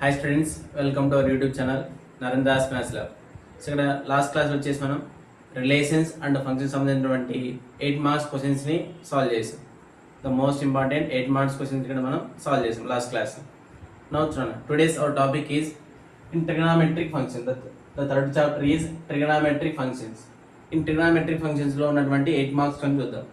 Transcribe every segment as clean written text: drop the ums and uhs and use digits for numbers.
Hi students, welcome to our YouTube channel Narendra's maths lab. So ఇక్కడ last class వచ్చేసి మనం relations and functions సంబంధించినటువంటి 8 marks క్వశ్చన్స్ని solve చేసాం. The most important 8 marks questions ఇక్కడ మనం సాల్వ్ చేసాం లాస్ట్ క్లాస్. నౌ చూడండి, today's our topic is in trigonometric function. The third chapter is trigonometric functions. In trigonometric ఫంక్షన్స్లో ఉన్నటువంటి 8 మార్క్స్ అని చూద్దాం.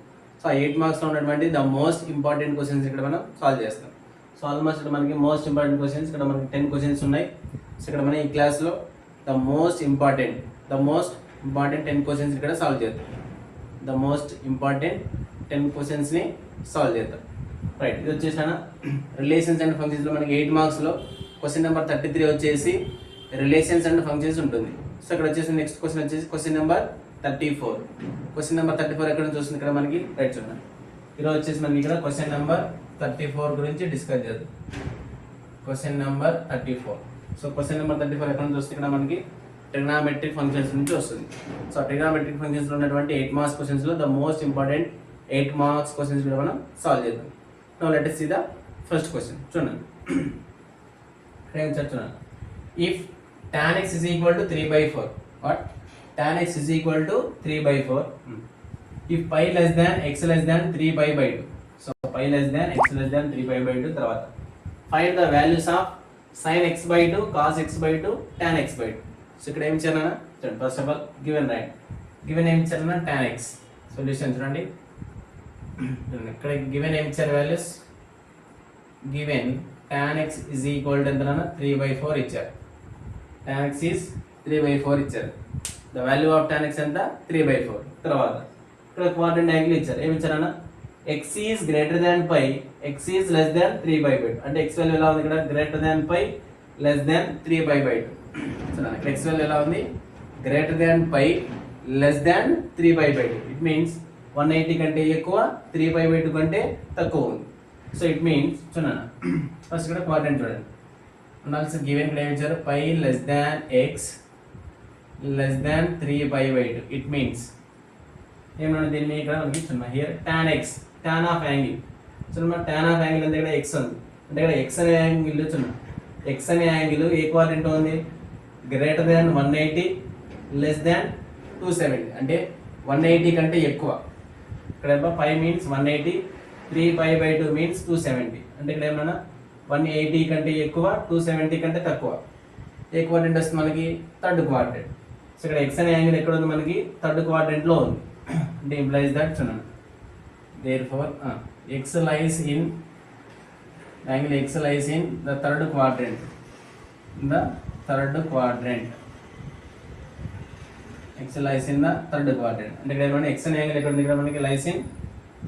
సో ఆ 8 మార్క్స్లో ఉన్నటువంటి ద మోస్ట్ ఇంపార్టెంట్ క్వశ్చన్స్ ఇక్కడ మనం సాల్వ్ చేస్తాం. సో ఆల్మోస్ట్ ఇక్కడ మనకి మోస్ట్ ఇంపార్టెంట్ క్వశ్చన్స్ ఇక్కడ మనకి 10 క్వశ్చన్స్ ఉన్నాయి. సో ఇక్కడ మనం ఈ క్లాస్లో ద మోస్ట్ ఇంపార్టెంట్ 10 క్వశ్చన్స్ ఇక్కడ సాల్వ్ చేద్దాం. ద మోస్ట్ ఇంపార్టెంట్ 10 క్వశ్చన్స్ని సాల్వ్ చేద్దాం. రైట్, ఇది వచ్చేసాన రిలేషన్స్ అండ్ ఫంక్షన్స్లో మనకి 8 మార్క్స్లో క్వశ్చన్ నెంబర్ 33 వచ్చేసి రిలేషన్స్ అండ్ ఫంక్షన్స్ ఉంటుంది. సో ఇక్కడ వచ్చేసి నెక్స్ట్ క్వశ్చన్ వచ్చేసి క్వశ్చన్ నెంబర్ 34. క్వశ్చన్ నెంబర్ 34 ఎక్కడ నుంచి వస్తుంది ఇక్కడ మనకి? రైట్ చూడండి, ఈరోజు వచ్చేసి మనకి ఇక్కడ క్వశ్చన్ నెంబర్ 34 గురించి డిస్కస్ చేద్దాం. Question number 34. So question number 34 ఎక్కడ నుంచి వస్తుంది? ఇక్కడ మనకి ట్రిగనామెట్రిక్ ఫంక్షన్స్ నుంచి వస్తుంది. సో ట్రిగనామెట్రిక్ ఫంక్షన్స్ లో ఉన్నటువంటి 8 మార్క్స్ క్వశ్చన్స్ లో the most important 8 marks questions కూడా మనం సాల్వ్ చేద్దాం. Now let us see the first question. చూడండి, చూడండి, if tan x is equal to 3/4, what? tan x is equal to 3/4 if pi less than x less than 3/2. So pi less than x less than 3/2 తర్వాత find the values of sin x/2, cos x/2, tan x/2. So ఇక్కడ ఏం ఇచ్చారన్నా చూడండి, first of all given right, given ఏం ఇచ్చారన్నా tan x. Solution చూడండి, ఇక్కడ given ఏం ఇచ్చారు values? Given tan x is equal to ఎంతనా 3/4 ఇచ్చారు. tan x is 3/4 ఇచ్చారు. The value of tan x ఎంత? 3/4. తర్వాత ఇక్కడ క్వాడ్రంట్ యాంగిల్ ఇచ్చారు. ఏమి ఇచ్చారన్నా? x is greater than pi, x is less than 3/2. అంటే x వాల్యూ ఎలా ఉంది ఇక్కడ? greater than pi, less than 3/2. చూడండి, ఇక్కడ x వాల్యూ ఎలా ఉంది? greater than pi, less than 3/2. It means 180 కంటే ఎక్కువ, 3/2 కంటే తక్కువ ఉంది. సో ఇట్ మీన్స్ చూడండి, ఫస్ట్ ఇక్కడ క్వాడ్రంట్ చూడండి, ఆల్సో గివెన్ ఇక్కడ ఏమి ఇచ్చారు? pi less than x less than 3/2. It means ఏమన్నా దీన్ని ఇక్కడ మనకి చూడండి, here tan x, tan of angle చూడండి, tan ఆఫ్ యాంగిల్ అంటే ఇక్కడ x ఉంది. అంటే ఇక్కడ x అనే యాంగిల్ చూడండి, x అనే యాంగిల్ ఏ క్వాడ్రంట్ ఉంది? Greater than 180, less than 270. అంటే 180 కంటే ఎక్కువ. ఇక్కడ పై మీన్స్ 180, 3/2 మీన్స్ 270. అంటే ఇక్కడ ఏమన్నా 180 కంటే ఎక్కువ, 270 కంటే తక్కువ. ఏ క్వాడ్రంట్ వస్తుంది మనకి? Third quadrant. సో ఇక్కడ x అనే యాంగిల్ ఎక్కడ ఉంది మనకి? థర్డ్ క్వాడ్రంట్ లో ఉంది. అంటే ఇంప్లైస్ దట్ చూడండి, therefore x lies in angle, x lies in the third quadrant, in the third quadrant. x lies in the third quadrant. అంటే ఇక్కడ ఏమంటే x అనే యాంగిల్ ఎక్కడ ఉంది? ఇక్కడ మనకి lies in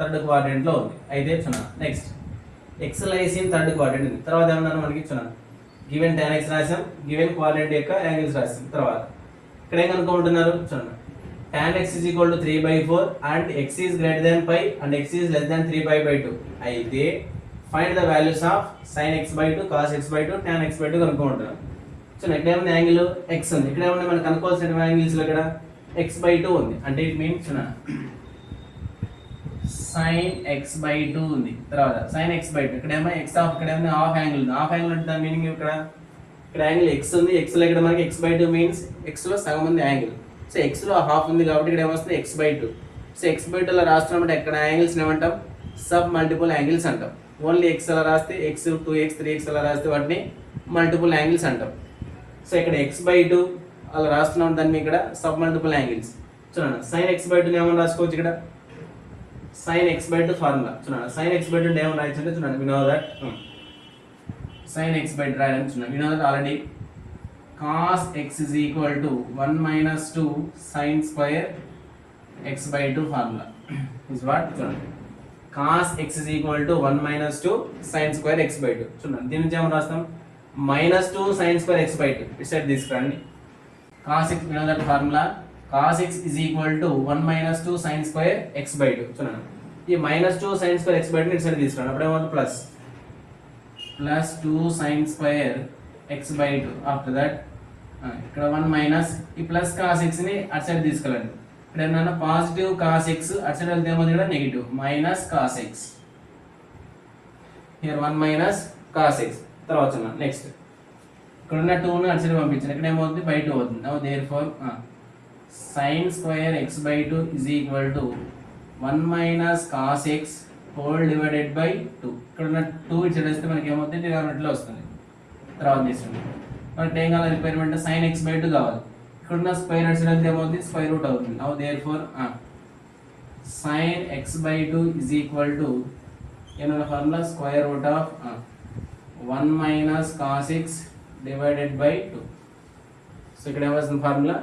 third quadrant లో ఉంది. అయితే చూడండి, next x lies in third quadrant ఉంది. తర్వాత ఏమన్నారు మనకి? చూడండి, గివెన్ tan x రాసాం, గివెన్ క్వాడ్రంట్ యొక్క యాంగిల్స్ రాసాం. తర్వాత ఇక్కడ ఏం కనుక్కుంటున్నారు? చూడండి, tan x is equal to 3/4 and x is greater than pi and x is less than 3/2. అయితే find the values of sin x/2, cos x/2, tan x/2 కనుక్కుంటున్నాం. So ఇక్కడ ఏమైనా యాంగిల్ x ఉంది, ఇక్కడ ఏమైనా మనం కనుక్కోవాల్సిన యాంగిల్స్ లో ఇక్కడ x/2 ఉంది. అంటే ఇట్ మీన్స్ చూడండి, sin x/2 ఉంది. తర్వాత sin x/2 ఇక్కడ ఏమో x ఆఫ్, ఇక్కడ ఏమో హాఫ్ యాంగిల్ ఉంది. హాఫ్ యాంగిల్ అంటే దాని మీనింగ్ ఇక్కడ యాంగిల్ x ఉంది, x లో ఇక్కడ మనకి x/2 మీన్స్ x లో సగం ఉంది యాంగిల్. సో x లో హాఫ్ ఉంది కాబట్టి ఇక్కడ ఏమొస్తుంది? x/2. సో x/2 అలా రాస్తున్నామంటే ఎక్కడ యాంగిల్స్ ఏమంటాం? సబ్ మల్టిపుల్ యాంగిల్స్ అంటాం. ఓన్లీ x అలా రాస్తే x, 2x, 3x అలా రాస్తే వాటిని మల్టిపుల్ యాంగిల్స్ అంటాం. సో ఇక్కడ x/2 అలా రాస్తున్నాం, దాన్ని ఇక్కడ సబ్ మల్టిపుల్ యాంగిల్స్. చూడండి, sin x/2 ఏమని రాసుకోవచ్చు? ఇక్కడ sin x/2 ఫార్ములా చూడండి, sin x/2 ఏమని రాయొచ్చు అంటే చూడండి, we know that sin x/2 రాయడం చూడండి, we know that already cos x is equal to 1 minus 2 sin square x/2 formula is what? చూడండి, cos x is equal to 1 minus 2 sin square x/2. చూడండి, దీని నుంచి ఏమని రాస్తాం? -2 sin square x/2. It side తీసుకురండి. cos x, we know that formula, cos x is equal to 1 minus 2 sin square x/2. చూడండి, ఈ -2 sin square x/2 it side తీసుకురండి. అప్పుడు ఏమవుతుంది? Plus 2 sin square x/2. After that ఇక్కడ 1 minus ఈ plus cos x ని అటు సైడ్ తీసుకెళ్ళండి. ఇక్కడ ఏమన్నా పాజిటివ్ cos x అటు సైడ్ వెళ్తే ఏమవుతుంది? ఇక్కడ negative minus cos x. Here 1 minus cos x. తర్వాత నెక్స్ట్ ఇక్కడ ఉన్న 2ను అటు సైడ్ పంపించాను, ఇక్కడ ఏమవుతుంది బై 2 అవుతుంది. Now there four sine square x by 2 is equal to 1 minus cos x whole divided by 2. ఇక్కడ ఉన్న 2 ఇటు సైడ్ వస్తే మనకి ఏమవుతుంది డినామినేటర్లో వస్తుంది. తర్వాత తీసుకోండి మనకి ఏం కావాలి రిక్వైర్మెంట్ సైన్ ఎక్స్ బై 2 కావాలి. ఇక్కడ ఉన్న స్క్వేర్ అటు సైడ్ వెళ్తే ఏమవుతుంది స్క్వేర్ రూట్ అవుతుంది. Now there four sine x by 2 is equal to ఏమన్నా formula square root of 1 minus cos x divided by 2. So ఇక్కడ ఏమవుతుంది formula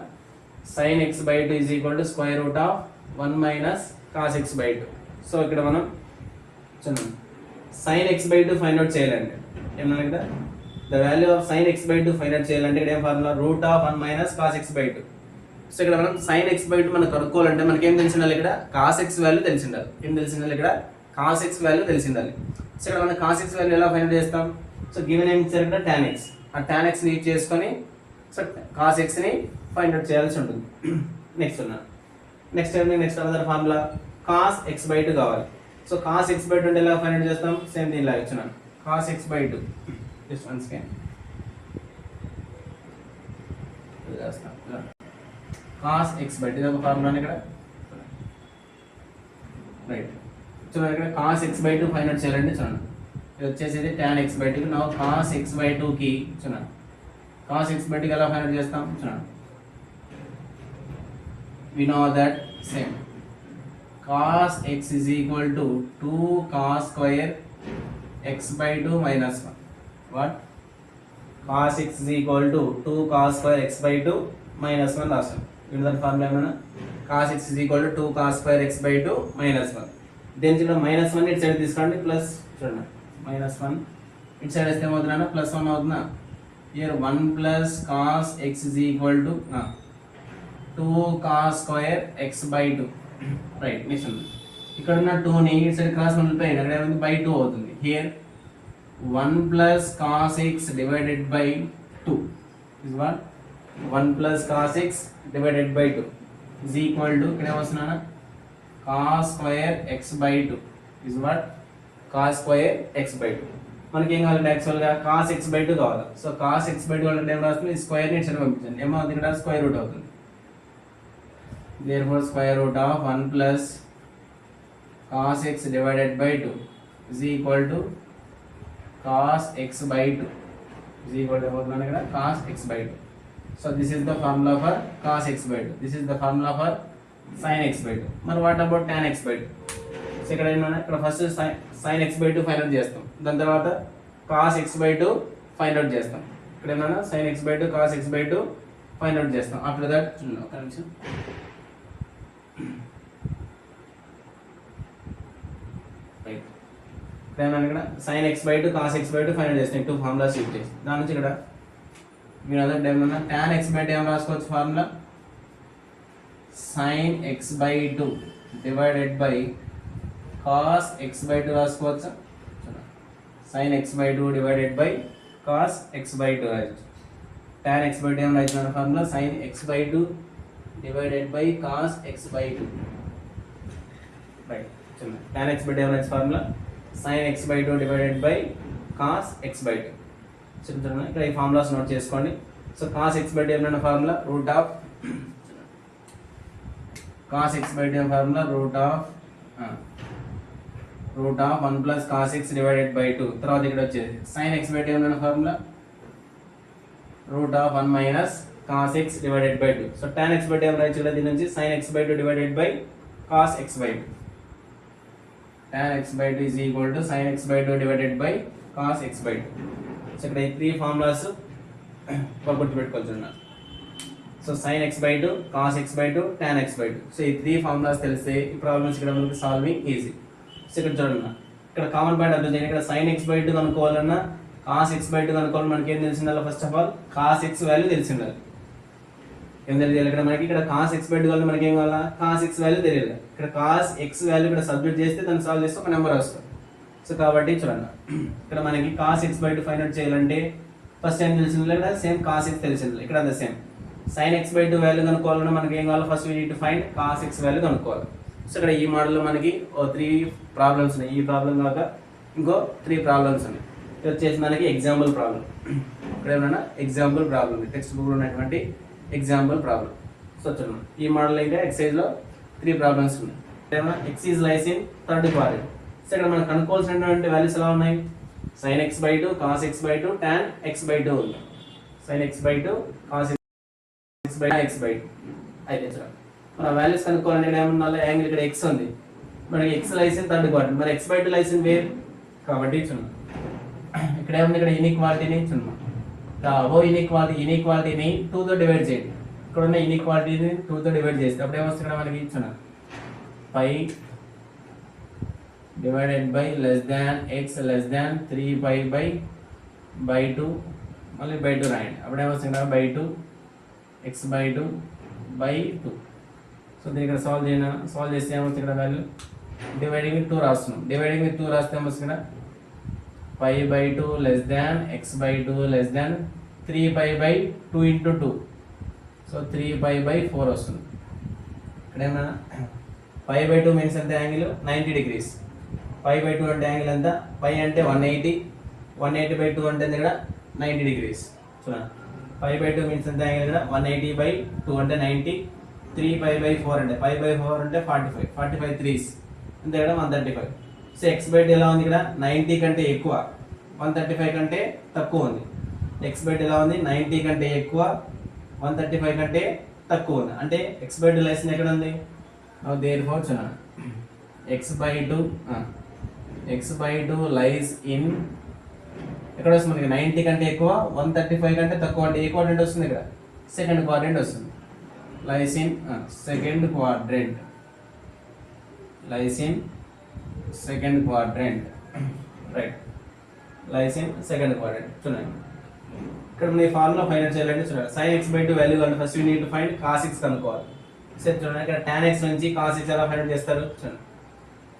sin x by 2 is equal to square root of 1 minus cos x by 2. So ఇక్కడ మనం చూడండి sin x by 2 find out చేయాలంటే ఏమన్నా కదా the value of sin x by 2 find out చేయాలంటే ఇక్కడ ఏం formula root of 1 minus cos x by 2. So ఇక్కడ మనం sin x by 2 మనం కనుక్కోవాలంటే మనకి ఏం తెలిసి ఉండాలి, ఇక్కడ cos x వాల్యూ తెలిసి ఉండాలి. ఏం తెలిసి ఉండాలి, ఇక్కడ cos x వాల్యూ తెలిసి ఉండాలి. సో ఇక్కడ మనం cos x వాల్యూ ఎలా ఫైండ్ అవుట్ చేస్తాం, సో గివెన్ ఏం ఇచ్చారు ఇక్కడ tan x, ఆ tan x ని యూజ్ చేసుకొని సో cos x ని ఫైండ్ అవుట్ చేయాల్సి ఉంటుంది. Next other formula cos x by 2 కావాలి. సో cos x by 2 అంటే ఎలా ఫైండ్ అవుట్ చేస్తాం, సేమ్ దీని లాగా ఇచ్చున్నాను cos x by 2 just once K cos x by 2 ఇది ఒక ఫార్ములా ఇక్కడ రైట్. చూడండి ఇక్కడ cos x by 2 find out చేయాలంటే చూడండి ఇది వచ్చేసి tan x by 2. Now cos x by 2 కి చూడండి cos x by 2 కి ఎలా ఫైండ్ అవుట్ చేస్తాం చూడండి we know that same cos x is equal to 2 cos square x by 2 minus 1. what cos x is equal to 2 cos square x by 2 minus 1 రాస్తాం. దీని formula ఏమన్నా cos x is equal to 2 cos square x by 2 minus 1. దేని ఇక్కడ minus 1 ఇటు side తీసుకోండి plus చూడండి minus 1 ఇటు side వేస్తే ఏమవుతుందా ప్లస్ 1 అవుతుందా. Here 1 plus cos x is equal to 2 cos square x by 2 right. Next ఇక్కడ ఉన్న 2 ని ఇటు సైడ్ క్రాస్ మల్టిప్లై అక్కడ ఏమైంది బై 2 అవుతుంది. Here 1 plus cos x divided by 2 is what 1 plus cos x divided by 2 is equal to ఇక్కడ ఏమొస్తున్నానా cos square x by 2 is what cos square x by 2. మనకి ఏం కావాలి యాక్చువల్ గా cos x by 2 కావాలి. So cos x by 2 అంటే ఏం రాస్తుంది square ని ఇటు సైడ్ పంపించండి, ఏమవుతుంది ఇక్కడ స్క్వేర్ రూట్ అవుతుంది. therefore square root of 1 plus cos x divided by 2 is equal to cos x by 2 is equal to cos x by 2. so this is the formula for cos x by 2. this is the formula for sin x by 2. మరి what about tan x by 2? So ఇక్కడ ఏంటంటే ఇక్కడ first sin x by 2 find out చేస్తాం, దాని తర్వాత cos x by 2 find out చేస్తాం. ఇక్కడ ఏమన్నా sin x by 2 cos x by 2 find out చేస్తాం. ఆఫ్టర్ దట్ ఒక నిమిషం ఇక్కడ sin x by 2 cos x by 2 find చేస్తాం. టూ ఫార్ములాస్ యూజ్ చేసి దాని నుంచి ఇక్కడ మీరు అదర్ ఏమన్నా tan x by 2 ఏం రాసుకోవచ్చు formula sin x by 2 divided by cos x by 2 రాసుకోవచ్చు. sin x by 2 divided by cos x by 2 రాయొచ్చు. tan x by 2 ఏం రాయొచ్చు formula sin x by 2 divided by cos x by 2 right. tan x by 2 ఏం రాయొచ్చు formula sin x by 2 divided by cos x by 2. చెప్తున్నాను ఇక్కడ ఈ formulas note చేసుకోండి. So cos x by 2 ఏమన్నా formula root of cos x by 2 formula root of 1 plus cos x divided by 2. తర్వాత ఇక్కడ వచ్చేది sin x by 2 ఏమన్నా formula root of 1 minus cos x divided by 2. So tan x by 2 ఏం రాయొచ్చు ఇక్కడ దీని నుంచి sin x by 2 divided by cos x by 2. tan x by 2 is equal to sin x by 2 divided by cos x by 2. So ఇక్కడ ఈ three formulas గుర్తుపెట్టుకోవాల్సి. So sin x by 2 cos x by 2 tan x by 2. So ఈ three formulas తెలిస్తే ఈ problems ఇక్కడ మనకి solving easy. So ఇక్కడ చూడండి ఇక్కడ కామన్ పాయింట్ అర్థం చేయండి. ఇక్కడ sin x by 2 కనుక్కోవాలన్నా cos x by 2 కనుక్కోవాలి మనకి ఏం తెలిసి ఉండాలి, first of all cos x value తెలిసి ఉండాలి. ఏం తెలియాలి ఇక్కడ మనకి ఇక్కడ cos x by 2 వల్ల మనకి ఏం కావాలా cos x వాల్యూ తెలియాలి. ఇక్కడ cos x వాల్యూ ఇక్కడ సబ్స్టిట్యూట్ చేస్తే దాన్ని సాల్వ్ చేస్తే ఒక నెంబర్ వస్తుంది. సో కాబట్టి చూడండి ఇక్కడ మనకి cos x by 2 find out చేయాలంటే ఫస్ట్ ఏం తెలిసింది ఇక్కడ సేమ్ cos x తెలిసింది, ఇక్కడ అదే same sin x by 2 value కనుక్కోవాలన్నా మనకి ఏం కావాలి, first we need to find cos x value కనుక్కోవాలి. సో ఇక్కడ ఈ మోడల్లో మనకి 3 ప్రాబ్లమ్స్ ఉన్నాయి. ఈ ప్రాబ్లం కాక ఇంకో 3 ప్రాబ్లమ్స్ ఉన్నాయి. ఇది వచ్చేసి మనకి ఎగ్జాంపుల్ ప్రాబ్లం. ఇక్కడ ఏమన్నా ఎగ్జాంపుల్ ప్రాబ్లం, టెక్స్ట్ బుక్లో ఉన్నటువంటి ఎగ్జాంపుల్ ప్రాబ్లం. సో చూడండి, ఈ మోడల్ అయితే ఎక్సైజ్లో 3 ప్రాబ్లమ్స్ ఉన్నాయి. ఏమన్నా X is lies in third quadrant. So ఇక్కడ మనం కనుక్కోవాల్సినటువంటి వాల్యూస్ ఎలా ఉన్నాయి? sin x/2, cos x/2, tan x/2 ఉంది. sin x/2, cos x/2 అయితే చూడండి, మన వాల్యూస్ కనుక్కోవాలంటే ఇక్కడ ఏమన్నా యాంగిల్ ఇక్కడ x ఉంది, మనకి x lies in third quadrant, మరి x/2 లైస్ ఇన్ వేర్ కాబట్టి చూడండి ఇక్కడ ఏముంది, ఇక్కడ ఇన్ఈక్వాలిటీని చూడండి, ఓ ఇన్ఈక్వాలిటీని 2 తో డివైడ్ చేయండి. ఇక్కడ ఉన్న ఇన్ఈక్వాలిటీని 2 తో డివైడ్ చేస్తే అప్పుడు ఏమొస్తుంది ఇక్కడ మనకి చూడండి, pi divided by less than x less than 3 by 2 మళ్ళీ బై 2 రాయండి. అప్పుడు ఏమొస్తుంది ఇక్కడ బై 2 x/2 బై 2. సో దీన్ని ఇక్కడ సాల్వ్ చేస్తే ఏమొస్తుంది ఇక్కడ వాల్యూ డివైడింగ్ విత్ 2 రాస్తున్నాం. డివైడింగ్ విత్ 2 రాస్తే ఏమొస్తుంది ఇక్కడ pi by 2 less than x/2 less than 3 by 2 into 2. So 3 by 4 వస్తుంది. ఇక్కడ ఏమన్నా పై బై 2 మీన్స్ ఎంత యాంగిల్ 90 degrees. పై బై 2 అంటే యాంగిల్ ఎంత? పై అంటే 180 బై 2 అంటే ఇక్కడ 90 degrees. చూడండి, పై బై 2 మీన్స్ ఎంత యాంగిల్ ఇక్కడ 180 బై 2 అంటే 90. 3 పై బై 4 అంటే 4 అంటే 45 3s అంటే ఇక్కడ 135. సో x/2 ఎలా ఉంది ఇక్కడ 90 కంటే ఎక్కువ, 135 కంటే తక్కువ ఉంది. x/2 ఎలా ఉంది 90 కంటే ఎక్కువ, 135 కంటే తక్కువ ఉంది. అంటే x/2 లైస్ ఎక్కడ ఉంది? therefore చూడండి, x/2 లైస్ ఇన్ ఎక్కడ వస్తుంది మనకి 90 కంటే ఎక్కువ, 135 కంటే తక్కువ. అంటే ఏ క్వాడ్రంట్ వస్తుంది ఇక్కడ? సెకండ్ క్వాడ్రంట్ వస్తుంది. Lies in second quadrant, lies in second quadrant, right, lies in second quadrant. చూడండి, ఇక్కడ మీ ఫార్ములా ఫైండ్ అవుట్ చేయాలంటే చూడండి, sin x/2 వాల్యూ అంటే first you need to find cos x కనుక్కోవాలి. సో చూడండి, ఇక్కడ tan x నుంచి cos x ఎలా ఫైండ్ అవుట్ చేస్తారు? చూడండి,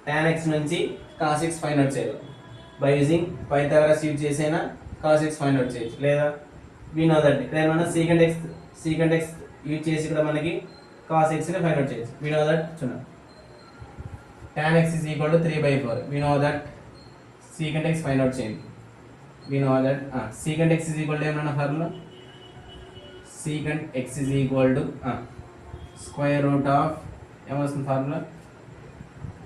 tan x నుంచి cos x ఫైండ్ అవుట్ చేయాలి బై యూజింగ్ పైథాగరస్ యూజ్ చేసైనా cos x ఫైండ్ అవుట్ చేయొచ్చు, లేదా వి నో దట్ ఇక్కడ ఏమన్నా secant x యూజ్ చేసి ఇక్కడ మనకి cos x ని ఫైండ్ అవుట్ చేయొచ్చు. వి నో దట్ చూడండి, tan x is equal to 3/4. we know that secant x find out చేయండి. we know that secant x is equal to ఏమన్నా formula, secant x is equal to square root of ఏమొస్తుంది formula,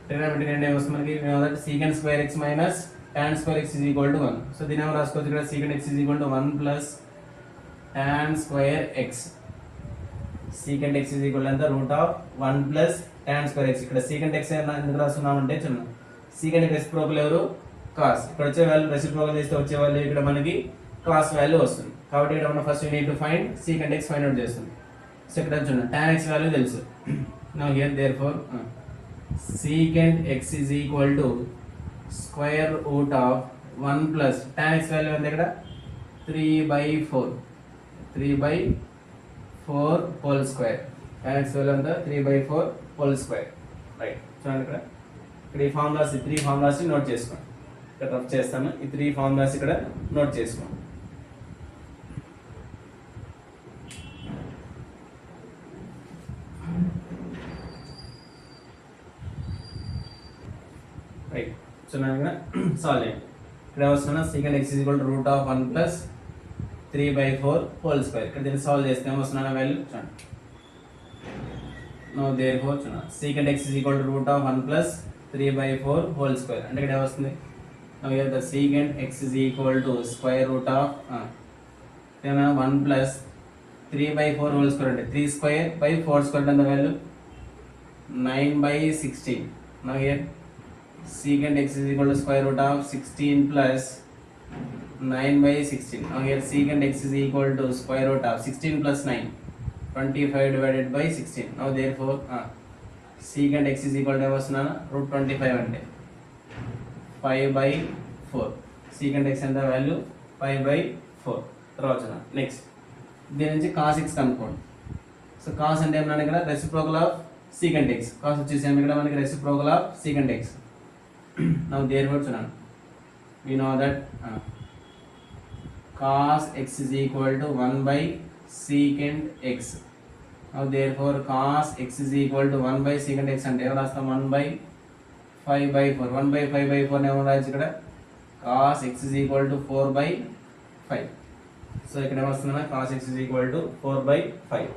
trigonometric అంటే ఏమొస్తుంది మనకి? we know that secant square x minus tan square x is equal to 1. So దీని ఏమో రాసుకోవచ్చు ఇక్కడ, secant x is equal to 1 plus tan square x. secant x is equal to ఎంత? root of 1 plus tan square x. ఇక్కడ secant x ఎందుకు రాస్తున్నామంటే చూడండి, secant x reciprocal ఎవరు? cos. ఇక్కడ వచ్చే వాల్యూ రెసిప్రోకల్ చేస్తే వచ్చే వాల్యూ ఇక్కడ మనకి cos వాల్యూ వస్తుంది. కాబట్టి ఇక్కడ మనం first you need to find secant x find out చేస్తుంది. సో ఇక్కడ చూడండి, tan x వాల్యూ తెలుసు. Now here therefore secant x is equal to square root of 1 plus tan x value ఎంత ఇక్కడ 3/4 whole square. tan x value ఎంత 3/4 whole square, right. చూడండి, ఇక్కడ ఈ ఫార్ములాస్ 3 ఫార్ములాస్ నోట్ చేసుకోండి. ఇక్కడ రఫ్ చేస్తాను, ఈ 3 ఫార్ములాస్ ఇక్కడ నోట్ చేసుకోండి. రైట్, చూడండి ఇక్కడ సాల్వ్ చేయండి. ఇక్కడ వస్తున్నా secant x is equal to root of 1 plus 3/4 whole square. ఇక్కడ దీన్ని సాల్వ్ చేస్తే ఏమొస్తున్నా వాల్యూ చూడండి. నో therefore చూడండి, secant x is equal to root of 1 plus 3/4 whole square. అంటే ఇక్కడ ఏమొస్తుంది? now here the secant x is equal to square root of 1 plus 3/4 whole square అంటే 3 square by 4 square అంటే value 9/16. now here secant x is equal to square root of 16 plus 9/16. now here secant x is equal to square root of 16 plus 9, 25 divided by 16. now therefore secant x is equal to ఏమొస్తున్నా root 25 అంటే 5/4. secant x ఎంత value 5/4. తర్వాత next దీని నుంచి cos x కనుక్కోండి. So cos అంటే ఏమన్నా ఇక్కడ reciprocal of secant x. cos వచ్చేసి ఇక్కడ మనకి reciprocal of secant x. now therefore చూడండి, we know that cos x is equal to 1/secant x. now therefore cos x is equal to 1/secant x అంటే ఏమో రాస్తాం 1/5/4. 1/5/4 ఏమో రాయొచ్చు ఇక్కడ cos x is equal to 4 by 5. So ఇక్కడ ఏమొస్తుందన్నా cos x is equal to 4 by 5.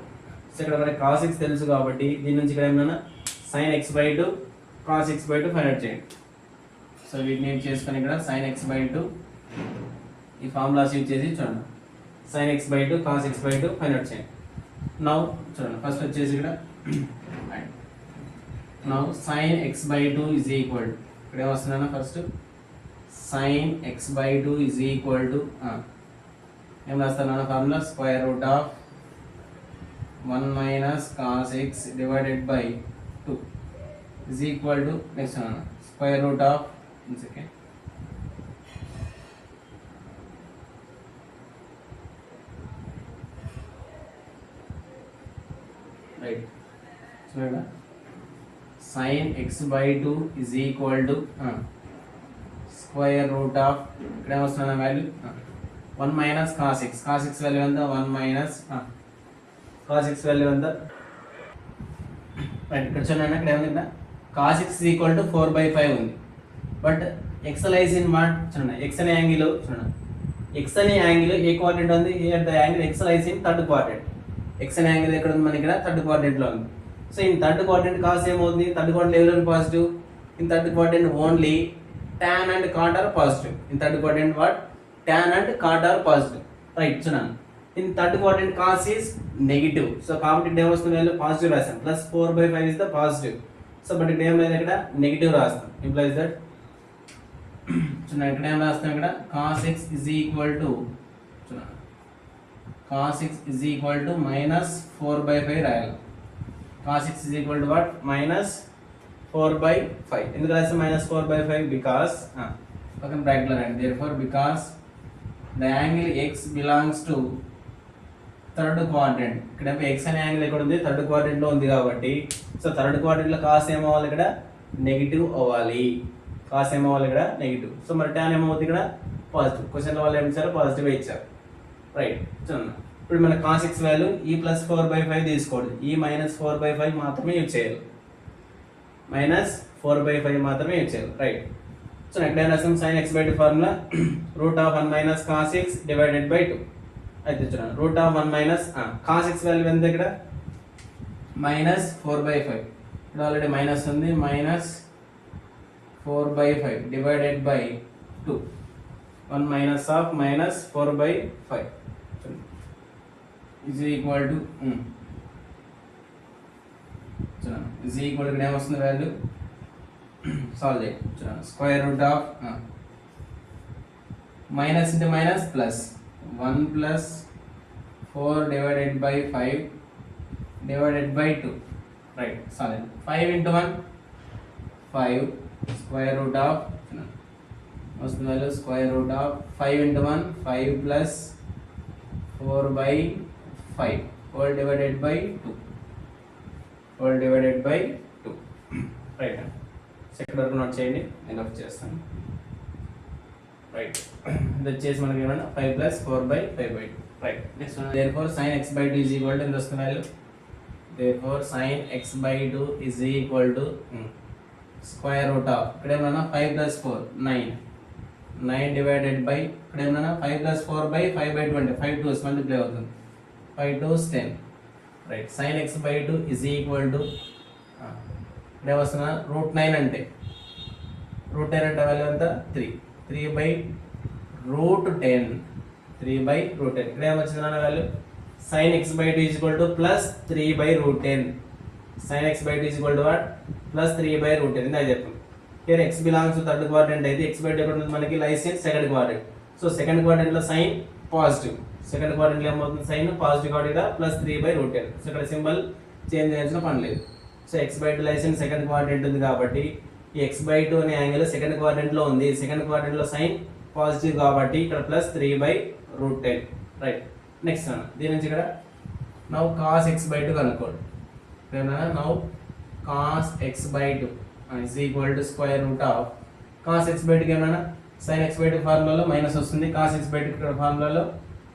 So ఇక్కడ మనకి cos x తెలుసు కాబట్టి దీని నుంచి ఇక్కడ ఏమన్నా sin x by 2 cos x by 2 find out చేయండి. సో వీటిని ఏం చేసుకొని ఇక్కడ sin x by 2 ఈ ఫార్ములాస్ యూజ్ చేసి చూడండి sin x by 2 cos x by 2 find out చేయండి. నౌ చూడండి ఫస్ట్ వచ్చేసి ఇక్కడ now sin x by 2 is equal to ఇక్కడ ఏమొస్తుందన్నా first sin x by 2 is equal to ఏం రాస్తాను formula square root of 1 minus cos x divided by 2 is equal to next one square root of one second right so sin x by 2 is equal to square root of ఇక్కడ వస్తున్న value 1 minus cos x value ఎంత 1 minus cos x value ఎంత right ఇక్కడ చూడండి ఇక్కడ ఏముంది cos x is equal to 4 by 5 ఉంది but x lies in what చూడండి x అనే యాంగిల్ చూడండి x అనే యాంగిల్ ఏ క్వాడ్రంట్ ఉంది here the angle x lies in third quadrant x అనే యాంగిల్ ఎక్కడ ఉంది మనకి ఇక్కడ థర్డ్ క్వాడ్రంట్ లో ఉంది so in third quadrant cos ఏమవుతుంది థర్డ్ క్వాడ్రంట్ ఎవరు positive in third quadrant only tan and cot are positive in third quadrant what tan and cot are positive right చూడండి in third quadrant cos is negative so కాబట్టి ఇక్కడ ఏమొస్తుంది value positive రాస్తాం plus 4 by 5 is the positive so but ఇక్కడ ఏం లేదు ఇక్కడ negative రాస్తాం implies that చూడండి ఇక్కడ ఏం రాస్తాం ఇక్కడ cos x is equal to చూడండి cos x is equal to minus 4 by 5 రాయాలి cos x is equal to what minus 4 by 5 ఎందుకు రాస్తాం minus 4 by 5 because పక్కన బ్రాకెట్ లో రాయండి therefore because the angle x belongs to third quadrant ఇక్కడ x అనే angle ఎక్కడ ఉంది థర్డ్ క్వాడ్రంట్ లో ఉంది కాబట్టి సో థర్డ్ క్వాడ్రంట్ లో cos ఏమవ్వాలి ఇక్కడ నెగటివ్ అవ్వాలి cos ఏమవ్వాలి ఇక్కడ నెగటివ్ సో మరి tan ఏమవుతుంది ఇక్కడ పాజిటివ్ క్వశ్చన్ లో వాళ్ళు ఏమి ఇచ్చారు పాజిటివ్ ఇచ్చారు రైట్ చూడండి ఇప్పుడు మన cos x వాల్యూ ఈ ప్లస్ 4 by 5 తీసుకోండి ఈ మైనస్ 4 by 5 మాత్రమే యూజ్ చేయాలి మైనస్ 4 by 5 మాత్రమే యూజ్ చేయాలి రైట్ సో ఎక్కడ రాస్తాం sin x by 2 formula root of 1 minus cos x డివైడెడ్ బై 2 అయితే చూడండి route of 1 minus cos x value ఎంత ఇక్కడ మైనస్ 4 by 5 ఇక్కడ ఆల్రెడీ మైనస్ ఉంది minus 4 by 5 divided by 2 1 minus of minus 4 by 5 is equal to చూడండి is equal ఇక్కడ ఏమొస్తుంది వాల్యూ సాల్వ్ చేయండి చూడండి square root of minus into minus plus 1 plus 4 divided by 5 divided by 2 right solid 5 into 1 5 square root of what's the value square root of 5 into 1 5 plus 4 by 5 whole divided by 2 whole divided by 2 right second వరకు note చేయండి నేను of చేస్తాను right ఇది వచ్చేసి మనకి ఏమన్నా 5 plus 4 by 5 by 2 right next therefore sin x by 2 is equal to ఎంత వస్తుంది value therefore sin x by 2 is equal to square root of ఇక్కడ ఏమన్నా 5 plus 4 9 divided by ఇక్కడ ఏమన్నా 5 plus 4 by 5 by 20 5 2s multiply అవుతుంది 5 2s 10 right sin x by 2 is equal to ఇక్కడ వస్తున్నా √9 అంటే √9 అంటే వాల్యూ ఎంత 3 by √10 3 by √10 ఇక్కడ ఏమొచ్చింది అన్న value sin x by 2 is equal to plus 3 by √10 sin x by 2 is equal to what plus 3 by √10 ఇందా చెప్పాం here x belongs to third quadrant అయితే x by 2 ఎక్కడ ఉంది మనకి lies in second quadrant so second quadrant లో sin positive second quadrant లో ఏమవుతుంది sin positive కాబట్టి ఇక్కడ plus 3 by √10 సో ఇక్కడ సింబల్ చేంజ్ చేయాల్సిన పని లేదు so x by 2 lies in second quadrant ఉంది కాబట్టి ఈ x by 2 అనే యాంగిల్ సెకండ్ క్వాడ్రంట్ లో ఉంది సెకండ్ క్వాడ్రంట్ లో sin పాజిటివ్ కాబట్టి ఇక్కడ ప్లస్ 3 by √10 రైట్ నెక్స్ట్ దీని నుంచి ఇక్కడ నౌ cos x by 2 కనుక్కోండి now cos x by 2 is equal to square root of cos x by 2 కి ఏమన్నా sin x by 2 ఫార్ములాలో మైనస్ వస్తుంది cos x by 2 ఇక్కడ ఫార్ములాలో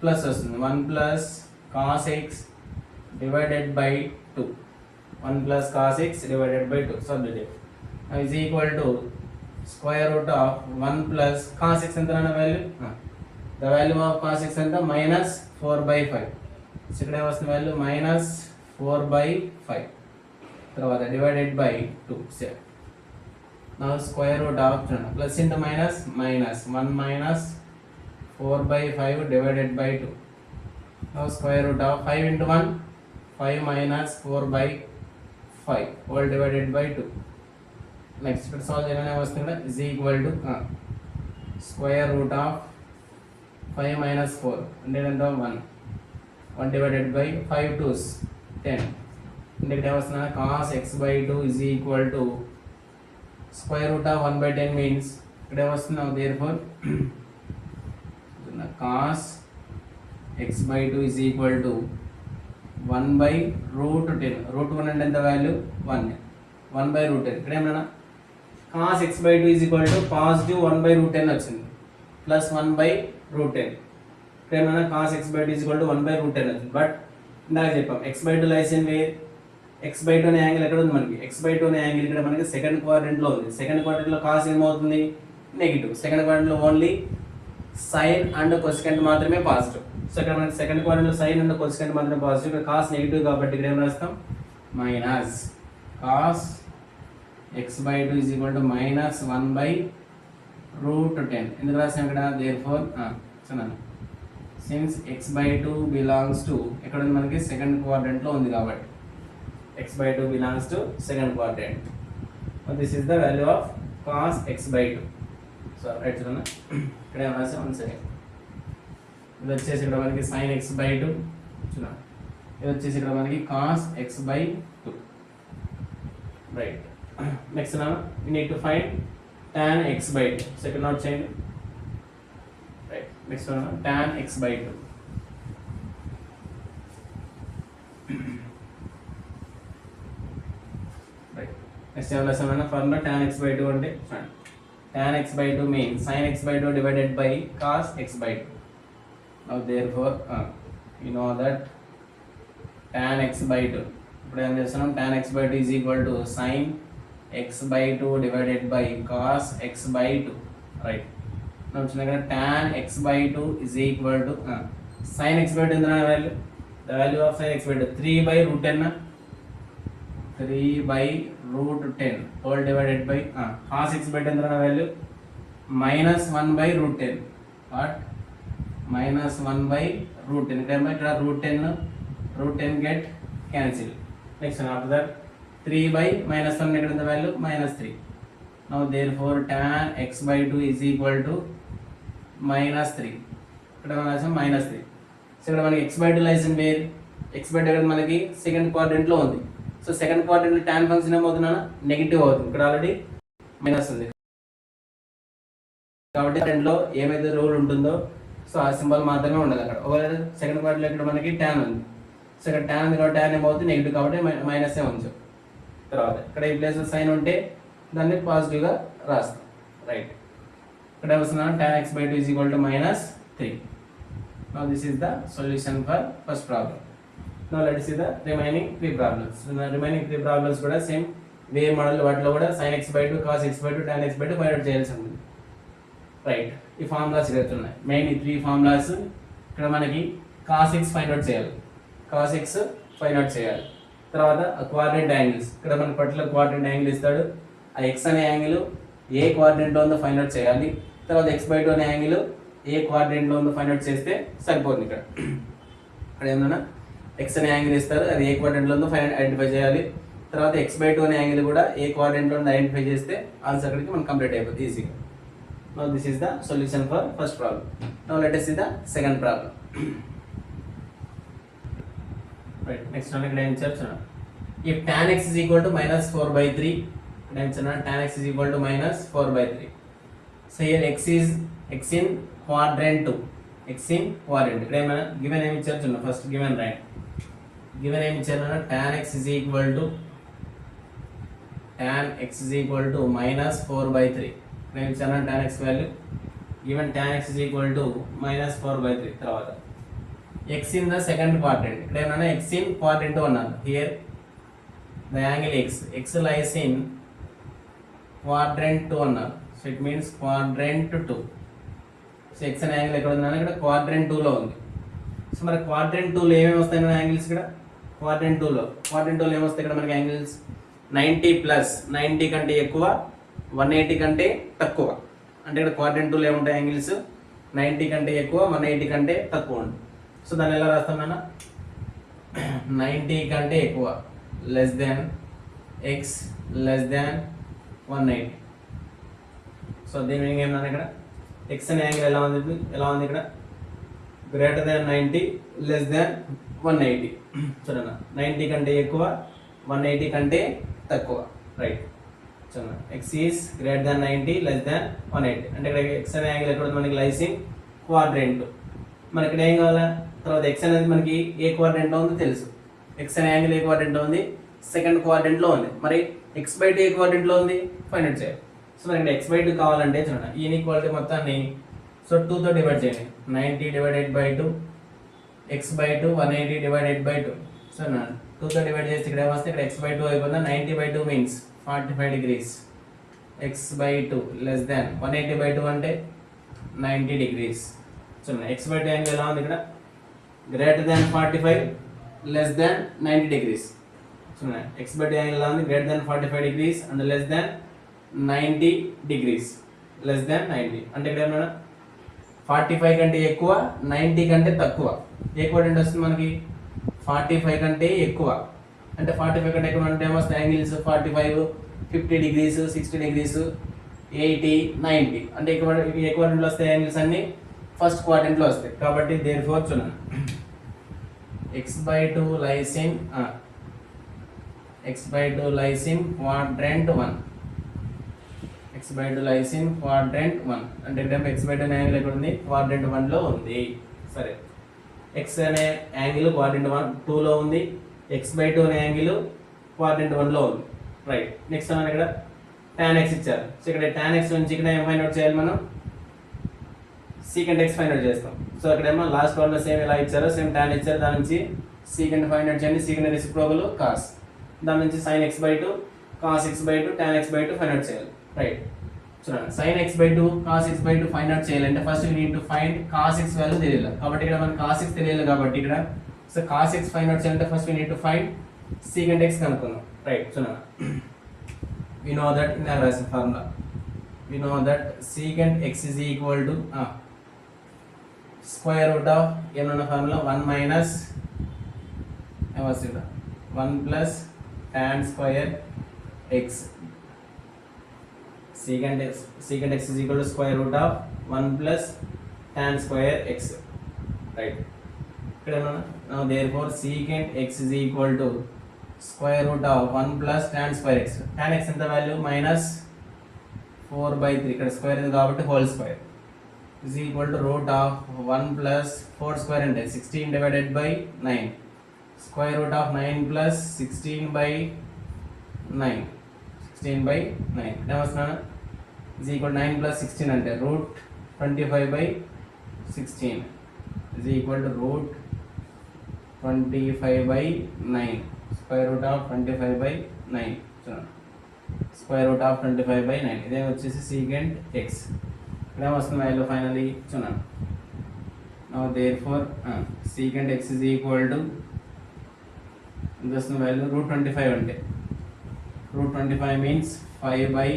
ప్లస్ వస్తుంది 1 plus cos x divided by 2 1 plus cos x divided by 2 substitute is equal to square root of 1 plus cos x ఎంత అన్న value the value of cos x ఎంత minus 4 by 5 so ఇక్కడ వస్తుంది value minus 4 by 5 తర్వాత divided by 2 so now square root of plus into minus minus 1 minus 4 by 5 divided by 2 now square root of 5 into 1 5 minus 4 by 5 all divided by 2 next ఇక్కడ solve చేయగానే వస్తుంది కదా is equal to square root of 5 minus 4 అంటే ఎంత 1 divided by 5 2s 10 అంటే ఇక్కడ వస్తుంది cos x by 2 is equal to square root of 1 by 10 means ఇక్కడ వస్తుంది therefore cos x by 2 is equal to 1 by root 10 root 1 అంటే ఎంత value 1 by root 10 ఇక్కడ ఏమన్నా cos x by 2 is equal to positive 1 by root 10 వచ్చింది plus 1 by root 10 ఇక్కడ ఏమన్నా cos x by 2 is equal to 1 by root 10 వచ్చింది but ఇందాక చెప్పాం x by 2 lies in where x by 2 అనే angle ఎక్కడ ఉంది మనకి x by 2 అనే యాంగిల్ ఇక్కడ మనకి సెకండ్ క్వాడ్రంట్ లో ఉంది సెకండ్ క్వాడ్రంట్ లో cos ఏమవుతుంది నెగటివ్ సెకండ్ క్వాడ్రంట్ లో ఓన్లీ sin అండ్ cosecant మాత్రమే పాజిటివ్ సో ఇక్కడ మనకి సెకండ్ క్వాడ్రంట్ లో sin అండ్ cosecant మాత్రమే పాజిటివ్ ఇక్కడ cos నెగటివ్ కాబట్టి ఇక్కడ ఏం రాస్తాం minus cos x by 2 is equal to minus 1 by root 10 ఎందుకు రాసాం ఇక్కడ therefore చూడండి since x by 2 belongs to ఎక్కడ ఉంది మనకి సెకండ్ క్వాడ్రంట్ లో ఉంది కాబట్టి x by 2 belongs to second quadrant so this is the value of cos x by 2 so right చూడండి ఇక్కడ ఏం రాసాం 1 సెకండ్ ఇది వచ్చేసి ఇక్కడ మనకి sin x by 2 చూడండి ఇది వచ్చేసి ఇక్కడ మనకి cos x by 2 right next now we need to find tan x by 2 second note చేయండి right next one tan x by 2 right next ఏం రాసామన్న ఫార్ములా tan x by 2 అంటే చూడండి tan x by 2 means sin x by 2 divided by cos x by 2 now therefore you know that tan x by 2 ఇప్పుడు ఏం చేస్తున్నాం tan x by 2 is equal to sin x by 2 divided by cos x by 2 right now చూడండి tan x by 2 is equal to sin x by 2 ఎంత value the value of sin x by 2 3 by root 10 3 by root 10 all divided by cos x by 10 ఎంత value minus 1 by root 10 what minus 1 by root 10 ఇక్కడ root 10 get cancel next one after that 3 by minus 1 ఇక్కడ ఎంత value minus 3 now therefore tan x by 2 is equal to minus 3 ఇక్కడ మనం minus 3 so ఇక్కడ మనకి x by 2 lies in where x by 2 ఇక్కడ మనకి second quadrant లో ఉంది సో సెకండ్ క్వాడ్రంట్ లో tan ఫంక్షన్ ఏమవుతుందా నెగటివ్ అవుతుంది ఇక్కడ ఆల్రెడీ మైనస్ ఉంది కాబట్టి రెండులో ఏమైతే రూల్ ఉంటుందో సో ఆ సింబల్ మాత్రమే ఉండదు అక్కడ ఒకవేళ సెకండ్ క్వాడ్రంట్ లో ఇక్కడ మనకి tan ఉంది సో ఇక్కడ tan ఉంది కాబట్టి tan ఏమవుతుంది నెగటివ్ కాబట్టి మైనస్ ఏ ఉంచు తర్వాత ఇక్కడ ఈ ప్లేస్ సైన్ ఉంటే దాన్ని పాజిటివ్ గా రాస్తాం రైట్ ఇక్కడ వస్తున్నా tan x by 2 is equal to minus 3 now this is the solution for first problem now let us see the remaining three problems so the remaining three problems kuda same way model వాటిలో కూడా sin x by 2 cos x by 2 tan x by 2 find out చేయాల్సి ఉంటుంది right ఈ formulas ఇక్కడ ఉన్నాయి main ఈ three formulas ఇక్కడ మనకి cos x ఫైండ్ అవుట్ చేయాలి cos x ఫైండ్ అవుట్ చేయాలి తర్వాత క్వాడ్రంట్ యాంగిల్స్ ఇక్కడ మనకి పర్టికులర్ క్వాడ్రంట్ యాంగిల్ ఇస్తాడు ఆ x అనే యాంగిల్ ఏ క్వాడ్రంట్ లో ఉందో ఫైండ్ అవుట్ చేయాలి తర్వాత x by 2 అనే యాంగిల్ ఏ క్వాడ్రంట్ లో ఉందో ఫైండ్ అవుట్ చేస్తే సరిపోతుంది ఇక్కడ ఇక్కడ ఏమన్నా x అనే యాంగిల్ ఇస్తారు అది ఏ క్వాడ్రంట్ లో ఉందో ఐడెంటిఫై చేయాలి తర్వాత x by 2 అనే యాంగిల్ కూడా ఏ క్వాడ్రంట్ లో ఉందో ఐడెంటిఫై చేస్తే ఆన్సర్ అక్కడికి మనం కంప్లీట్ అయిపోతుంది ఈజీగా now this is the solution for first problem now let us see the second problem right next one ఇక్కడ ఏం చెప్తున్నా if tan x is equal to minus 4 by 3 ఇక్కడ ఏం చెప్తున్నా tan x is equal to minus 4 by 3 so here x in quadrant 2 x in quadrant ఇక్కడ ఏమైనా given ఏమి ఇచ్చారు చూడండి ఫస్ట్ గివెన్ రైట్ గివెన్ ఏమి ఇచ్చారు tan x is equal to minus 4 by 3 ఇక్కడ ఏమి ఇచ్చారు tan x value given tan x is equal to minus 4 by 3 తర్వాత x in the second quadrant ఇక్కడ ఏమైనా x in quadrant 2 అన్నారు here the angle x lies in quadrant 2 అన్నారు so it means quadrant 2. So X అనే angle ఎక్కడ ఉందని ఇక్కడ quadrant 2లో ఉంది. సో మరి క్వాడ్రెంట్ 2లో ఏమేమి వస్తాయి యాంగిల్స్ ఇక్కడ క్వాడ్రెంట్ 2లో ఏమొస్తాయి ఇక్కడ మనకి యాంగిల్స్ 90 ప్లస్ 90 కంటే ఎక్కువ 180 కంటే తక్కువ. అంటే ఇక్కడ క్వాడ్రెంట్ 2లో ఏముంటాయి యాంగిల్స్ 90 కంటే ఎక్కువ 180 కంటే తక్కువ ఉంటుంది. సో దాన్ని ఎలా రాస్తాం మనం 90 కంటే ఎక్కువ less than X less than 180. So దీని మీనింగ్ ఏమన్నా ఇక్కడ ఎక్స్ అనే యాంగిల్ ఎలా ఉంది ఇక్కడ గ్రేటర్ దాన్ 90 లెస్ దాన్ 180. చూడండి 90 కంటే ఎక్కువ 180 కంటే తక్కువ. రైట్ చూడండి X is greater than 90 less than 180. అంటే ఇక్కడ ఎక్స్ అనే యాంగిల్ ఎక్కడ ఉంది మనకి లైస్ ఇన్ క్వాడ్రెంట్. మనకి ఇక్కడ ఏం కావాలా తర్వాత ఎక్స్ అనేది మనకి ఏ క్వాడ్రెంట్లో ఉందో తెలుసు. ఎక్స్ అనే యాంగిల్ ఏ క్వాడ్రెంట్లో ఉంది సెకండ్ క్వాడ్రెంట్లో ఉంది. మరి ఎక్స్ బై 2 ఏ క్వాడ్రెంట్లో ఉంది ఫైండ్ అవుట్ చేయాలి. సో మనకి ఎక్స్ బై 2 కావాలంటే చూడండి ఈ ఇన్ఈక్వాలిటీ మొత్తాన్ని సో 2తో డివైడ్ చేయండి. 90 divided by 2 x by 2 180 divided by 2. So 2తో డివైడ్ చేస్తే ఇక్కడ ఏమొస్తే ఇక్కడ ఎక్స్ బై 2 అయిపోయిందా 90 by 2 means 45 degrees. X by 2 less than 180 by 2 అంటే 90 degrees. చూడండి ఎక్స్ బై 2 యాంగిల్ ఎలా ఉంది ఇక్కడ greater than 45 less than 90 degrees. చూడండి ఎక్స్ బై 2 యాంగిల్ ఎలా ఉంది greater than 45 degrees and less than 90 degrees. Less than 90 అంటే ఇక్కడ ఏమన్నా 45 కంటే ఎక్కువ 90 కంటే తక్కువ. ఏ క్వాడ్రెంట్ వస్తుంది మనకి 45 కంటే ఎక్కువ. అంటే 45 కంటే ఎక్కువ అంటే ఏమొస్తాయి యాంగిల్స్ 45 50 degrees 60 degrees 80 90. అంటే ఏ క్వాడ్రెంట్లో వస్తాయి యాంగిల్స్ అన్ని ఫస్ట్ క్వాడ్రెంట్లో వస్తాయి. కాబట్టి దేర్ఫోర్ చూడండి X by 2 lies in quadrant 1. X by 2 lies in quadrant 1. అంటే ఎక్స్ బై 2 అనే యాంగిల్ ఎక్కడ ఉంది క్వాడ్రెంట్ 1లో ఉంది. సరే ఎక్స్ అనే యాంగిల్ క్వాడ్రెంట్ 2లో ఉంది. ఎక్స్ బై 2 అనే యాంగిల్ క్వాడ్రెంట్ 1లో ఉంది. రైట్ నెక్స్ట్ మనం ఇక్కడ tan x ఇచ్చారు. సో ఇక్కడ tan x నుంచి ఇక్కడ ఏం ఫైండ్ అవుట్ చేయాలి మనం secant x ఫైండ్ అవుట్ చేస్తాం. సో ఇక్కడ ఏమో లాస్ట్ వన్ లో సేమ్ ఎలా ఇచ్చారో సేమ్ tan ఇచ్చారు. దాని నుంచి secant ఫైండ్ అవుట్ చేయండి. secant reciprocal cos. దాని నుంచి sin x by 2 cos x by 2 tan x by 2 find out చేయాలి. రైట్ చూడండి sin x by 2 cos x by 2 find out చేయాలంటే first we need to find cos x value తెలియాలి. కాబట్టి ఇక్కడ మనకి cos x తెలియాలి కాబట్టి ఇక్కడ so cos x find out చేయాలంటే first we need to find secant x కనుక్కుందాం. రైట్ చూడండి we know that in our formula we know that secant x is equal to square root of ఏమన్నా formula 1 minus 1 plus tan square x. secant x is equal to square root of 1 plus tan square x. right ఇక్కడ now therefore secant x is equal to square root of 1 plus tan square x. tan x ఎంత value minus 4/3. ఇక్కడ square ఉంది కాబట్టి whole square is equal to root of 1 plus 4 square అంటే 16 divided by 9. square root of 9 plus 16 by 9. 16 by 9 ఏమొస్తున్నా is equal to 9 plus 16 అంటే root 25 by 16 is equal to root 25 by 9. square root of 25 by 9 చూడండి square root of 25 by 9 ఇదే వచ్చేసి secant x. ఇక్కడ వస్తుంది value finally చూడండి now therefore secant x is equal to ఎంత వస్తుంది value root 25 అంటే root 25 means 5 by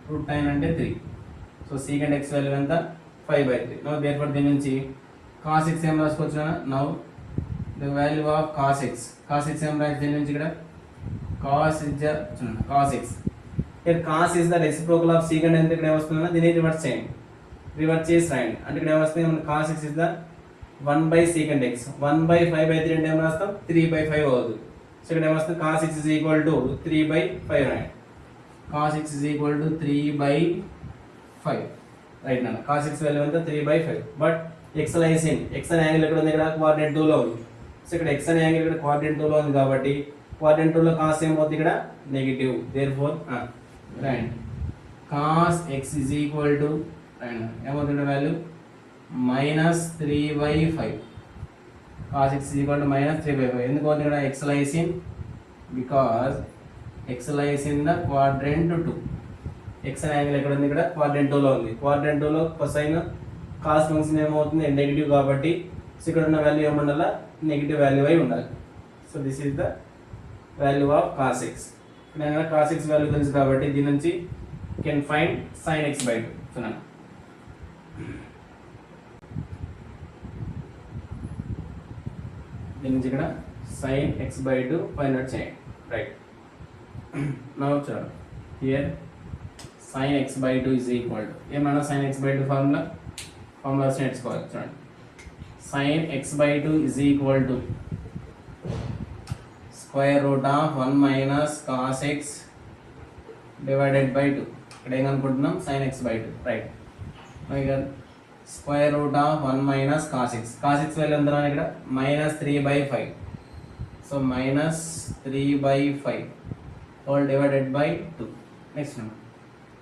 root 9 అంటే 3. సో secant x వాల్యూ ఎంత 5/3. now therefore దీని నుంచి cos x ఏం రాసుకోవచ్చు now the value of cos x ఏం రాయొచ్చు దీని నుంచి ఇక్కడ cos is చూడండి cos x here cos is the reciprocal of secant ఎంత ఇక్కడ ఏమొస్తుందన్నా దీన్ని రివర్స్ చేయండి. రివర్స్ చేసి రాయండి అంటే ఇక్కడ ఏమొస్తుంది మన cos x is the 1 by secant x. 1 by 5/3 అంటే ఏం రాస్తాం 3/5 అవుతుంది. సో ఇక్కడ ఏమొస్తుంది cos x is equal to 3/5 రాయండి. cos x is equal to 3/5 right నాన్న cos x వాల్యూ ఎంత 3/5. But x lies in x అనే యాంగిల్ ఎక్కడ ఉంది ఇక్కడ క్వాడ్రెంట్ 2 లో ఉంది. సో ఇక్కడ x అనే యాంగిల్ ఇక్కడ క్వాడ్రెంట్ 2 లో ఉంది కాబట్టి క్వాడ్రెంట్ 2 లో cos ఏమవుతుంది ఇక్కడ negative. Therefore right cos x is equal to ఏమవుతుంది value -3/5. cos x is equal to -3/5. ఎందుకు అవుతుంది ఇక్కడ x lies in because x lies in the quadrant 2. X అనే యాంగిల్ ఎక్కడ ఉంది, ఇక్కడ క్వాడ్రంట్ 2లో ఉంది. క్వాడ్రంట్ 2లో కొసైన్ కాస్ ఫంక్షన్ ఏమవుతుంది, నెగిటివ్ కాబట్టి సో ఇక్కడ ఉన్న వాల్యూ ఏముండాలా, నెగిటివ్ వాల్యూ అయి ఉండాలి. So this is the value of cos X. ఇక్కడ కాస్ ఎక్స్ వాల్యూ తెలుసు కాబట్టి దీని నుంచి can find sign x by 2. చూడండి దీని నుంచి ఇక్కడ sine x by 2 find out చేయండి. రైట్, నౌ చూడండి here sin x by 2 is equal to ఏమన్నా sin x by 2 ఫార్ములాస్ నేర్చుకోవాలి. చూడండి sin x by 2 is equal to square root of 1 minus cos x divided by 2. ఇక్కడ ఏం అనుకుంటున్నాం, sin x by 2. Right, ఇక square root of 1 minus cos X. Cos x value ఎంత ఇక్కడ minus 3/5. So minus 3/5 whole divided by 2. Next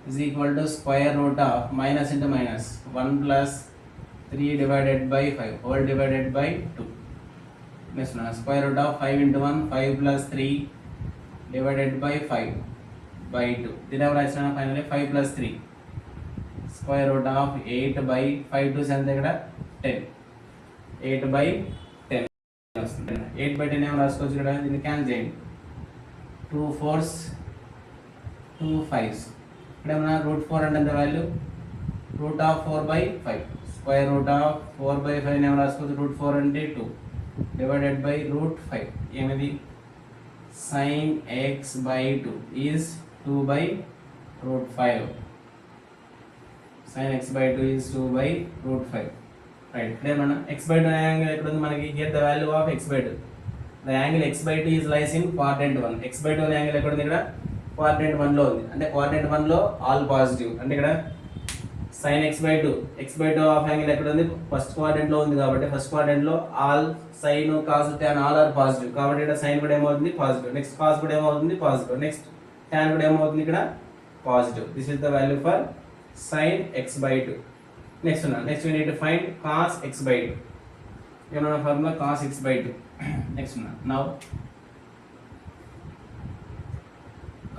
is equal to square root of minus into minus 1 plus 3 divided by 5 whole divided by 2. Next one, square root of 5 into 1 5 plus 3 divided by 5 by 2. Then our answer finally 5 plus 3 square root of 8 by 5 to 10. 8 by 10 8 by 10 ఏమో రాసుకోవచ్చు. ఇక్కడ దీన్ని cancel చేయండి. 2 4s 2 5s. ఇక్కడ ఏమన్నా route 4 అంటే ఎంత value, root of 4/5. Square root of 4/5 ఏమో రాసుకోవచ్చు. రూట్ 4 అంటే 2 డివైడెడ్ బై రూట్ 5. ఏమిది sine x by 2 is 2/5. Sine x by 2 is 2/5. Right, ఇక్కడ ఏమన్నా ఎక్స్ బై 2 యాంగిల్ ఎక్కడ ఉంది మనకి, here the value of x by 2. The angle x by 2 is lies in quadrant 1. X by 2 angle ఎక్కడ ఉంది, ఇక్కడ quadrant 1లో ఉంది. అంటే క్వాడ్రంట్ 1లో ఆల్ పాజిటివ్. అంటే ఇక్కడ sine x by 2 x by 2 of angle ఎక్కడ ఉంది, ఫస్ట్ క్వాడ్రంట్ లో ఉంది. కాబట్టి ఫస్ట్ క్వాడ్రంట్ లో all sine cos tan all are positive. కాబట్టి ఇక్కడ సైన్ కూడా ఏమవుతుంది, పాజిటివ్. నెక్స్ట్ కాస్ కూడా ఏమవుతుంది, పాజిటివ్. నెక్స్ట్ టాన్ కూడా ఏమవుతుంది, ఇక్కడ positive. This is the value for sign x by 2. Next we need to find cos X by 2. ఏమన్నా formula cos X by 2. Next now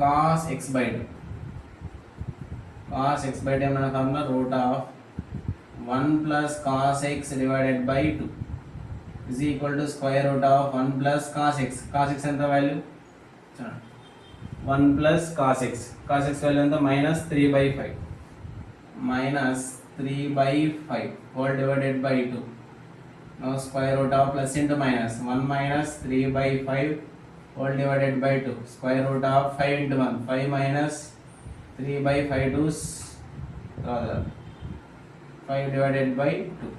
cos x by 2. Cos x by 2 ఏమన్నా formula root of 1 plus cos x divided by 2 is equal to square root of 1 plus cos x. Cos x ఎంత value, 1 plus cos x. Cos x value ఎంత minus 3/5. Minus 3/5 whole divided by 2. Now square root of plus into minus 1 minus 3/5 whole divided by 2. Square root of 5 into 1 5 minus 3/5 to 5 divided by 2.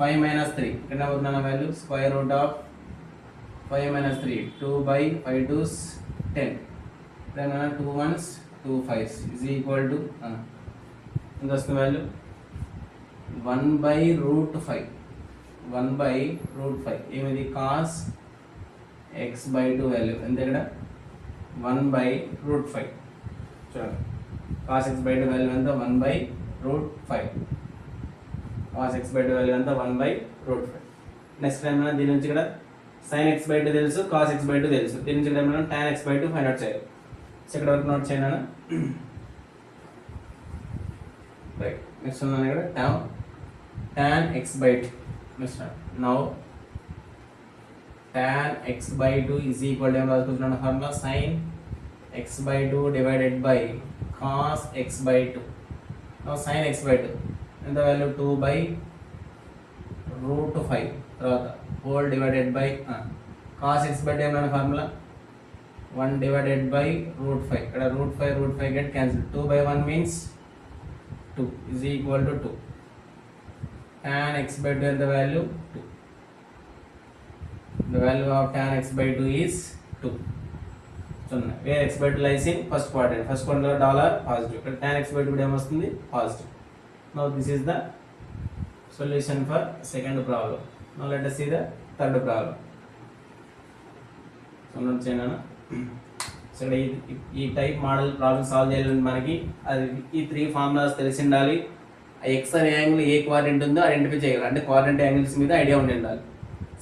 5 minus 3 ఇక్కడ అవుతున్న value square root of 5 minus 3 2/5 to 10. then 2 1s 2 5s is equal to ఎంత వస్తుంది value 1/√5. 1/√5 ఏమిది cos x by 2 value ఎంత, ఇక్కడ 1/√5. చూడండి cos x by 2 value ఎంత 1/√5. cos x by 2 value ఎంత 1/√5. నెక్స్ట్ టైం మనం దీని నుంచి ఇక్కడ sin x by 2 తెలుసు, cos x by 2 తెలుసు. దీని నుంచి ఇక్కడ మనం tan x by 2 find out చేయాలి. సో ఇక్కడ వరకు నోట్ చేయండి. రైట్, నెక్స్ట్ ఉన్నాను ఇక్కడ tan x by 2. Next now tan x by 2 is equal to ఏం రాసుకుంటున్నాను formula sin x by 2 divided by cos x by 2. now sin x by 2 ఎంత value 2/√5 తర్వాత whole divided by cos x by 2 ఏమన్నా formula 1 divided by √5. ఇక్కడ √5 get cancel. 2/1 means 2 is equal to 2. tan x by 2 ఎంత value 2. The value of tan x by 2 is 2. So where x by 2 lies in first quadrant. First quadrant dollar positive. But tan x by 2 ఏం వస్తుంది positive. Now this is the solution for second problem. Now let us see the third problem. So note చేయనా. So ఈ type model problem solve చేయాలంటే మనకి అది ఈ 3 formulas తెలిసి ఉండాలి. ఎక్స్ అనే యాంగిల్ ఏ క్వాడ్రంట్ ఉందో ఐడెంటిఫై చేయాలి. అంటే క్వాడ్రంట్ యాంగిల్స్ మీద ఐడియా ఉండి ఉండాలి.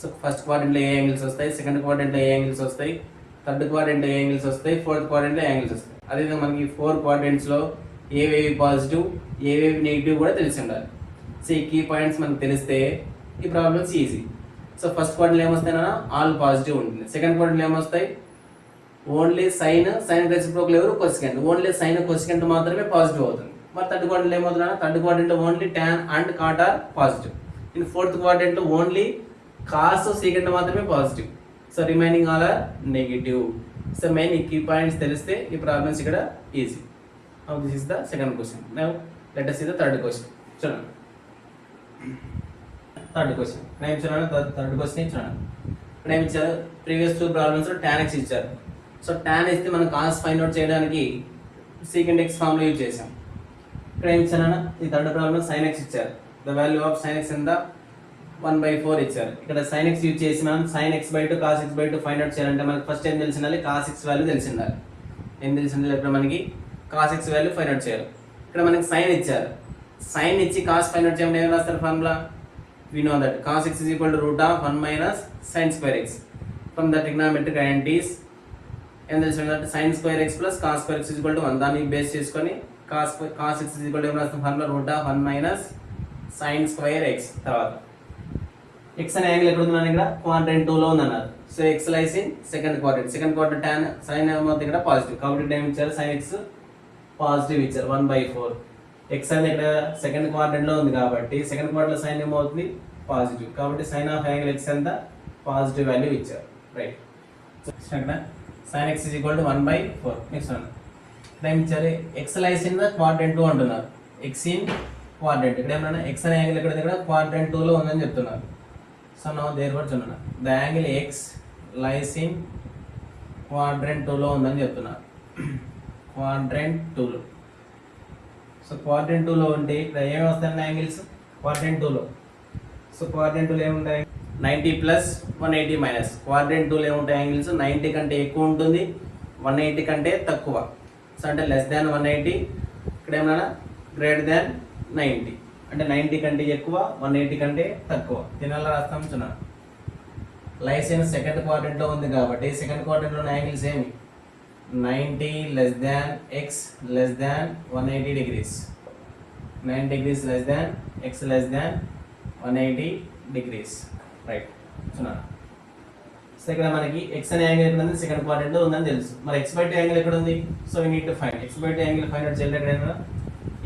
సో ఫస్ట్ క్వాడ్రంట్లో ఏ యాంగిల్స్ వస్తాయి, సెకండ్ క్వాడ్రంట్లో ఏ యాంగిల్స్ వస్తాయి, థర్డ్ క్వాడ్రంట్లో ఏ యాంగిల్స్ వస్తాయి, ఫోర్త్ క్వాడ్రంట్లో ఏ యాంగిల్స్ వస్తాయి. అదేవిధంగా మనకి 4 క్వాడ్రంట్స్లో ఏవేవి పాజిటివ్ ఏవేవి నెగిటివ్ కూడా తెలిసి ఉండాలి. సో ఈ కీ పాయింట్స్ మనకు తెలిస్తే ఈ ప్రాబ్లమ్స్ ఈజీ. సో ఫస్ట్ క్వాడ్రంట్లో ఏమొస్తాయన్నా ఆల్ పాజిటివ్ ఉంటుంది. సెకండ్ క్వాడ్రంట్లో ఏమొస్తాయి ఓన్లీ సైన్ రెసిప్రోకల్ ఎవరు కొసెకంట్, ఓన్లీ సైన్ కొసెకంట్ మాత్రమే పాజిటివ్ అవుతుంది. మరి థర్డ్ క్వాడ్రంట్లో ఏమవుతున్నా థర్డ్ క్వాడ్రంట్లో only tan and cot are positive. In fourth క్వాడ్రంట్లో ఓన్లీ కాస్ సీకెంట్ మాత్రమే positive. So remaining all are negative. So main ఈ కీ పాయింట్స్ తెలిస్తే ఈ ప్రాబ్లమ్స్ ఇక్కడ easy. Now this is the second question. Now let us see the third question. చూడండి third question నేను చూడండి third question చూడండి. ఇక్కడ ఏమి ఇచ్చారు ప్రీవియస్ 2 ప్రాబ్లమ్స్ tan x ఇచ్చారు. సో tan ఇస్తే మనం కాస్ ఫైండ్ అవుట్ చేయడానికి సీకెంట్ x ఫార్ములా యూజ్ చేసాం. ఇక్కడ ఏమి ఇచ్చారన్నా ఈ థర్డ్ ప్రాబ్లం sin x ఇచ్చారు. The value of sin x ఎంత 1/4 ఇచ్చారు. ఇక్కడ sin x యూజ్ చేసి మనం sin x/2 cos x/2 find out చేయాలంటే మనకి ఫస్ట్ ఏం తెలిసి ఉండాలి cos x వాల్యూ తెలిసి ఉండాలి. ఏం తెలిసి ఉండాలి ఇక్కడ మనకి cos x value find out చేయాలి. ఇక్కడ మనకి sin ఇచ్చారు. sin ఇచ్చి cos ఫైండ్ అవుట్ చేయడం ఏం రాస్తారు formula we know that cos x is equal to root of 1 minus sin square x. From the trigonometric identities ఏం తెలిసి ఉండాలి sin square x plus cos square x is equal to 1. దాన్ని base చేసుకొని cos x is equal to ఏం రాస్తాం formula root of 1 minus sin square x. తర్వాత x అనే angle ఎక్కడ ఉందన్నారు ఇక్కడ క్వాడ్రంట్ 2 లో ఉందన్నారు. So x lies in second quadrant tan sin ఏమవుతుంది ఇక్కడ పాజిటివ్ కాబట్టి ఏం ఇచ్చారు sin x పాజిటివ్ ఇచ్చారు 1/4. x అనేది ఇక్కడ సెకండ్ క్వాడ్రంట్ లో ఉంది కాబట్టి సెకండ్ క్వాడ్రంట్ లో సైన్ ఏమవుతుంది పాజిటివ్ కాబట్టి సైన్ ఆఫ్ యాంగిల్ x ఎంత పాజిటివ్ వాల్యూ ఇచ్చారు. రైట్ ఇక్కడ sin x is equal to 1/4. Next one ఇక్కడ ఏం ఇచ్చారు x lies in the quadrant 2 అంటున్నారు. x ఇన్ క్వాడ్రంట్ ఇక్కడ ఏమన్నా x అనే యాంగిల్ ఇక్కడ దగ్గర క్వాడ్రంట్ 2 లో ఉందని చెప్తున్నారు. సో నౌ దేర్ఫోర్ చూడండి the angle x lies in quadrant 2 లో ఉందని చెప్తున్నారు. క్వాడ్రంట్ 2 లో సో క్వాడ్రంట్ 2 లో ఉంటే ఇక్కడ ఏమి వస్తాయి యాంగిల్స్ క్వాడ్రంట్ 2 లో. సో క్వాడ్రంట్ 2 లో ఏముంటాయి 90 ప్లస్ 180 మైనస్. క్వాడ్రంట్ 2 లో ఏముంటాయి యాంగిల్స్ 90 కంటే ఎక్కువ ఉంటుంది 180 కంటే తక్కువ. సో అంటే లెస్ దాన్ 180 ఇక్కడ ఏమన్నా గ్రేటర్ దాన్ 90 అంటే 90 కంటే ఎక్కువ 180 కంటే తక్కువ. దీనివల్ల రాస్తాం చూడండి లైసెన్ సెకండ్ క్వాడ్రంట్ లో ఉంది కాబట్టి సెకండ్ క్వాడ్రంట్ లో యాంగిల్స్ ఏమి 90 less than x less than 180 degrees. 9 degrees less than x less than 180 degrees. Right చూడండి సో ఇక్కడ మనకి x అనే యాంగిల్ ఎక్కడ ఉంది సెకండ్ క్వాడ్రంట్ లో ఉందని తెలుసు. మరి x/2 యాంగిల్ ఎక్కడ ఉంది so we need to find x/2 angle find out చేయాలి. ఎక్కడైనా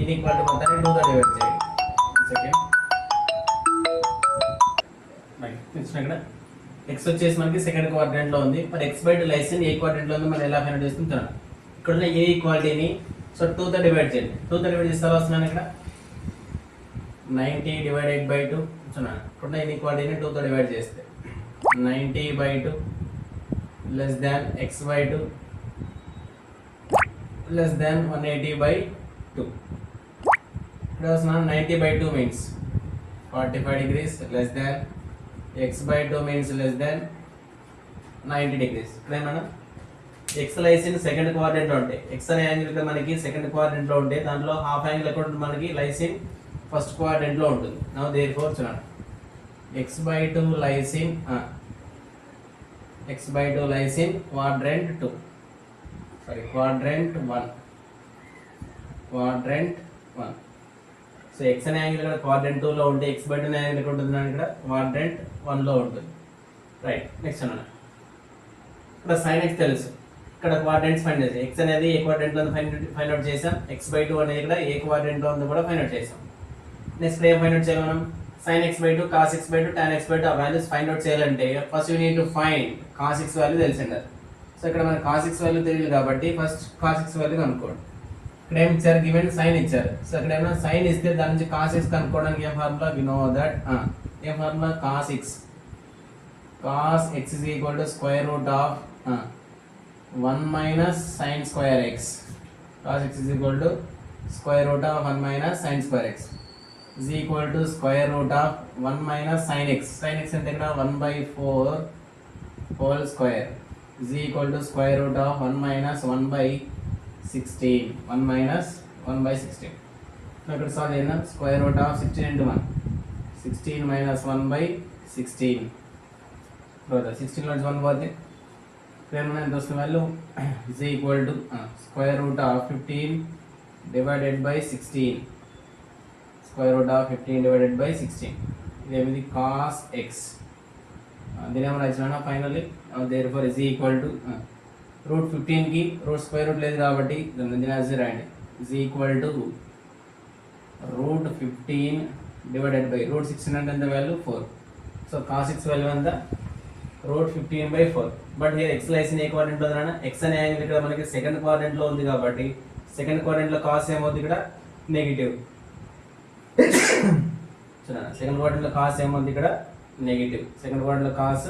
ఇన్ఈక్వాలిటీ మొత్తాన్ని 2 తో డివైడ్ చేయాలి. సెకండ్ రైట్ నెక్స్ట్ ఇక్కడ x వచ్చేసి మనకి సెకండ్ క్వాడ్రంట్ లో ఉంది. మరి x/2 లైసెన్ ఏ క్వాడ్రంట్ లో ఉంది మనం ఎలా ఫైండ్ అవుట్ చేస్తాం చూడండి. ఇక్కడ ఉన్న ఏ ఈక్వాలిటీని సో 2 తో డివైడ్ చేయండి. 2 తో డివైడ్ చేస్తే వస్తున్నాను ఇక్కడ 90 డివైడెడ్ బై 2 చూడండి. ఇక్కడ ఉన్న ఈక్వాలిటీని 2 తో డివైడ్ చేస్తే 90/2 లెస్ దాన్ x/2 లెస్ దాన్ 180/2. ఇక్కడ వస్తున్నాను 90/2 means 45 degrees less than x/2 means less than 90 degrees. ఇక్కడ ఏమన్నా x lies in second quadrant లో ఉంటే x అనే యాంగిల్ ఇక్కడ మనకి సెకండ్ క్వాడ్రంట్ లో ఉంటే దాంట్లో హాఫ్ యాంగిల్ ఎక్కడ ఉంటుంది మనకి లైస్ ఇన్ ఫస్ట్ క్వాడ్రంట్ లో ఉంటుంది. నౌ దేర్ఫోర్ చూడండి x/2 lies in x/2 lies in quadrant 2 sorry quadrant 1 so x అనే యాంగిల్ ఇక్కడ క్వాడ్రంట్ 2 లో ఉంటే x/2 అనే యాంగిల్ ఎక్కడ ఉంటుంది ఇక్కడ క్వాడ్రంట్ 1 లో ఉంటుంది. రైట్ నెక్స్ట్ అన్న ఇక్కడ sin x తెలుసు ఇక్కడ క్వాడ్రంట్స్ ఫైండ్ చేసాం. x అనేది ఏ క్వాడ్రంట్ లో ఫైండ్ అవుట్ చేసాం x/2 అనేది ఇక్కడ ఏ క్వాడ్రంట్ లో ఉందో కూడా ఫైండ్ అవుట్ చేసాం. నెక్స్ట్ ఏం ఫైండ్ అవుట్ చేయాలి మనం sin x/2 cos x/2 tan x/2 ఆ వాల్యూస్ ఫైండ్ అవుట్ చేయాలంటే first you need to find cos x value తెలిసిండాలి. సో ఇక్కడ మనకి cos x వాల్యూ తెలియదు కాబట్టి ఫస్ట్ cos x వాల్యూ కనుక్కోండి. ఇక్కడ ఏం ఇచ్చారు గివెన్ సైన్ ఇచ్చారు. సో ఇక్కడ ఏమైనా సైన్ ఇస్తే దాని నుంచి cos x కనుక్కోవడానికి ఏం ఫార్ములా వి నో దట్ ఏం formula cos x is equal to square root of 1 minus sin square x. Cos x is equal to square root of 1 minus sin square x is equal to square root of 1 minus sin x. Sin x అంటే ఇక్కడ 1/4 whole square is equal to square root of 1 minus 1/16. 1 minus 1/16. ఇక్కడ solve చేద్దాం. Square root of 16 into 1 16 minus 1/16. 16 లో 1 పోతే ఎంత వస్తుంది value is equal to square root of 15 divided by 16, square root of 15 divided by 16 ఇదేమిది cos x. దీని ఏమైనా రాసినా finally therefore is equal to root 15కి రూట్ స్క్వేర్ రూట్ లేదు కాబట్టి దీని రాయండి is equal to root 15 divided by root 16 అంటే ఎంత value 4. So cos x value ఎంత root 15/4. But here x lies ఏ క్వాడ్రంట్ ఉంది అన్న ఎక్స్ అనే యాంగిల్ ఇక్కడ మనకి సెకండ్ క్వాడ్రంట్ లో ఉంది కాబట్టి సెకండ్ క్వాడ్రంట్ లో కాస్ ఏమవుతుంది ఇక్కడ నెగిటివ్. సెకండ్ క్వాడ్రంట్ లో కాస్ ఏమవుతుంది ఇక్కడ నెగిటివ్. సెకండ్ క్వాడ్రంట్ లో కాస్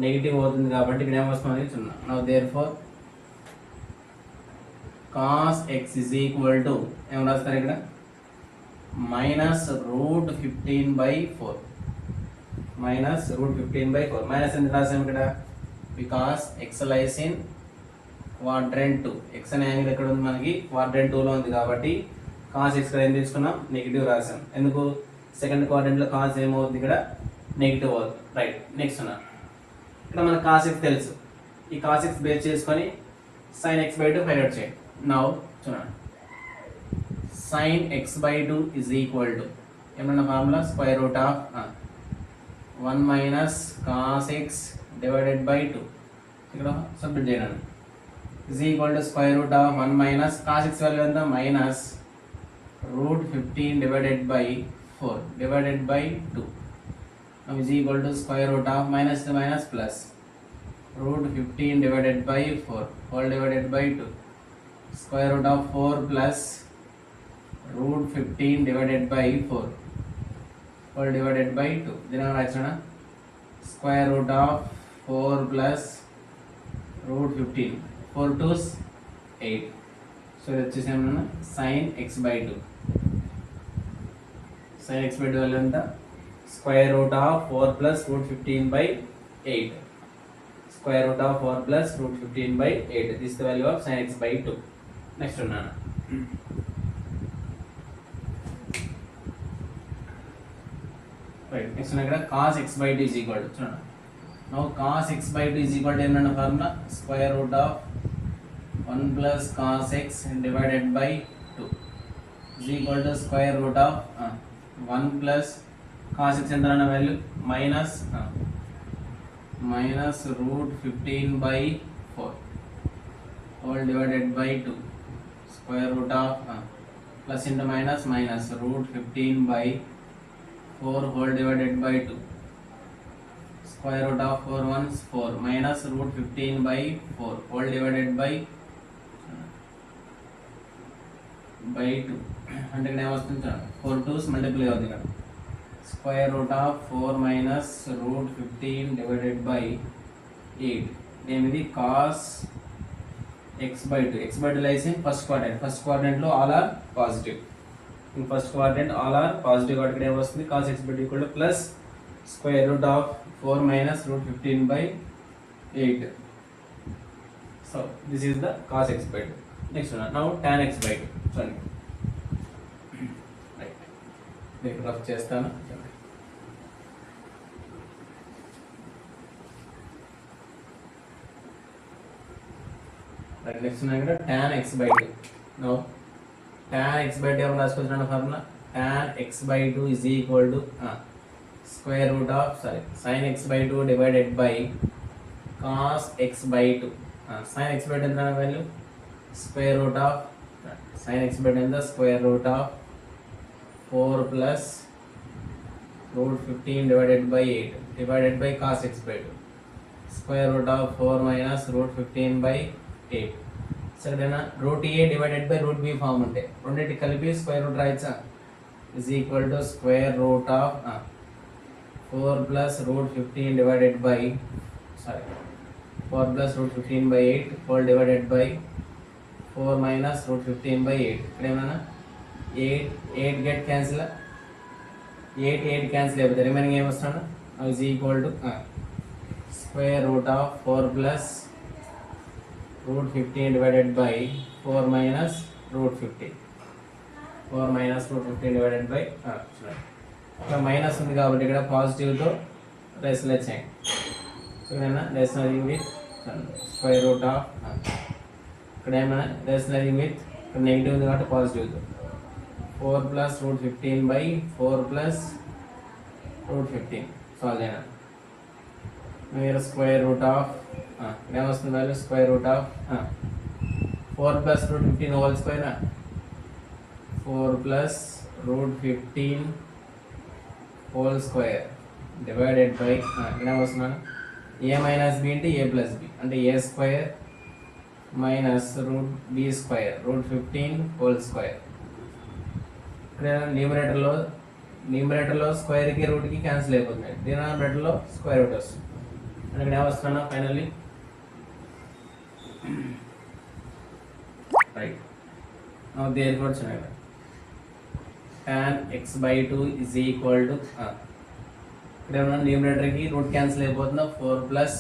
నెగిటివ్ అవుతుంది కాబట్టి ఇక్కడ ఏమొస్తుంది చూడండి. Now therefore cos X is equal to ఏం రాస్తారు ఇక్కడ minus root 15/4 minus root 15/4 minus ఎంత రాసాం ఇక్కడ because X lies in quadrant 2. X అనే యాంగిల్ ఎక్కడ ఉంది మనకి క్వాడ్రంట్ 2 లో ఉంది కాబట్టి కాస్ ఎక్స్ ఏం తీసుకున్నాం నెగిటివ్ రాసాం. ఎందుకు సెకండ్ క్వాడ్రంట్ లో కాస్ ఏమవుతుంది ఇక్కడ నెగిటివ్ అవుతుంది. రైట్ నెక్స్ట్ ఉన్నా ఇక్కడ మనకు కాస్ ఎక్స్ తెలుసు. ఈ కాస్ ఎక్స్ బేస్ చేసుకొని sin x/2 ఫైండ్ అవుట్ చేయండి. నౌ చూడండి sin x/2 is equal to ఏమన్నా formula square root of 1 minus cos x divided by 2 ఇక్కడ సబ్స్టిట్యూట్ చేయండి. is equal to square root of 1 minus cos x value ఎంత minus root 15 divided by 4 divided by 2 is equal to square root of minus to minus plus root 15 divided by 4 whole divided by 2 square root of 4 plus root 15 divided by 4 whole divided by 2. Then I write square root of 4 plus root 15 4 2's 8. So that's sin x/2. sin x/2 value enta square root of 4 plus root 15/8. Square root of 4 plus root 15/8. This is the value of sin x/2. Next one. Right. Next one cos x/2 is equal to. Now cos x/2 is equal to what formula? Square root of 1 plus cos x divided by 2 is equal to square root of 1 plus cos x ఎంత అన్న value minus root 15/4 whole divided by 2 square root of plus into minus minus root 15/4 whole divided by 2 square root of 4 1's 4 minus route 15/4 whole divided by 2 అంటే ఇక్కడ ఏమొస్తుంది 4 2's multiply అవుతుంది ఇక్కడ square root of 4 minus root 15 divided by 8. Name is cos x/2. x/2 lies in first quadrant. First quadrant lo all are positive. In first quadrant all are positive. What can was the cos x/2 equal to plus square root of 4 minus root 15/8. So this is the cos x/2. Next one. Now tan x/2. Sorry. Right. Make rough chestanu. Right, next one tan x/2. Now tan x/2 ఏమన్నా రాసుకుంటున్నాను formula tan x/2 is equal to square root of sin x/2 divided by cos x/2. sin x/2 ఎంత value square root of sin x/2 ఎంత square root of 4 plus root 15 divided by 8 divided by cos x/2 square root of 4 minus root 15/8. సరేనా root a divided by root b form ఉంటే రెండింటి కలిపి square root రాయచ్చా is equal to square root of 4 plus root 15 divided by 4 plus root 15/8 whole divided by 4 minus root 15/8. ఇక్కడ ఏమన్నా 8 get cancel 8 cancel అయిపోతే remaining ఏమొస్తాను is equal to square root of 4 plus root 15 divided by 4 minus root 15. 4 minus root 15 divided by ఇక్కడ minus ఉంది కాబట్టి ఇక్కడ పాజిటివ్తో రెస్లెస్ చేయండి. So నేను రెస్ విత్ స్క్వేర్ రూట్ ఆఫ్ ఇక్కడ ఏమైనా రేషనలైజింగ్ విత్ ఇక్కడ నెగిటివ్ ఉంది కాబట్టి positive 4 plus root 15 by 4 plus root 15 solve చేయనా మీరు స్క్వేర్ రూట్ ఆఫ్ ఏమొస్తుంది value square root of 4 plus root 15 whole square 4 plus root 15 whole square divided by ఇక్కడ ఏమొస్తున్నాను ఏ minus B అంటే ఏ ప్లస్ బి అంటే a square minus root b square root 15 whole square ఇక్కడ న్యూమరేటర్లో స్క్వేర్కి రూట్కి cancel అయిపోతుంది డినామినేటర్లో square root వస్తుంది అంటే ఇక్కడ ఏమొస్తున్నా ఫైనల్లీ రైట్ దేనికి వచ్చినాయి tan x by 2 is equal to ఇక్కడ ఏమన్నా న్యూమరేటర్కి రూట్ క్యాన్సిల్ అయిపోతుందా 4 plus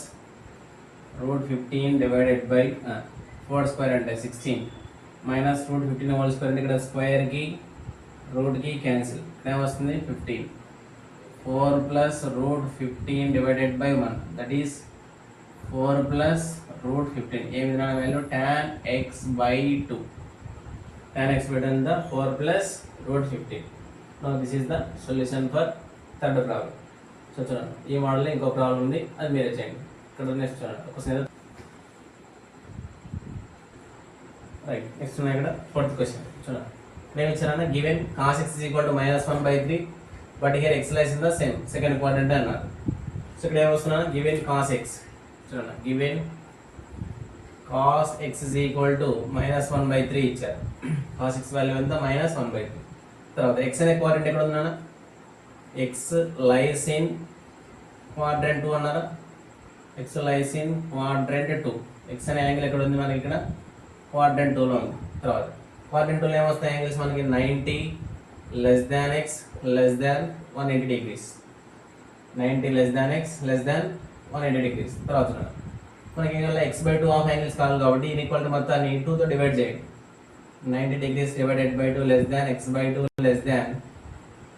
root 15 divided by 4 square అంటే 16 మైనస్ రూట్ 15 హోల్ స్క్వేర్ అంటే ఇక్కడ స్క్వేర్కి రూట్కి క్యాన్సిల్ ఇక్కడ ఏమొస్తుంది 15 4 plus root 15 divided by 1 that is 4 plus root 15 ఏ విధంగా value tan x by 2 tan x by 2 is the 4 plus root 15. Now this is the solution for third problem. So చూడండి ఈ మోడల్లో ఇంకో problem ఉంది అది మీరే చేయండి ఇక్కడ నెక్స్ట్ చూడండి ఒకసారి రైట్ నెక్స్ట్ ఉన్నాయి ఇక్కడ ఫోర్త్ క్వశ్చన్ చూడండి నేను ఇచ్చాను given cos x is equal to -1/3 but here x lies in the same second quadrant అన్నారు సో ఇక్కడ ఏమొస్తున్నాను గివెన్ cos x చూడండి given cos x is equal to -1/3 ఇచ్చారు cos x వాల్యూ ఎంత -1/3 తర్వాత x అనే క్వాడ్రంట్ ఎక్కడ ఉందన్నా x lies in quadrant 2 అన్నారా x lies in quadrant 2 x అనే యాంగిల్ ఎక్కడ ఉంది మనకి ఇక్కడ quadrant 2 లో ఉంది తర్వాత quadrant 2 లో ఏమొస్తాయి యాంగిల్స్ మనకి 90 less than x less than 180 degrees 90 less than x less than 180 degrees తర్వాత మనకి ఇంకా x/2 ఆఫ్ యాంగిల్స్ కావాలి కాబట్టి ఈక్వాలిటీ మొత్తాన్ని 2 తో డివైడ్ చేయండి 90 degrees divided by 2 less than x/2 less than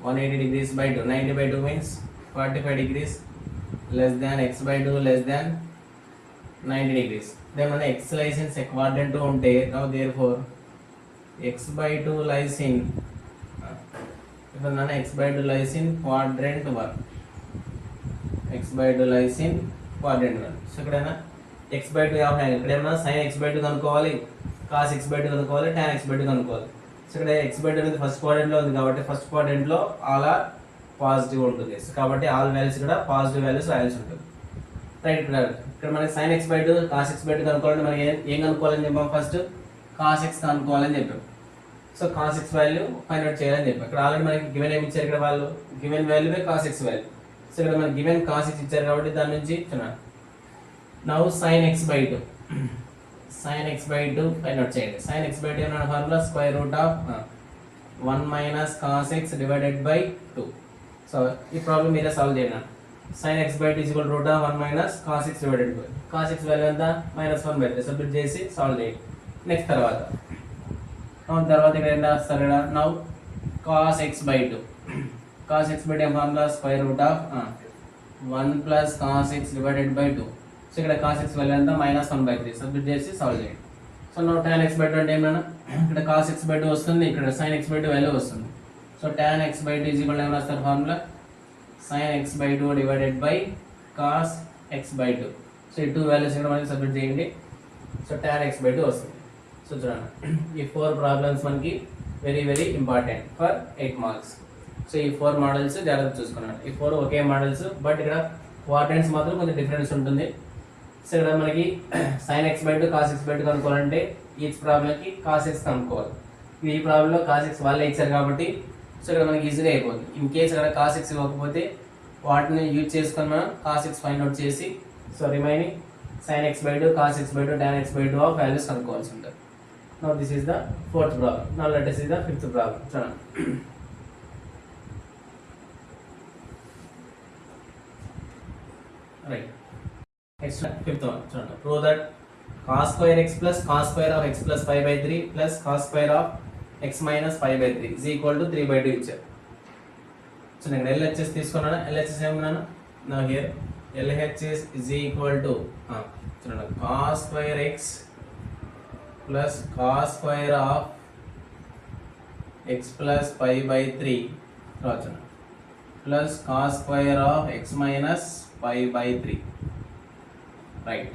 180 degrees by 2 90 by 2 means 45 degrees less than x/2 less than 90 degrees then మన x lies in quadrant 2 ఉంటే now therefore x/2 lies in ఇప్పుడు మన x/2 lies in quadrant 1 x/2 lies in quadrant 1 so ఇక్కడైనా x/2 of angle ఇక్కడ ఏమన్నా sin x/2 కనుక్కోవాలి cos x/2 కనుక్కోవాలి tan x/2 కనుక్కోవాలి సో ఇక్కడ x/2 అనేది ఫస్ట్ క్వాడ్రంట్ లో ఉంది కాబట్టి ఫస్ట్ క్వాడ్రంట్ లో ఆల్ ఆర్ పాజిటివ్ ఉంటుంది కాబట్టి ఆల్ వాల్యూస్ ఇక్కడ పాజిటివ్ వాల్యూస్ రాయాల్సి ఉంటుంది రైట్ ఇక్కడ మనకి sin x/2 cos x/2 కనుక్కోవాలంటే మనకి ఏం కనుక్కోవాలని చెప్పాం ఫస్ట్ cos x కనుక్కోవాలని చెప్పాం so cos x value find out చేయాలని చెప్పాం ఇక్కడ ఆల్రెడీ మనకి గివెన్ ఏమి ఇచ్చారు ఇక్కడ వాళ్ళు గివెన్ వాల్యూవే cos x వాల్యూ సో ఇక్కడ మనకి గివెన్ cos x ఇచ్చారు కాబట్టి దాని నుంచి now sin x/2 sin x/2 find out చేయండి sin x/2 అనే formula square root of 1 minus cos x డివైడెడ్ బై 2 సో ఈ ప్రాబ్లం మీరే సాల్వ్ చేయండి sin x/2 is equal to root of 1 minus cos x divided by cos x value ఎంత -1/3 substitute చేసి solve చేయండి next తర్వాత ఇక్కడ ఏం రాస్తారు ఇక్కడ now cos x/2 cos x/2 formula square root of 1 plus cos x డివైడెడ్ బై 2 సో ఇక్కడ cos x వాల్యూ ఎంత -1/3 సబ్స్టిట్యూట్ చేసి సాల్వ్ చేయండి సో నౌ tan x/2 అంటే ఏమన్నా ఇక్కడ cos x/2 వస్తుంది ఇక్కడ sin x/2 వాల్యూ వస్తుంది so tan x/2 is equal to ఏం రాస్తారు formula sin x/2 divided by cos x/2 so ఈ టూ వాల్యూస్ ఇక్కడ మనకి సబ్స్టిట్యూట్ చేయండి సో tan x/2 వస్తుంది సో చూడండి ఈ 4 ప్రాబ్లమ్స్ మనకి very very important for 8 marks so ఈ 4 మోడల్స్ జాగ్రత్త చూసుకున్నాను ఈ 4 ఒకే మోడల్స్ బట్ ఇక్కడ క్వాడ్రంట్స్ మాత్రం కొంచెం డిఫరెన్స్ ఉంటుంది సో ఇక్కడ మనకి sin x/2 cos x/2 కనుక్కోవాలంటే ఈచ్ ప్రాబ్లంకి cos x కనుక్కోవాలి ఈ ప్రాబ్లంలో cos x వాళ్ళే ఇచ్చారు కాబట్టి సో ఇక్కడ మనకి ఈజీగా అయిపోతుంది ఇన్ కేస్ ఇక్కడ cos x ఇవ్వకపోతే వాటిని యూజ్ చేసుకొని మనం cos x ఫైండ్ అవుట్ చేసి so remaining sin x/2 cos x/2 tan x/2 of values కనుక్కోవాల్సి ఉంటుంది now this is the fourth problem now let us see the fifth problem చూడండి right next fifth one చూడండి prove that cos square x plus cos square of x plus 5/3 plus cos square of x minus 5/3 is equal to 3/2 ఇచ్చారు so నేను LHS తీసుకున్నాను LHS ఏమన్నాను నా here LHS is equal to cos square x plus cos square of x plus pi by 3 రాచున్నాను plus cos square of x minus pi by 3 right.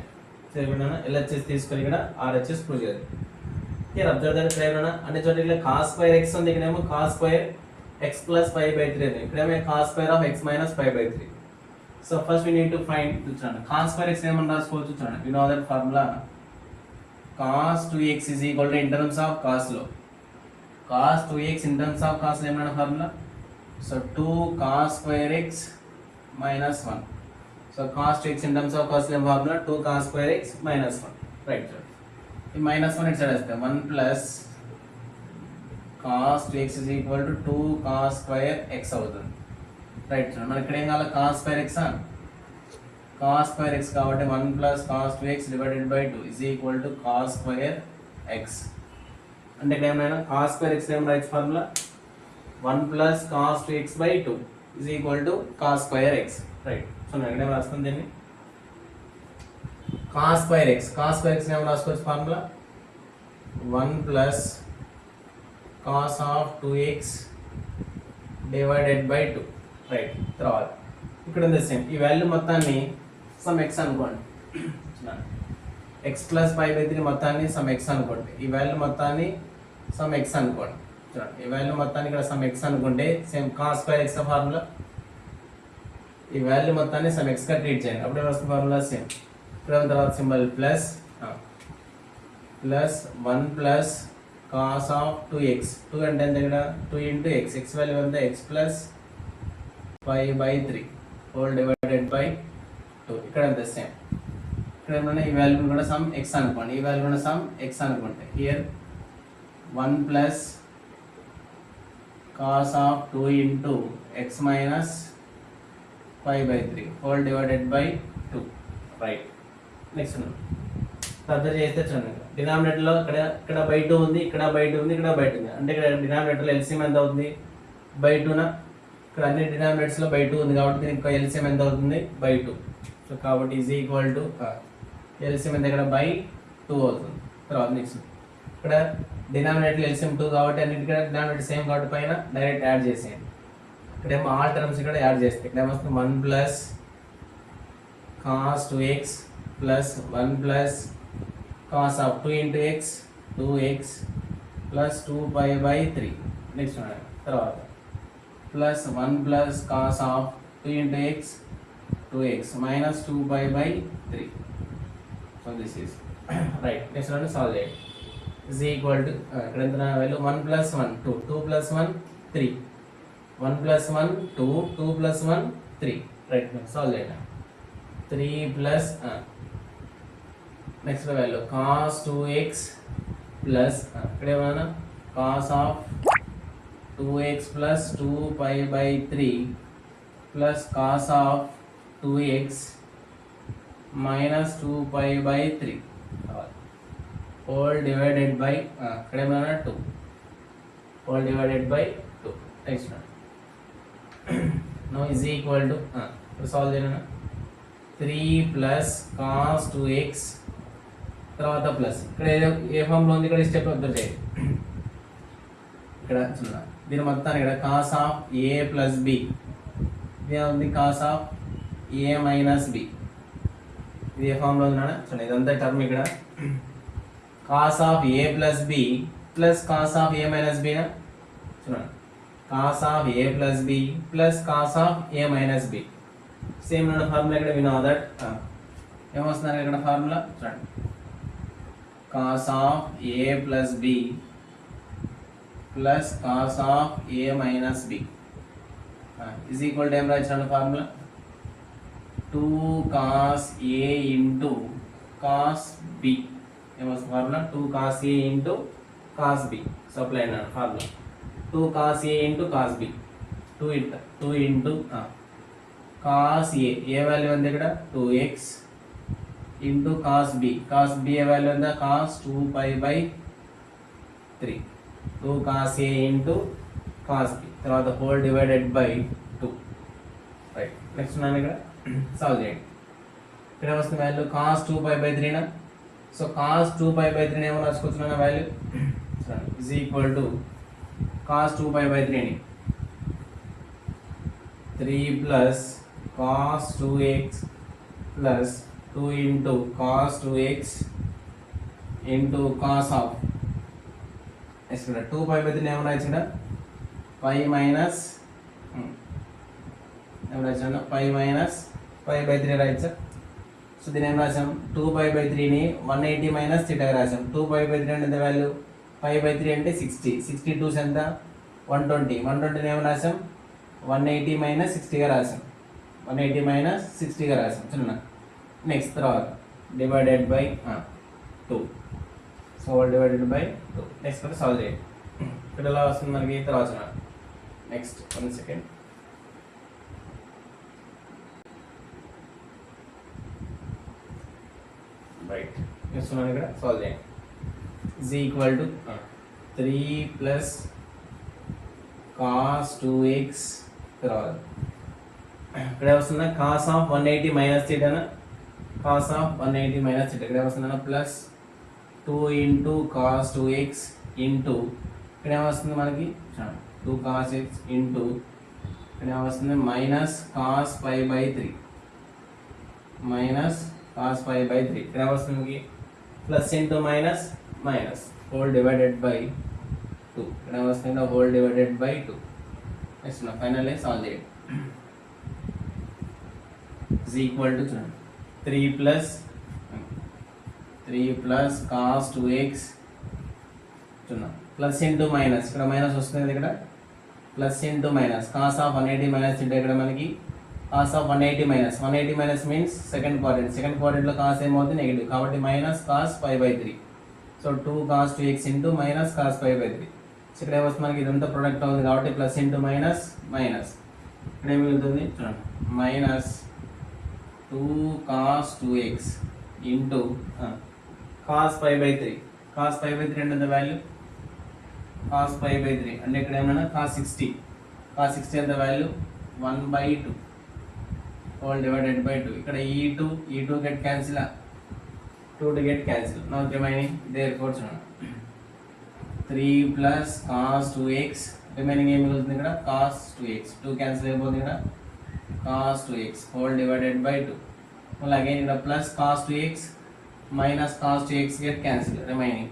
సరిపోయినా LHS తీసుకొని ఇక్కడ RHS prove చేయాలి. here observe that clear అనే చోట ఇక్కడ cos square x ఉంది, ఇక్కడేమో cos square x plus pi by 3 ఉంది, ఇక్కడేమో cos square of x minus pi by 3. so first we need to find చూడండి cos square x ఏమని రాసుకోవచ్చు చూడండి. you know that formula cos 2x is equal to in terms of cos లో cos 2x in terms of cos లో ఏమన్నా formula. so 2 cos square x minus 1. so cos 2x in terms of cos లో formula 2 cos square x minus 1. Right. ఈ minus 1 ఇటు side వస్తే 1 plus cos 2x is equal to 2 cos square x అవుతుంది. Right. మనకి ఇక్కడ ఏం కావాలి cos square x cos square x కాబట్టి 1 plus cos 2x divided by 2 is equal to cos square x. అంటే ఇక్కడ ఏమైనా cos square x ఏం right formula 1 plus cos 2x by 2 is equal to cos square x. Right. So నేను ఇక్కడ రాస్తాను దీన్ని cos square x ఏం రాసుకోవచ్చు formula 1 plus cos of 2x divided by 2. Right. తర్వాత ఇక్కడ ఉంది సేమ్ ఈ వాల్యూ మొత్తాన్ని సమ్ x అనుకోండి. x plus pi by 3 మొత్తాన్ని సమ్ x అనుకోండి. ఈ వాల్యూ మొత్తాన్ని సమ్ x అనుకోండి. చూడండి ఈ వాల్యూ మొత్తాన్ని ఇక్కడ సమ్ x అనుకుంటే same cos square x formula ఈ వాల్యూ మొత్తాన్ని సమ్ x గా ట్రీట్ చేయండి. అప్పుడే వస్తుంది ఫార్ములా సేమ్. ఇక్కడ తర్వాత symbol plus 1 plus cos of 2x 2 అంటే ఎంత ఇక్కడ 2 into x x వాల్యూ ఎంత x plus pi by 3 whole divided by 2. ఇక్కడ ఎంత సేమ్ ఇక్కడ ఏమన్నా ఈ వాల్యూ కూడా సమ్ x అనుకోండి. ఈ వాల్యూ కూడా సమ్ x అనుకుంటే here 1 plus cos of 2 into x minus pi by 3 whole divided by 2. Right. Next అర్థం చేస్తే చూడండి డినామినేటర్లో ఇక్కడ బై 2 ఉంది, ఇక్కడ బై 2 ఉంది, ఇక్కడ బై 2 ఉంది. అంటే ఇక్కడ డినామినేటర్లో ఎల్సిఎం ఎంత అవుతుంది బై 2 ఇక్కడ అన్ని డినామినేటర్స్లో బై 2 ఉంది కాబట్టి దీనికి ఎల్సిఎం ఎంత అవుతుంది బై 2. సో కాబట్టి ఈజ్ ఈక్వల్ టు ఎల్సిఎం ఎంత ఇక్కడ బై 2 అవుతుంది. తర్వాత నెక్స్ట్ ఇక్కడ డినామినేటర్ ఎల్సిఎం 2 కాబట్టి అన్నిటి డినామినేటర్ సేమ్ కాబట్టి పైన డైరెక్ట్ యాడ్ చేసేయండి. ఇక్కడేమో ఆల్ టర్మ్స్ ఇక్కడ యాడ్ చేస్తే ఇక్కడ ఏమొస్తుంది 1 plus cos 2x plus 1 plus cos of 2 into x 2x plus 2 pi by 3. Next తర్వాత plus 1 plus cos of 2 into x 2x minus 2 pi by 3. so this is right. next one solve చేయండి is equal to ఇక్కడ ఎంత value 1 plus 1 2 2 plus 1 3 1 plus 1 2 2 plus 1 3. right. solve చేయండి 3 plus next value cos 2x plus ఇక్కడ ఏమన్నా cos of 2x plus 2 pi by 3 plus cos of 2x minus 2 pi by 3 whole divided by ఇక్కడ ఏమన్నా 2 whole divided by 2. next one now is equal to solve చేయనా 3 plus cos 2x తర్వాత plus ఇక్కడ ఏ form లో ఉంది ఇక్కడ step observe చేయండి. ఇక్కడ చూడండి దీని మొత్తాన్ని ఇక్కడ cos of a plus b ఇది ఉంది cos of a minus b ఇది ఏ ఫామ్ లో ఉందా చూడండి ఇదంతా టర్మ్ ఇక్కడ cos of a plus b plus cos of a minus b నా చూడండి cos of a plus b plus cos of a minus b same ఉన్న ఫార్ములా ఇక్కడ వినో దట్ ఏమొస్తుంది ఇక్కడ ఫార్ములా చూడండి cos of a plus b plus cos of a minus b is equal to ఏం రాయించాలి formula 2 cos a into cos b ఏమొస్తుంది formula 2 cos a into cos b supply అన్నాడు formula 2 cos a into cos b 2 into cos a value ఉంది ఇక్కడ 2x into cos b ఏ value ఉందా cos 2 pi by 3 2 cos a into cos b తర్వాత whole divided by 2. Right. Next ఉన్నాను ఇక్కడ solve చేయండి ఇక్కడ వస్తుంది వాల్యూ cos 2π/3 నా. సో cos 2π/3 ఏమో రాసుకుంటున్నా value is equal to cos 2π/3 ని 3 plus cos 2x plus 2 into cos 2x into cos of ఇక్కడ 2π/3 ఏమో రాయొచ్చు పై మైనస్ ఏమో రాసాను పై మైనస్ π/3 రాయొచ్చు. సో దీని ఏం రాసాం 2π/3ని 180 మైనస్ థీటాగా రాసాం. 2π/3 అంటే ఎంత వాల్యూ π/3 అంటే 60, 60 2s ఎంత 120, 120 ఏమో రాసాం 180 మైనస్ 60గా రాసాం, 180 మైనస్ 60గా రాసాం. చూడండి నెక్స్ట్ తర్వాత divided by 2. So divided by 2. Next కూడా సాల్వ్ చేయండి. ఇక్కడ ఎలా వస్తుంది మనకి తర్వాత నెక్స్ట్ 1 సెకండ్. రైట్ చేస్తున్నాను ఇక్కడ సాల్వ్ చేయండి. is equal to 3 plus cos 2x తర్వాత ఇక్కడ వస్తుందా cos of 180 మైనస్ థీటానా, cos of 180 మైనస్ థీటా ఇక్కడ వస్తుందా plus 2 into cos 2x into ఇక్కడ ఏమొస్తుంది మనకి 2 cos x into ఇక్కడ ఏమొస్తుంది మైనస్ cos π/3 మైనస్ cos π/3 ఇక్కడ ఏమొస్తుంది మనకి plus into minus minus whole divided by 2 ఇక్కడ వస్తుంది whole divided by 2. Next finally solve చేయండి. is equal to 3 plus cos 2x plus into minus ఇక్కడ మైనస్ వస్తుంది ఇక్కడ plus into minus cos of 180 minus into ఇక్కడ మనకి cos of 180 minus 180 minus means second క్వాడ్రంట్లో cos ఏమవుతుంది నెగిటివ్ కాబట్టి minus cos π/3. So 2 cos 2x into minus cos π/3. So ఇక్కడ ఏమొస్తుంది మనకి ఇదంతా ప్రొడక్ట్ అవుతుంది కాబట్టి ప్లస్ ఇంటూ మైనస్ మైనస్ ఇక్కడ ఏమి మిగులుతుంది చూడండి minus 2 cos 2x into cos π/3. cos π/3 అంటే వాల్యూ cos π/3 అంటే ఇక్కడ ఏమైనా cos 60 అంటే వాల్యూ 1/2 హోల్ డివైడెడ్ బై 2. ఇక్కడ e2 get cancel, 2 to get cancelled. Now remaining therefore 3 plus cos 2x remaining ఏమి మిగులుతుంది ఇక్కడ cos 2x 2 క్యాన్సిల్ అయిపోతుంది ఇక్కడ cos 2x whole divided by 2. మళ్ళీ అగైన్ ఇక్కడ plus cos 2x minus cos 2x get cancel remaining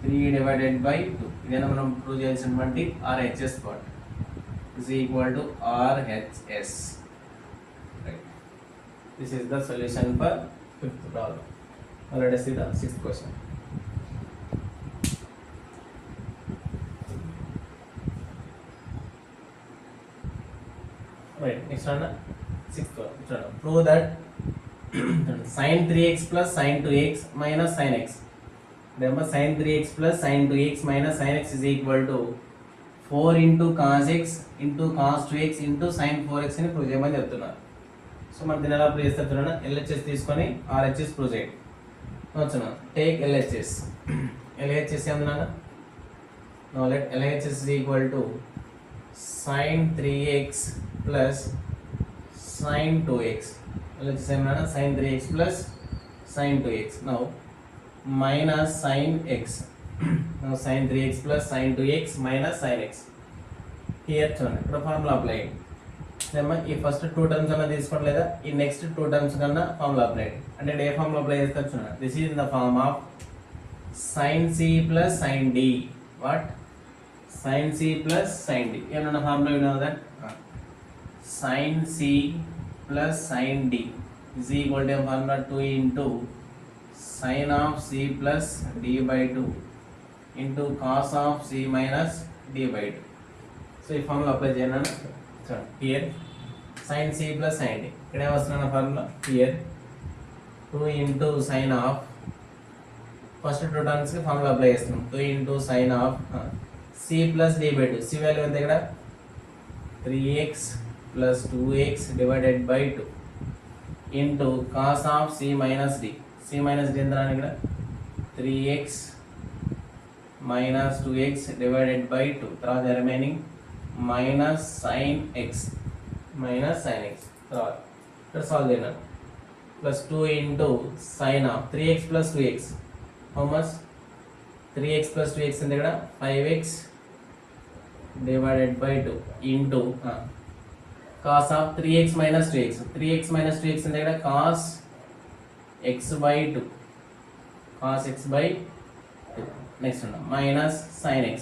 3 divided by 2. ఇదేనా మనం prove చేయాల్సినటువంటి RHS part is equal to RHS. Right. This is the solution for 5th problem. Now let us see the 6th question. Right, next one, 6th one. Prove that sin 3x plus sin 2x minus sin x. Remember sin 3x plus sin 2x minus sin x is equal to 4 into cos x into cos 2x into sin 4x అని prove చేయమని చెప్తున్నారు. So మనం దీన్ని ఎలా prove చేస్తారు చూడండి. LHS తీసుకొని RHS prove చేయండి. వచ్చున్నా టేక్ LHS. LHS ఏమన్నా let LHS is equal to sin 3x plus sin 2x. LHS ఏమన్నా sin 3x plus sin 2x. Now minus sin x. Now sin 3x plus sin 2x minus sin x. Here చూడండి ఇక్కడ formula apply ఈ first 2 terms అన్న తీసుకోండి లేదా ఈ next 2 terms కన్నా formula apply అంటే ఏ ఫార్ములా అప్లై చేస్తారు చూడండి. This is in the form of sin c plus sin d. What sin c plus sin d ఏమన్నా formula you know that sin c plus sin d is equal to formula 2 into sin of c plus d by 2 into cos of c minus d by 2. So ఈ ఫార్ములా apply చేయండి. Here sin c plus sin d ఇక్కడ ఏమొస్తున్న formula here 2 into sin of first 2 terms కి formula apply చేస్తున్నాం. 2 into sin of c plus d by 2. c value ఎంత ఇక్కడ 3x plus 2x divided by 2 into cos of c minus d. c minus d ఎంత ఇక్కడ 3x minus 2x divided by 2 తర్వాత remaining minus sin x తర్వాత ఇక్కడ solve చేయండి. plus 2 into sin of 3x plus 2x. How much? 3x plus 2x in the 5x divided by 2 into cos of 3x minus 2x. 3x minus 2x in the cos x by 2. Cos x by 2. Next one minus sin x.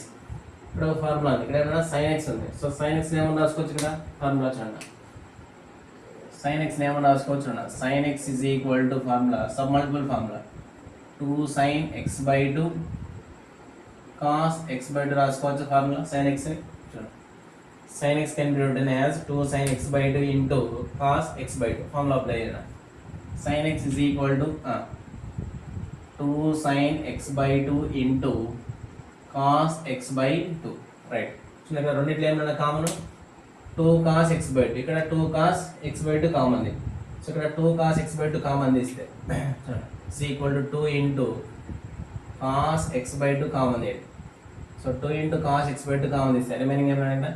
ఇక్కడ formula ఉంది, ఇక్కడ ఏమన్నా sin x ఉంది. So sin x ఏమన్నా రాసుకోవచ్చు ఇక్కడ formula చూడండి. sin x ఏమన్నా రాసుకోవచ్చు చూడండి. sin x is equal to formula sub multiple formula 2 sin x by 2 cos x by 2 రాసుకోవచ్చు ఫార్ములా sin x చూడండి. sin x can be written as 2 sin x by 2 into cos x by 2 formula apply చేయండి. sin x is equal to 2 sin x by 2 into cos x by 2 right. చూడండి ఇక్కడ రెండిట్లో ఏమన్నా common 2 cos x by 2, ఇక్కడ 2 cos x by 2 common ఉంది. So ఇక్కడ 2 cos x by 2 common తీస్తే is equal to 2 into cos x by 2 common ఉంది. So 2 into cos x by 2 common తీస్తే రిమైనింగ్ ఏమైనా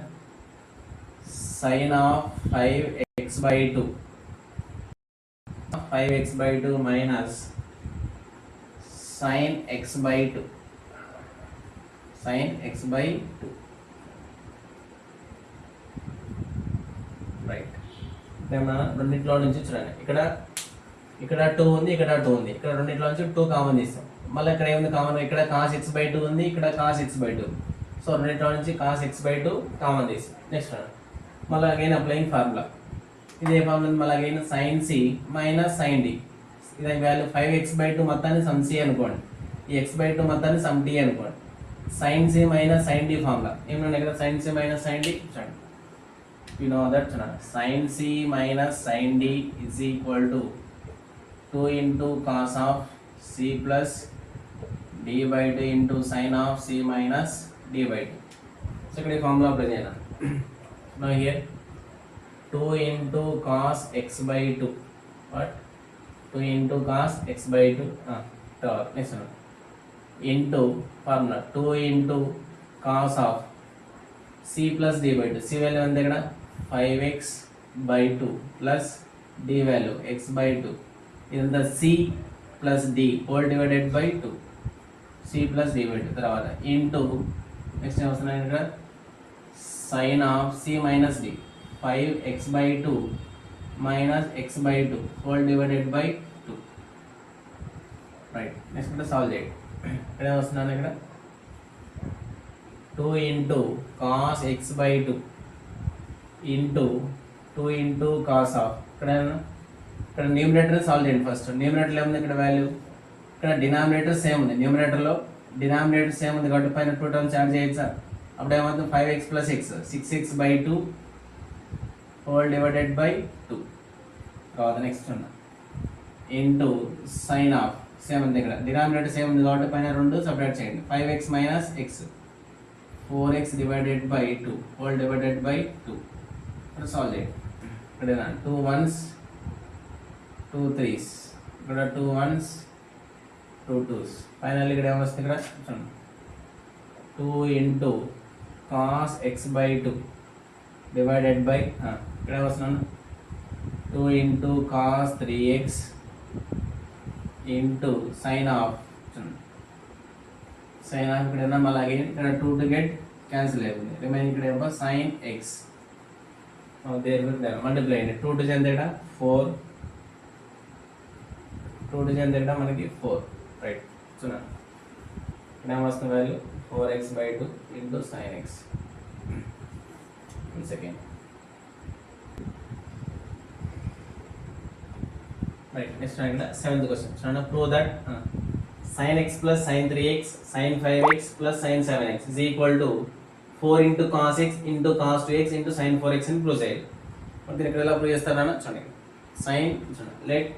sin of 5x by 2 5x by 2 minus sin x by 2 sin x by 2 right. రెండింటిలో నుంచి చూడండి, ఇక్కడ 2 ఉంది, ఇక్కడ 2 ఉంది, ఇక్కడ రెండింటిలో నుంచి 2 కామన్ తీస్తాం. మళ్ళీ ఇక్కడ ఏముంది కామన్, ఇక్కడ cos x by 2 ఉంది, ఇక్కడ cos x by 2. సో రెండింటిలో నుంచి cos x by 2 కామన్ తీస్తాం. నెక్స్ట్ మళ్ళీ అగైన్ అప్లయింగ్ ఫార్ములా, ఇదే ఫార్ములా మళ్ళీ again sin c minus sin d. ఇది వాల్యూ 5x by 2 మొత్తాన్ని సమ్ c అనుకోండి, ఈ x by 2 మొత్తాన్ని సమ్ d అనుకోండి. sin c minus sin d formula ఏమన్నా ఇక్కడ sin c minus sin d చూడండి. You know that sin c minus sin d is equal to 2 into cos of c plus d by 2 into sin of c minus d by 2. So ఇక్కడ ఈ ఫార్ములా apply చేయాలి. Now here 2 into cos x by 2 what 2 into cos x by 2 next one into formula 2 into cos of c plus d by 2. c value ఎంత ఇక్కడ 5x by 2 plus d value x by 2 ఇదంతా c plus d whole divided by 2 c plus d by 2 తర్వాత into next ఏమొస్తుంది ఇక్కడ sin of c minus d 5x by 2 minus x by 2 whole divided by 2 right. Next ఇక్కడ solve చేయండి. ఇక్కడ ఏమొస్తున్నాను ఇక్కడ 2 into cos x by 2 into 2 into cos of ఇక్కడ numerator solve చేయండి. First numerator ఏముంది ఇక్కడ వాల్యూ, ఇక్కడ డినామినేటర్ సేమ్ ఉంది, న్యూమరేటర్లో డినామినేటర్ సేమ్ ఉంది కాబట్టి పైన 2 టర్మ్స్ యాడ్ చేయొచ్చా, అప్పుడు ఏమవుతుంది 5x plus x 6x by 2 whole divided by 2. తర్వాత నెక్స్ట్ ఉన్న ఇంటూ సైన్ ఆఫ్ సేమ్ ఉంది, ఇక్కడ డినామినేటర్ సేమ్ ఉంది కాబట్టి పైన 2 సపరేట్ చేయండి. 5x minus x 4x divided by 2 whole divided by 2. ఇక్కడ సాల్వ్ చేయండి. ఇక్కడ 2 1s 2 3s, ఇక్కడ 2 1s 2 2s, ఫైనల్ ఇక్కడ ఏమొస్తుంది ఇక్కడ 2 into cos x by 2 divided by ఇక్కడ ఏమొస్తున్నాను 2 into cos 3x into sin of ఇక్కడ మళ్ళీ అగైన్ ఇక్కడ 2 to get క్యాన్సిల్ అయిపోయింది, రిమైనింగ్ ఇక్కడ ఏమో sin x దేర్ మల్టిప్లై అయింది. 2 to ఎంత ఇక్కడ 4, 2 to ఎంత ఇక్కడ మనకి 4 రైట్. చూడండి ఇక్కడ ఏమొస్తుంది value 4x by 2 into sin x. Second right. Next ఇక్కడ 7th క్వశ్చన్ చూడండి. Prove that sin x plus sin 3x sin 5x plus sin 7x is equal to 4 into cos x into cos 2x into sin 4x అని prove చేయాలి. మరి ఇక్కడ ఎలా prove చేస్తారన్న చూడండి. sin let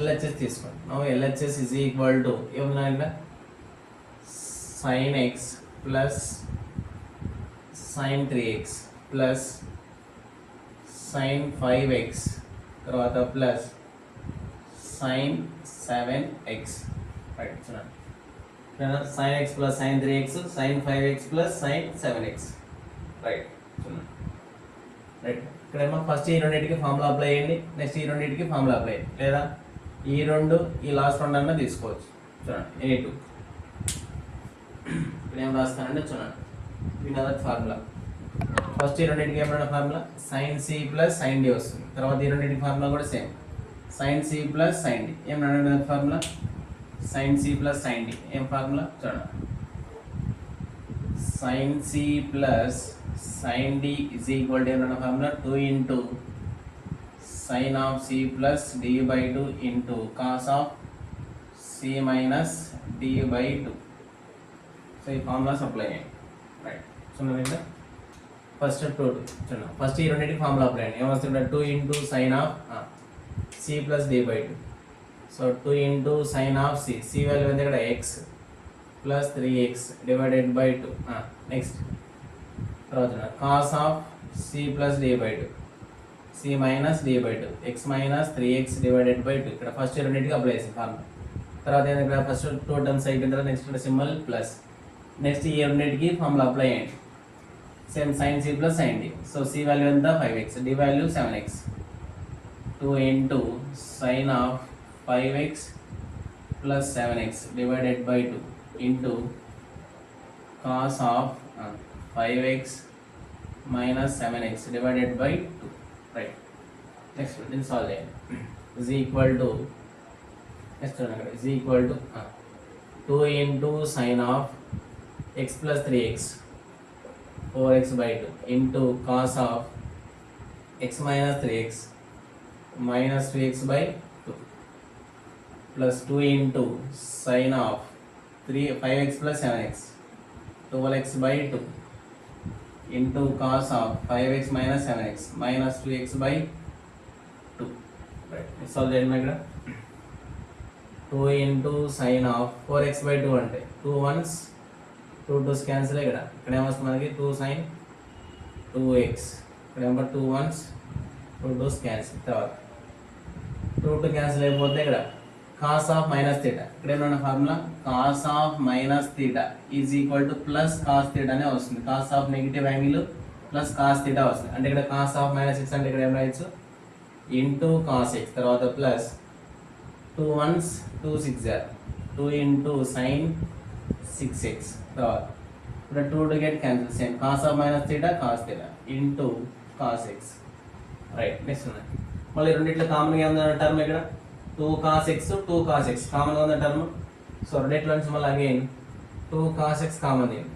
LHS తీసుకోండి. Now LHS is equal to ఏమన్నా ఇక్కడ sin x plus sin 3x plus sin 5x తర్వాత ప్లస్ sin 7x రైట్. చూడండి sin x plus sin 3x sin 5x plus sin 7x right. చూడండి right. ఇక్కడేమో first ఈ రెండింటికి formula apply చేయండి, next ఈ రెండింటికి ఫార్ములా అప్లై చేయండి, లేదా ఈ రెండు ఈ లాస్ట్ రెండు అన్నా తీసుకోవచ్చు. చూడండి A2 ఇప్పుడు ఏం రాస్తానంటే చూడండి వినదర్ ఫార్ములా. ఫస్ట్ ఈ రెండింటికి ఏమన్నా formula sin C plus sin D వస్తుంది. తర్వాత ఈ రెండింటికి ఫార్ములా కూడా same sin C plus sin D. ఏమన్నా formula sin C plus sin D. ఏం ఫార్ములా చూడండి sin C plus sin D is equal to ఏమన్నా formula 2 into sin of C plus D by 2 into cos of C minus D by 2. So ఈ formulas apply చేయండి. Right చూడండి first చూడండి first ఈ రెండింటికి formula apply చేయండి. ఏమొస్తుంటే 2 into sin of C plus D by 2. So 2 into sin of C value ఉంది ఇక్కడ x plus 3x divided by 2. Next తర్వాత cos of C plus D by 2, C minus D by 2, x minus 3x divided by 2. ఇక్కడ first రెండింటికి apply చేసాం formula. తర్వాత ఇక్కడ first 2 terms అయిపోయిన తర్వాత నెక్స్ట్ ఇక్కడ సింబల్ ప్లస్. నెక్స్ట్ ఈ రెండింటికి ఫార్ములా అప్లై చేయండి. Same sin C plus sin D. So C value ఎంత 5x, D value 7x. 2 into sin of 5x plus 7x divided by 2 into cos of 5x minus 7x divided by 2. Right. Next one solve చేయండి. is equal to next one అక్కడ is equal to 2 into sin of x plus 3x 4x by 2 into cos of x minus 3x minus 3x by 2 plus 2 into sin of 5x plus 7x 12x by 2 into cos of 5x minus 7x minus 2x by 2. Right. Solve చేయండి ఇక్కడ 2 into sin of 4x by 2 అంటే 2 ones 2 2s cancel. ఇక్కడ ఏమొస్తుంది మనకి 2 sin 2x. ఇక్కడ ఏమో 2 ones 2 2s cancel. తర్వాత 2 2 cancel అయిపోతే ఇక్కడ cos of minus theta. ఇక్కడ ఏమన్నా formula cos of minus theta is equal to plus cos theta అనే వస్తుంది. cos of negative angle plus cos theta వస్తుంది. అంటే ఇక్కడ cos of minus x అంటే ఇక్కడ ఏం రాయొచ్చు ఇంటూ cos x, తర్వాత plus 2 ones 2 6 2 into sin 6x. తర్వాత ఇక్కడ 2 to get cancel same cos of minus theta cos theta into cos x. Right next ఉన్నాయి మళ్ళీ రెండిట్లో కామన్గా ఏమన్నా టర్మ్ ఇక్కడ 2 cos x 2 cos x కామన్గా ఉన్న టర్మ్. సో రెండిట్లో నుంచి మళ్ళీ అగైన్ 2 cos x కామన్ తీయండి.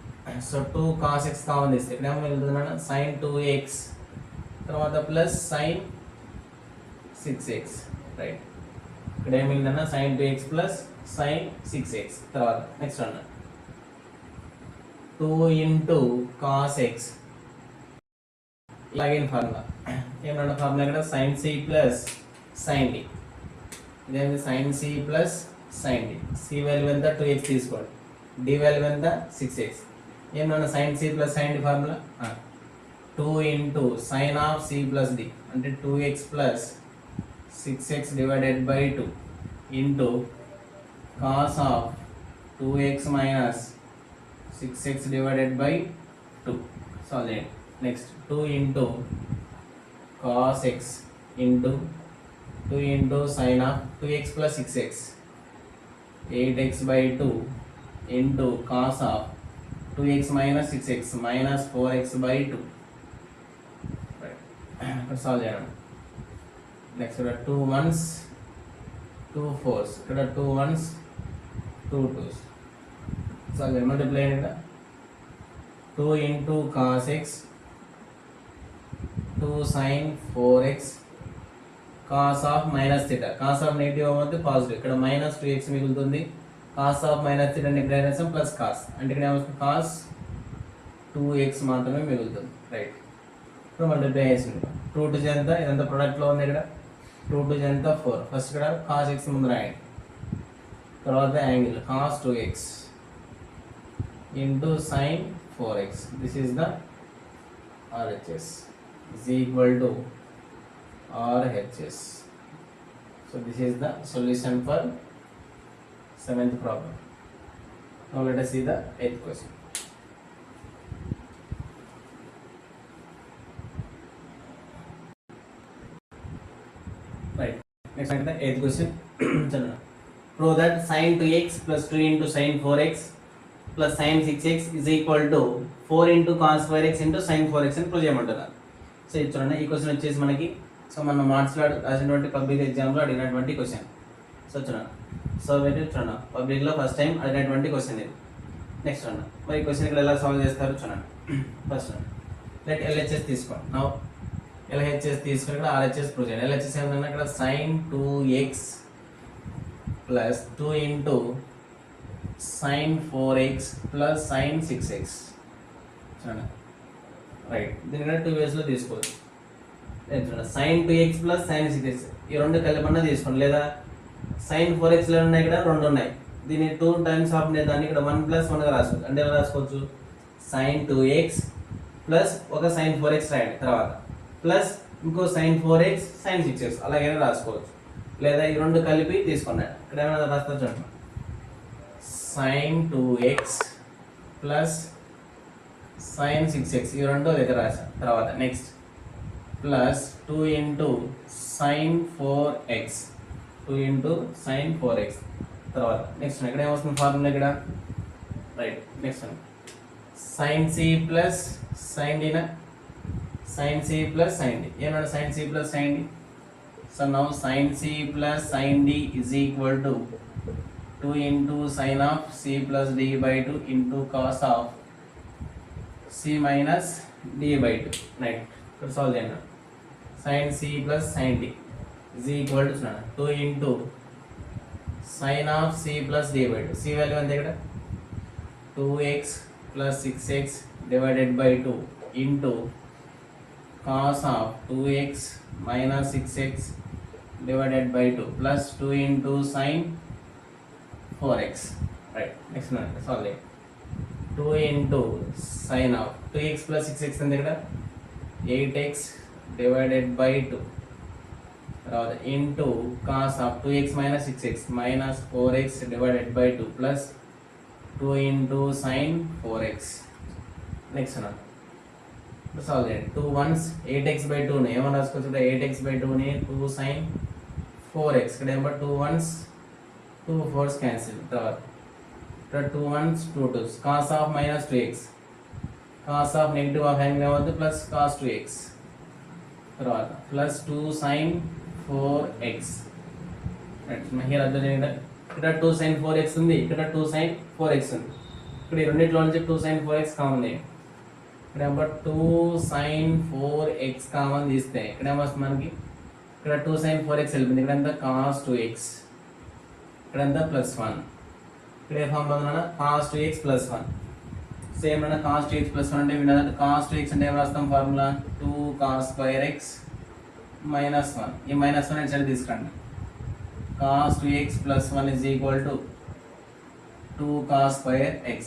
సో 2 cos x కామన్ తీస్తే ఇక్కడ ఏమో వెళ్తుందన్న sin 2x తర్వాత ప్లస్ sin 6x. రైట్ ఇక్కడ ఏం మిగిలిందన్న sin 2x plus sin 6x. తర్వాత నెక్స్ట్ అన్న 2 into cos x again formula ఏమన్నా ఫార్ములా ఇక్కడ sin c plus sin d. ఇదేంటి sin c plus sin d. c value ఎంత 2x తీసుకోండి, d వాల్యూ ఎంత 6x. ఏమన్నా sin c plus sin d formula 2 into sin of c plus d అంటే 2x plus 6x divided by 2 into cos of 2x minus 6x divided by 2. Solve it. Next 2 into cos x into 2 into sin of 2x plus 6x 8x by 2 into cos of 2x minus 6x minus 4x by 2. Right. Solve it. Next 2 ones 2 4s ఇక్కడ 2 ones 2 2s. Solve it. Multiply it. 2 into cos x 2 sin 4x cos of minus theta. cos of negative అవ్వద్దు positive. ఇక్కడ minus 2x మిగులుతుంది. cos of minus theta negative plus cos అంటే ఇక్కడ ఏమవుతుంది cos 2x మాత్రమే మిగులుతుంది. Right ఇప్పుడు multiply చేసింది 2 2 ఎంత ఇదంతా ప్రొడక్ట్లో ఉంది. ఇక్కడ 2 2 ఎంత 4. ఫస్ట్ ఇక్కడ cos x ముందు రాయండి, తర్వాత angle cos 2x into sin 4x. This is the RHS is equal to RHS. So this is the solution for 7th problem. Now let us see the 8th question. Eighth question చదవండి. Prove that sin 2x plus 2 into sin 4x plus sin 6x is equal to 4 into cos 4x into sin 4x అని prove చేయమంటున్నారు. So ఇది చూడండి, ఈ question వచ్చేసి మనకి so మన మార్క్స్లో రాసినటువంటి పబ్లిక్ ఎగ్జామ్లో అడిగినటువంటి క్వశ్చన్. సో చూడండి, సో మీరు చూడండి పబ్లిక్లో ఫస్ట్ టైం అడిగినటువంటి క్వశ్చన్ ఇది. నెక్స్ట్ చూడండి, మరి ఈ క్వశ్చన్ ఇక్కడ ఎలా సాల్వ్ చేస్తారు చూడండి. ఫస్ట్ చూడండి, లెట్ ఎల్హెచ్ఎస్ తీసుకోండి. నౌ ఎల్హెచ్ఎస్ తీసుకుని ఇక్కడ ఆర్హెచ్ఎస్ ప్రూవ్ చేయండి. ఎల్హెచ్ఎస్ ఏమన్నా ఇక్కడ sin 2x plus 2 into sin 4x plus sin 6x చూడండి, రైట్. దీని టూ వేస్లో తీసుకోవచ్చు. చూడండి, sin 2x plus sin 6x ఈ రెండు కలిపన్నా తీసుకోండి, లేదా sin 4x లో ఉన్నాయి, ఇక్కడ రెండు ఉన్నాయి, దీన్ని 2 times ఆఫ్ దాన్ని ఇక్కడ 1 plus 1గా రాసుకోవచ్చు. అంటే ఎలా రాసుకోవచ్చు, sin 2x ప్లస్ ఒక sin 4x రాయండి, తర్వాత ప్లస్ ఇంకో sin 4x sin 6x అలాగైనా రాసుకోవచ్చు, లేదా ఈ రెండు కలిపి తీసుకున్నాడు. ఇక్కడ ఏమైనా రాస్తా చూడండి, sin 2x plus sin 6x ఈ రెండు దగ్గర రాసాం. తర్వాత next plus 2 into sin 4x 2 into sin 4x తర్వాత నెక్స్ట్ ఇక్కడ ఏమొస్తుంది ఫార్ములా ఇక్కడ, right. Next sin c plus sin d నా, sin c plus sin d ఏమన్నా sin c plus sin d. So now sin c plus sin d is equal to 2 into sin of c plus d by 2 into cos of c minus d by 2, right. ఇక్కడ solve చేయండి. sin c plus sin d is equal to 2 into sin of c plus d by 2. c value అంతే ఇక్కడ 2x plus 6x divided by 2 into cos of 2x minus 6x divided by 2 plus 2 into sin 4x, right. Next one solve it. 2 into sin of 2x plus 6x అంటే ఇక్కడ 8x divided by 2 తర్వాత into cos of 2x minus 6x minus 4x divided by 2 plus 2 into sin 4x. Next one solve చేయండి. 2 ones 8x by 2 ని ఏమని రాసుకోవచ్చు, 8x by 2 ని 2 sin 4x ఇక్కడ ఏమో 2 ones 2 4s క్యాన్సిల్, తర్వాత ఇక్కడ 2 ones 2 2s cos of minus 2x cos of negative of hang అవ్వద్దు ప్లస్ cos 2x తర్వాత ప్లస్ 2 sin 4x, హియర్ అర్థం చేయండి. ఇక్కడ 2 sin 4x ఉంది, ఇక్కడ 2 sin 4x ఉంది, ఇక్కడ ఈ రెండిట్లో నుంచి 2 sin 4x కామన్ చేయండి. ఇక్కడ 2 sin 4x కామన్ తీస్తే ఇక్కడ ఏమొస్తుంది మనకి, ఇక్కడ 2 sin 4x వెళ్ళిపోయింది, ఇక్కడ ఎంత cos 2x ఇక్కడ ఎంత ప్లస్ 1, ఇక్కడ ఏ ఫామ్ ఉందన్న cos 2x ప్లస్ 1. సేమ్ అన్న cos 2x ప్లస్ 1 అంటే విన్నదంటే cos 2x అంటే ఏం రాస్తాం formula 2 cos square x minus 1. ఈ మైనస్ 1 ఇటు తీసుకురండి. cos 2x plus 1 is equal to 2 cos square x.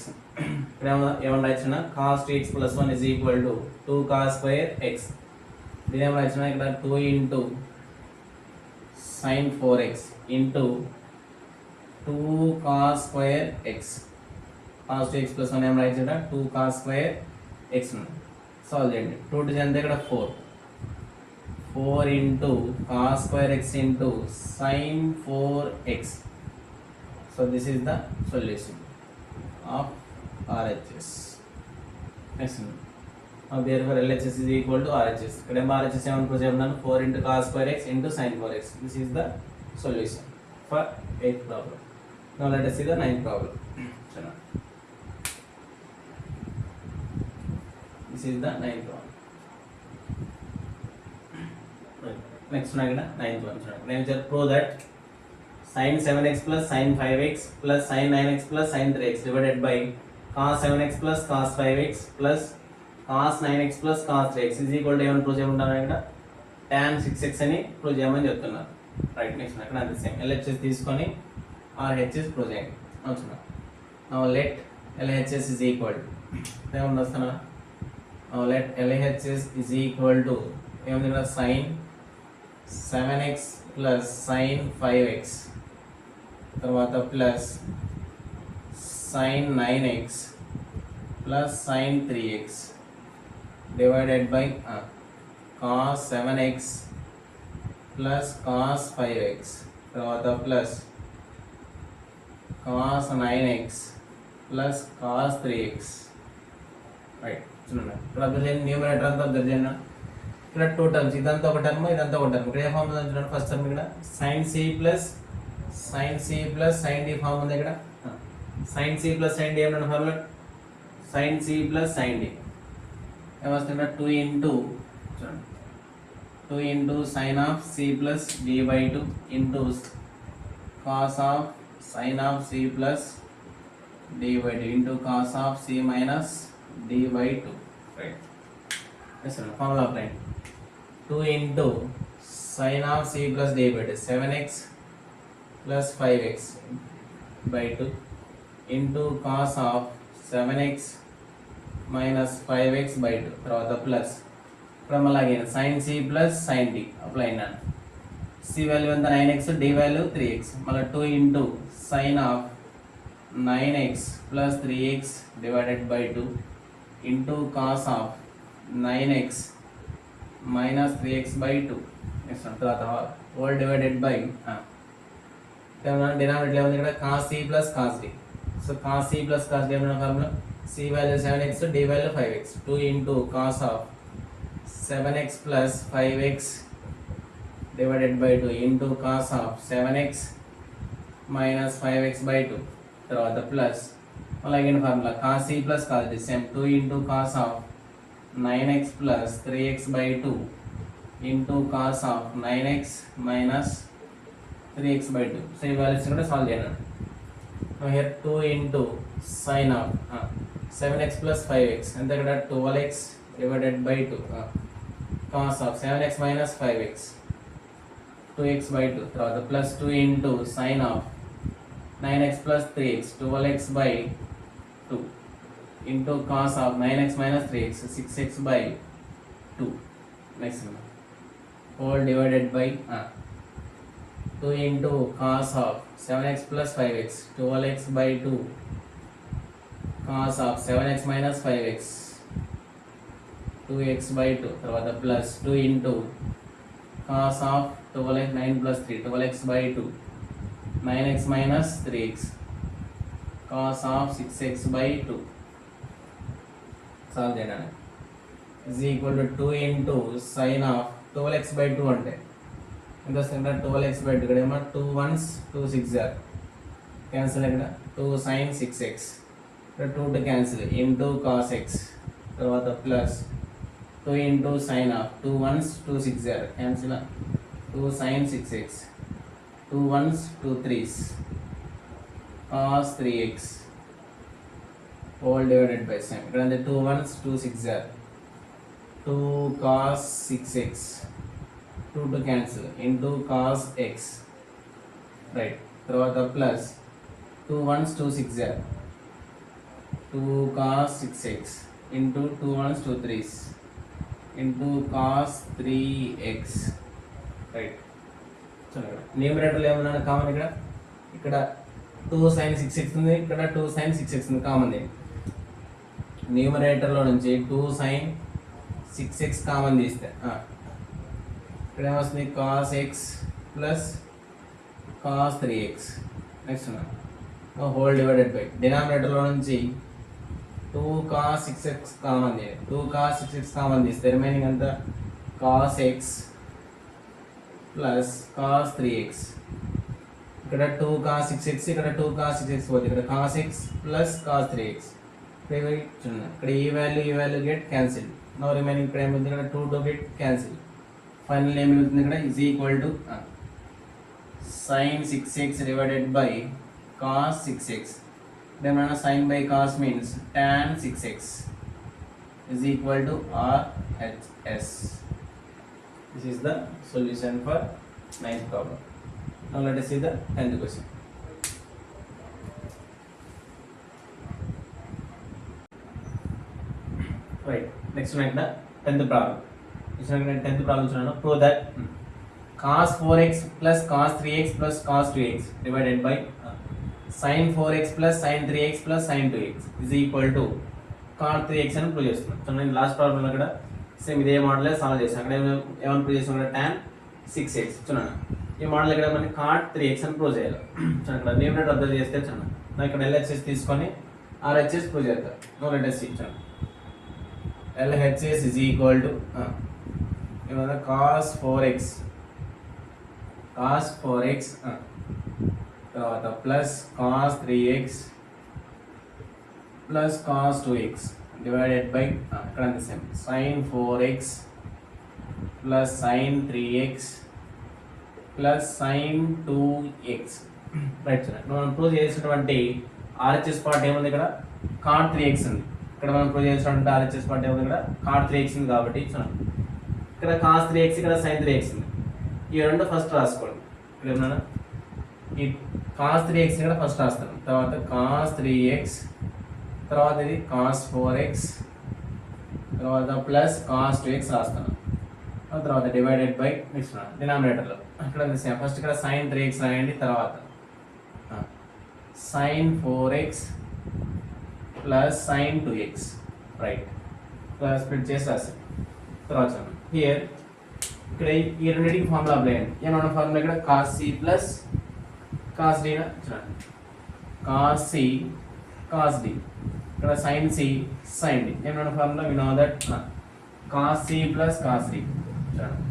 ఇక్కడ ఏమన్నా రాసిన cos 2x plus 1 is equal to 2 cos square x. దీని ఏమన్నా రాసిన ఇక్కడ 2 into sin 4x into 2 cos square x. cos 2x plus 1 ఏమన్నా రాసిన 2 cos square x. సాల్వ్ చేయండి. 2 టు చేస్తే ఇక్కడ 4 into cos square x into sin 4x. So this is the solution of RHS. Next one. Now therefore LHS is equal to RHS. ఇక్కడ RHS ఏమని prove చేద్దాం 4 into cos square x into sin 4x. This is the solution for 8th problem. Now let us see the 9th problem. This is the 9th one. Next one again 9th one. Now prove that sin 7x plus sin 5x plus sin 9x plus sin 3x divided by cos 7x plus cos 5x plus cos 9x plus cos 3x is equal to ఏమని prove చేయమంటారు ఇక్కడ tan 6x అని prove చేయమని చెప్తున్నారు, right. Next అక్కడ అంతే same LHS తీసుకొని RHS prove చేయండి. అవుతున్నా now let LHS is equal to ఏమని వస్తున్నా now let LHS is equal to ఏమని ఇక్కడ sin 7x plus sin 5x తర్వాత plus sin 9x plus sin 3x divided by cos 7x plus cos 5x తర్వాత plus cos 9x plus cos 3x right. చూడండి ఇక్కడ observe చేయండి, numerator అంతా observe చేయండి. ఇక్కడ టూ టర్మ్స్, ఇదంతా ఒక టర్మ్ ఇదంతా ఒక టర్మ్. ఇక్కడ ఏ ఫామ్ ఉంది చూడండి, ఫస్ట్ టర్మ్ ఇక్కడ sin c plus sin d form ఉంది. ఇక్కడ sin c plus sin d ఏమన్నా formula, sin c plus sin d ఏమొస్తుంది, 2 ఇంటూ చూడండి 2 into sine of c plus d by 2 into cos of sine of c plus d by 2 into cos of c minus d by 2 right. Formula apply. 2 into sine of c plus d by 2 7x plus 5x by 2 into cos of 7x minus 5x by 2 తర్వాత plus ఇప్పుడు అలాగే sin c plus sin d apply అయినా. c value ఎంత 9x, d value 3x, మళ్ళీ 2 into sine of 9x plus 3x divided by 2 into cos of 9x minus 3x by 2 తర్వాత whole divided by denominator ఏముంది ఇక్కడ cos c plus cos d. So cos c plus cos d ఏమన్నా formula, c value 7x, d value 5x, 2 into cos of 7x plus 5x divided by 2 into cos of 7x minus 5x by 2 తర్వాత plus అలాగే formula cos c plus cos d same 2 into cos of 9x plus 3x by 2 into cos of 9x minus 3x by 2. So ఈ values కూడా solve చేయండి. Here 2 into sine of 7x plus 5x ఎంత ఇక్కడ 12x divided by 2 cos of 7x minus 5x 2x by 2 తర్వాత plus 2 into sine of 9x plus 3x 12x by 2 into cos of 9x minus 3x 6x by 2 next whole divided by 2 into cos of 7x plus 5x 12x by 2 cos of 7x minus 5x 2x by 2 తర్వాత plus 2 into cos of 12x 9 plus 3 12x by 2 9x minus 3x cos of 6x by 2 solve చేయండి. Is equal to 2 into sine of 12x by 2 అంటే ఎంత వస్తుంది, 12x by 2 ఇక్కడ ఏమో 2 1s 2 6 cancel, ఇక్కడ 2 sin 6x ఇక్కడ 2 two cancel into cos x తర్వాత plus 2 into sine of 2 1s 2 6 cancel 2 sin 6x 2 1s 2 3s cos 3x whole divided by same ఇక్కడ 2 1s 2 6 2 cos 6x 2 two cancel into cos x right తర్వాత plus 2 1s 2 6 2 cos 6x into 2 1s 2 3s into cos 3x right. చూడండి న్యూమరేటర్లో ఏమన్నా common, ఇక్కడ 2 sin 6x ఉంది, ఇక్కడ 2 sin 6x ఉంది common. న్యూమరేటర్లో నుంచి 2 sin 6x కామన్ తీస్తే ఇక్కడ ఏమొస్తుంది cos x plus cos 3x next whole divided by డినామినేటర్లో నుంచి 2 cos 6x కామన్ తీయండి, 2 cos 6x కామన్ తీస్తే రిమైనింగ్ అంతా cos x plus cos 3x ఇక్కడ 2 cos 6x ఇక్కడ 2 cos 6x పోతుంది, ఇక్కడ cos x plus cos 3x ఇక్కడ ఈ value get cancel. No remaining ఇక్కడ ఏమవుతుంది, ఇక్కడ 2 టు గెట్ క్యాన్సిల్. ఫైనల్ ఏమవుతుంది ఇక్కడ is equal to sin 6x divided by cos 6x. Then sin by cos means tan 6x is equal to RHS. This is the solution for 9th problem. Now let us see the 10th question. Right. Next one the 10th problem. This one 10th problem. Prove that cos 4x plus cos 3x plus cos 2x divided by sin 4x plus sin 3x plus sin 2x is equal to cos 3x అని prove చేస్తున్నాం. So నేను last ప్రాబ్లంలో కూడా same ఇదే మోడలే solve చేసాను. అక్కడ ఏమైనా prove చేసాం, tan 6x చూడండి. ఈ మోడల్ ఇక్కడ మనకి cot 3x అని ప్రూవ్ చేయాలి. చూడండి ఇక్కడ న్యూమరేటర్ అబ్జర్వ్ చేస్తే చూడండి నాకు ఇక్కడ LHS తీసుకొని RHS ప్రూవ్ చేద్దాం. నో లెట్ us see చూడండి. LHS is equal to ఏమన్నా cos 4x తర్వాత plus cos 3x plus cos 2x divided by ఇక్కడ same sin 4x plus sin 3x plus sin 2x right sir. మనం prove చేసినటువంటి RHS part ఏముంది ఇక్కడ cot 3x ఉంది. ఇక్కడ మనం ప్రూవ్ చేసినటువంటి RHS పార్ట్ ఏముంది ఇక్కడ cot 3x ఉంది కాబట్టి చూడండి ఇక్కడ cos 3x ఇక్కడ sin 3x ఉంది. ఈ రెండు ఫస్ట్ రాసుకోండి. ఇక్కడ ఏమన్నా ఈ cos 3x ఇక్కడ ఫస్ట్ రాస్తాను, తర్వాత cos 3x, తర్వాత ఇది cos 4x, తర్వాత ప్లస్ cos 2x రాస్తాను, తర్వాత డివైడెడ్ బై నెక్స్ట్ డినామినేటర్లో ఇక్కడ ఫస్ట్ ఇక్కడ sin 3x రాయండి, తర్వాత sin 4x plus sin 2x right plus split చేసి రాస్తాను. తర్వాత హియర్ ఇక్కడ ఈ రెండింటికి ఫార్ములా అప్లై అయ్యండి. ఏమన్నా ఫార్ములా ఇక్కడ cos c plus cos d చూడండి cos c cos d ఇక్కడ sin c sin d ఏమన్నా formula we know that cos c plus cos d చూడండి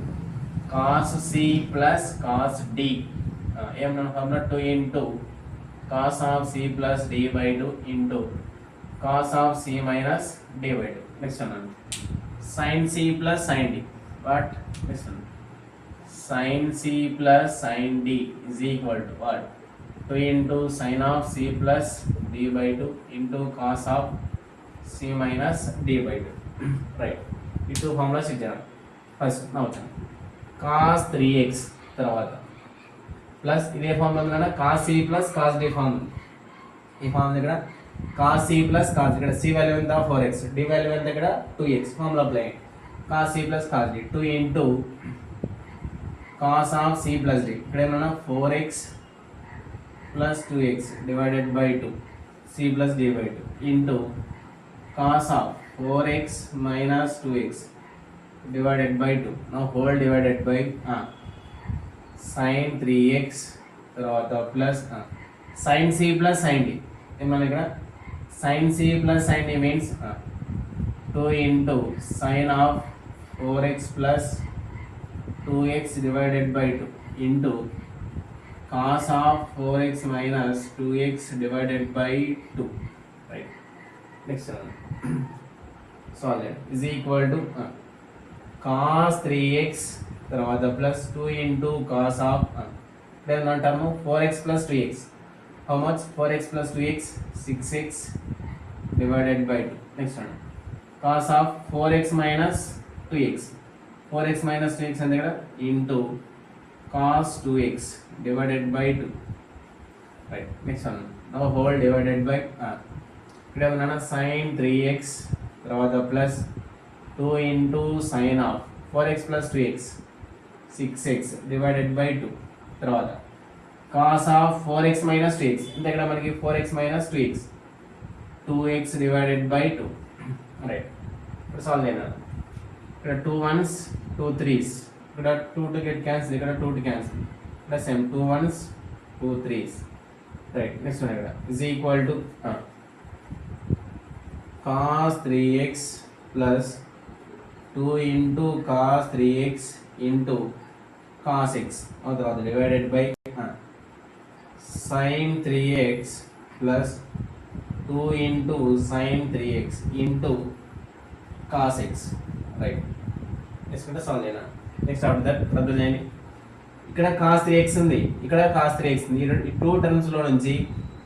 cos c plus cos d ఏమన్నా formula 2 into cos of c plus d by 2 into cos of c minus d by 2. Next one sin c plus sin d. What? Next one sin c plus sin d is equal to what? 2 into sin of c plus d by 2 into cos of c minus d by 2. Right. ఈ two formulas ఇచ్చాను. First నవ్వుతాను cos 3x తర్వాత plus ఇదే form ఉంది cos c plus cos d form. ఈ form దగ్గర cos c plus cos ఇక్కడ c value ఎంత 4x, d వాల్యూ ఎంత ఇక్కడ 2x formula apply cos c plus cos d 2 into cos of c plus d ఇక్కడ ఏమన్నా 4x plus 2x divided by 2 c plus d by 2 into cos of 4x minus 2x divided by 2 now whole divided by sin 3x తర్వాత plus sin c plus sin d ఏమన్నా ఇక్కడ sin c plus sin d means 2 into sin of 4x plus 2x divided by 2 into cos of 4x minus 2x divided by 2 right. Next one solve it is equal to cos 3x తర్వాత plus 2 into cos of then అంటాము 4x plus 2x how much 4x plus 2x 6x divided by 2. Next one cos of 4x minus 2x 4x minus 2x అంటే ఇక్కడ into cos 2x divided by 2 right. Next one now whole divided by ఇక్కడ ఏమన్నా sin 3x తర్వాత plus 2 into sin of 4x plus 2x 6x divided by 2 తర్వాత cos of 4x minus 2x అంటే ఇక్కడ మనకి 4x minus 2x 2x divided by 2 right. ఇప్పుడు solve చేయాలి. ఇక్కడ 2 1s 2 3s ఇక్కడ 2 to get cancel, ఇక్కడ 2 to cancel, ఇక్కడ same 2 1s 2 3s right. Next one ఇక్కడ is equal to cos 3x plus 2 into cos 3x into cos x తర్వాత divided by sin 3x plus 2 into sin 3x into cos x right. Next solve చేయాలి. Next after that రద్దు చేయండి. ఇక్కడ cos 3x ఉంది, ఇక్కడ cos 3x ఉంది. ఈ two టర్మ్స్లో నుంచి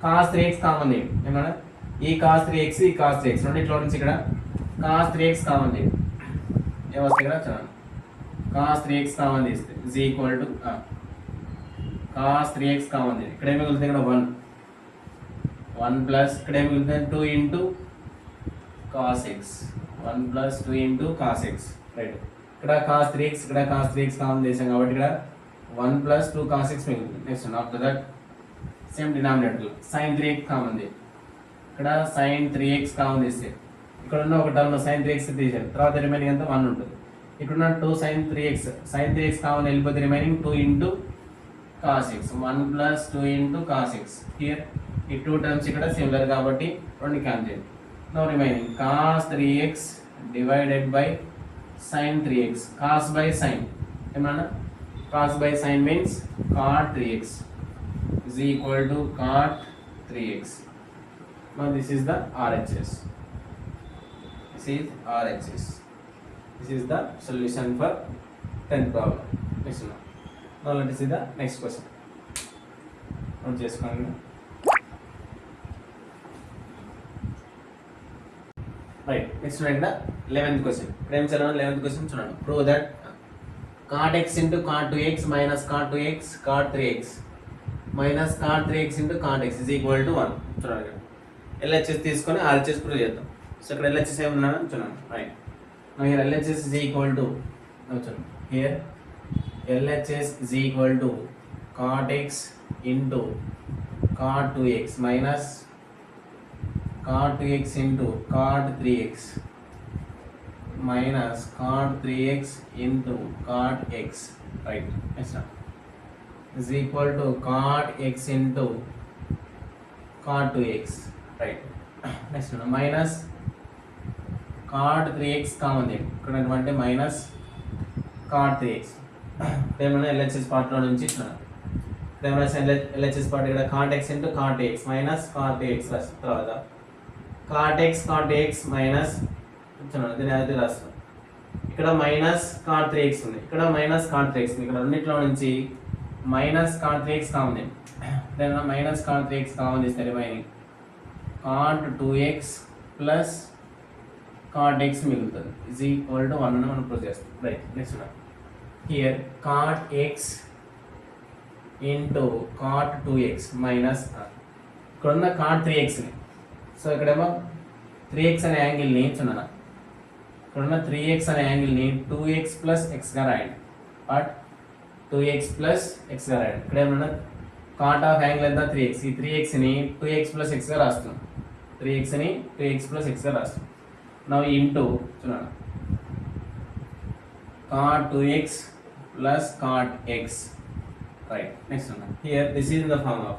cos 3x కామన్ చేయండి. ఏమన్నా ఈ cos 3x ఈ cos 3x రెండిట్లో నుంచి ఇక్కడ cos 3x కామన్ చేయండి. ఏమొస్తాయి ఇక్కడ చూడండి cos 3x కామన్ తీస్తే is equal to cos 3x common చేయండి. ఇక్కడ ఏమి మిగులుతుంది ఇక్కడ 1 ప్లస్ ఇక్కడ ఏమి మిగులుతుంది 2 into cos x 1 plus 2 into cos x right. ఇక్కడ cos 3x ఇక్కడ cos 3x కామన్ చేసాం కాబట్టి ఇక్కడ 1 plus 2 cos x మిగులుతుంది. Next after that same denominator sin 3x common చేయండి. ఇక్కడ sin 3x కామన్ చేస్తే ఇక్కడ ఉన్న ఒక టర్మ్ sin 3x తీసేయండి, తర్వాత రిమైనింగ్ అంతా 1 ఉంటుంది. ఇక్కడ 2 sin 3x కామన్ వెళ్ళిపోతే remaining 2 into cos x 1 plus 2 into cos x. Here ఈ 2 టర్మ్స్ ఇక్కడ సిమిలర్ కాబట్టి రెండు cancel. Now remaining cos 3x divided by sin 3x. cos by sin ఏమన్నా cos by sin means cot 3x is equal to cot 3x. Now this is the RHS. This is RHS. This is the solution for 10th problem. Next one. Now let us see the next question. Note చేసుకోండి. Right. Next one the 11th question. ఇక్కడ ఏం చేయాలి 11th question చూడండి. Prove that cot x into cot 2x minus cot 2x cot 3x minus cot 3x into cot x is equal to 1. చూడండి. LHS తీసుకొని RHS prove చేద్దాం. So ఇక్కడ LHS ఏమన్నా చూడండి. Right. Now here LHS is equal to here LHS is equal to cot x into cot 2x minus cot 2x into cot 3x minus cot 3x into cot x. Right. Next one is equal to cot x into cot 2x. Right. Next one minus cot 3x common ఇక్కడ అంటే minus cot 3x. ఏమైనా LHS పార్ట్లో నుంచి ఇస్తున్నాను. ఏమైనా LHS part ఇక్కడ cot x into cot x minus cot x తర్వాత cot x minus ఇస్తున్నాను. దీని అయితే రాస్తాను. ఇక్కడ మైనస్ cot 3x ఉంది, ఇక్కడ మైనస్ cot 3x ఉంది. ఇక్కడ రెండింటిలో నుంచి మైనస్ cot 3x కామన్ ఏమైనా మైనస్ cot 3x కామన్ చేస్తే remaining cot 2x plus cot x మిగులుతుంది is equal to 1 అని మనం ప్రూవ్ చేస్తాం. Right. Next one here cot x into cot 2x minus ఇక్కడ ఉన్న cot 3x ని, సో ఇక్కడేమో 3x అనే యాంగిల్ని చూడనా, ఇక్కడ ఉన్న 3x అనే యాంగిల్ని 2x ప్లస్ x గా రాయండి. బట్ 2x ప్లస్ x గా రాయండి. ఇక్కడ ఏమన్నా cot ఆఫ్ యాంగిల్ ఎంత 3x, ఈ 3x ని 2x ప్లస్ x గా రాస్తున్నాం. 3x ని 2x ప్లస్ x గా రాస్తున్నాం. Now into cot 2x plus cot x. Right. Next one. Here this is the form of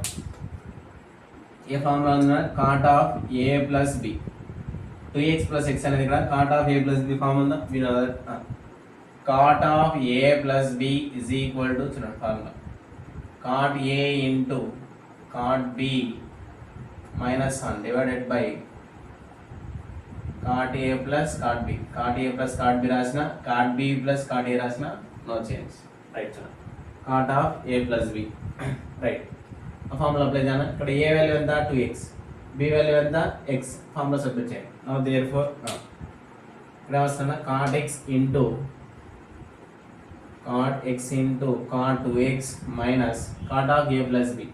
a formula cot of a plus b. 2x plus x అనేది ఇక్కడ cot of a plus b form ఉందా? We know that cot of a plus b is equal to చూడండి formula cot a into cot b minus 1 divided by cot a plus cot b. cot a plus cot b రాసిన, cot b plus cot a రాసిన, no change. Right. చూడండి cot of a plus b. Right. ఆ formula apply చేయాలి. ఇక్కడ a value ఎంత 2x, b value ఎంత x. Formula substitute చేయండి. Now therefore ఇక్కడ వస్తున్నా cot x into cot 2x minus cot of a plus b.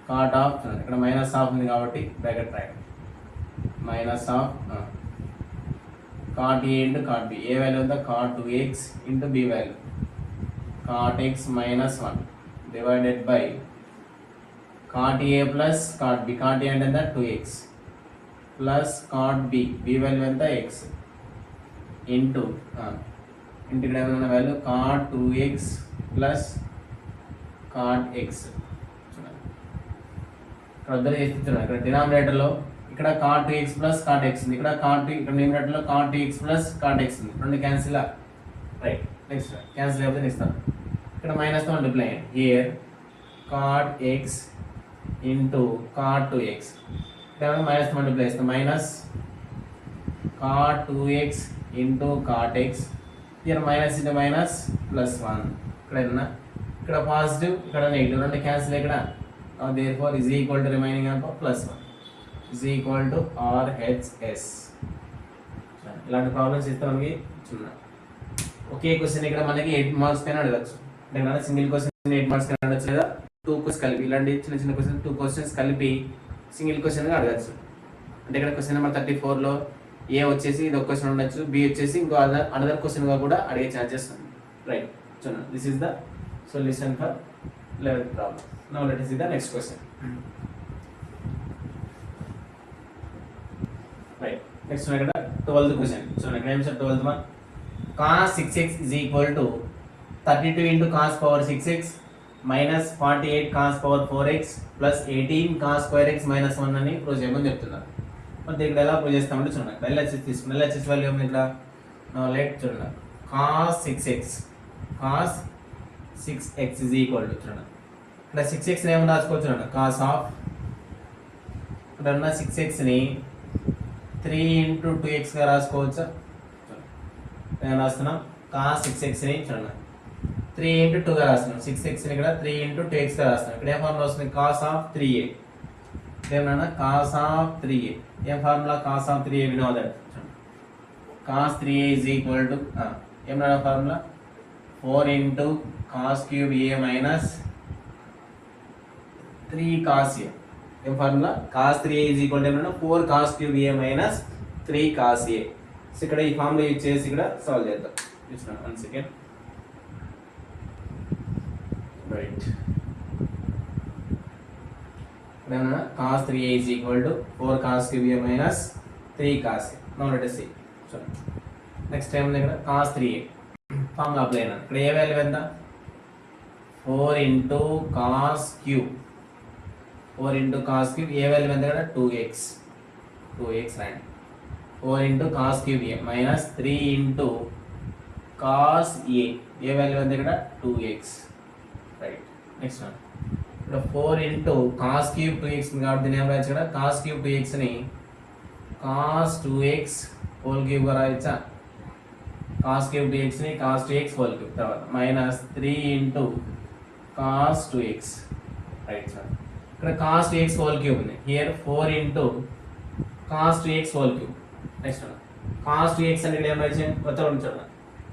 cot of ఇక్కడ minus of ఉంది కాబట్టి బ్రాకెట్ రాయండి. Minus of cot a into cot b. a value ఎంత cot 2x into b value cot x minus 1 divided by cot a plus cot b. cot a అంటే ఎంత 2x plus cot b. b value ఎంత x into ఇక్కడ ఏమైనా value cot 2x plus cot x. ఇక్కడ వద్దరు చేస్తున్నాను. ఇక్కడ డినామినేటర్లో ఇక్కడ cot 2x plus cot x ఉంది, ఇక్కడ ఇక్కడ న్యూమరేటర్లో cot 2x plus cot x ఉంది. రెండు క్యాన్సిల్. రైట్. నెక్స్ట్ క్యాన్సిల్ అయిపోతే ఇస్తాను. ఇక్కడ మైనస్ తో మల్టిప్లై అయ్యింది. Here cot x into cot 2x ఇక్కడ మైనస్ తో మల్టిప్లై చేస్తాం. Minus cot 2x into cot x. Here minus into minus plus 1. ఇక్కడ పాజిటివ్, ఇక్కడ నెగిటివ్, రెండు క్యాన్సిల్. ఇక్కడ therefore is equal to remaining of plus 1 is equal to RHS. ఇలాంటి problems ఇస్తే మనకి చూడండి ఒకే క్వశ్చన్ ఇక్కడ మనకి 8 మార్క్స్ పైన అడగచ్చు. అంటే సింగిల్ క్వశ్చన్ 8 మార్క్స్ పైన అడగచ్చు, లేదా 2 క్వశ్చన్స్ కలిపి ఇలాంటి చిన్న చిన్న క్వశ్చన్ 2 క్వశ్చన్స్ కలిపి సింగిల్ క్వశ్చన్గా అడగచ్చు. అంటే ఇక్కడ క్వశ్చన్ నెంబర్ 34లో ఏ వచ్చేసి ఇది ఒక క్వశ్చన్ ఉండొచ్చు, బి వచ్చేసి ఇంకో అనదర్ క్వశ్చన్గా కూడా అడిగే ఛాన్సెస్ ఉంది. రైట్. చూడండి this is the solution for 11th problem. Now let us see the next question. Right. Next one, 12th question. So next time 12th one. cos 6x is equal to 32 into cos power 6x minus 48 cos power 4x plus 18 cos square x minus 1 అని prove చేయమని చెప్తున్నారు. మరి ఇక్కడ ఎలా prove చేస్తామంటే చూడండి, LHS తీసుకున్నాం. LHS value ఏమి ఇట్లా లెట్ చూడండి, cos 6x is equal to చూడండి, ఇక్కడ 6x ఏమని రాసుకోవచ్చు చూడండి, cos ఆఫ్ ఇక్కడ ఉన్న 6x ని 3 into 2x గా రాసుకోవచ్చా? నేను రాస్తున్నాం cos 6x ని చూడండి 3 into 2 గా రాస్తున్నాం, 6x ని ఇక్కడ 3 into 2x గా రాస్తున్నాం. ఇక్కడ ఏ ఫార్ములా వస్తుంది, cos ఆఫ్ 3a. ఏమన్నా cos ఆఫ్ 3a, ఏం formula cos of 3a we know that cos 3a is equal to ఏమన్నా formula 4 into cos cube a minus 3 cos a. ఏం formula cos 3a is equal to ఏమన్నా 4 cos cube a minus 3 cos a. So ఇక్కడ ఈ formula use చేసి ఇక్కడ solve చేద్దాం. చూస్తున్నాను 1 second, right. ఇక్కడ cos 3a is equal to 4 cos cube a minus 3 cos a. Now let us see. చూడండి next time ఇక్కడ cos 3a ఫార్ములా అప్లై అయినా ఇక్కడ ఏ వాల్యూ ఎంత 4 into cos cube, 4 into cos cube ఏ value ఎంత ఇక్కడ 2x రాయండి. 4 into cos cube a minus 3 into cos a A value ఎంత ఇక్కడ 2x, రైట్. నెక్స్ట్ వన్ ఇక్కడ 4 into cos cube 2x కాబట్టి దీని ఏం రాయొచ్చు ఇక్కడ cos cube 2x ని cos 2x హోల్ క్యూబ్ గా రాయొచ్చా? cos cube 2x ని cos 2x హోల్ క్యూబ్, తర్వాత minus 3 into cos 2x, right sir. ఇక్కడ cos 2x హోల్ క్యూబ్ ఉంది, here 4 into cos 2x whole cube. Next cos 2x అంటే ఇక్కడ ఏం రాయొచ్చు మొత్తం చూడండి,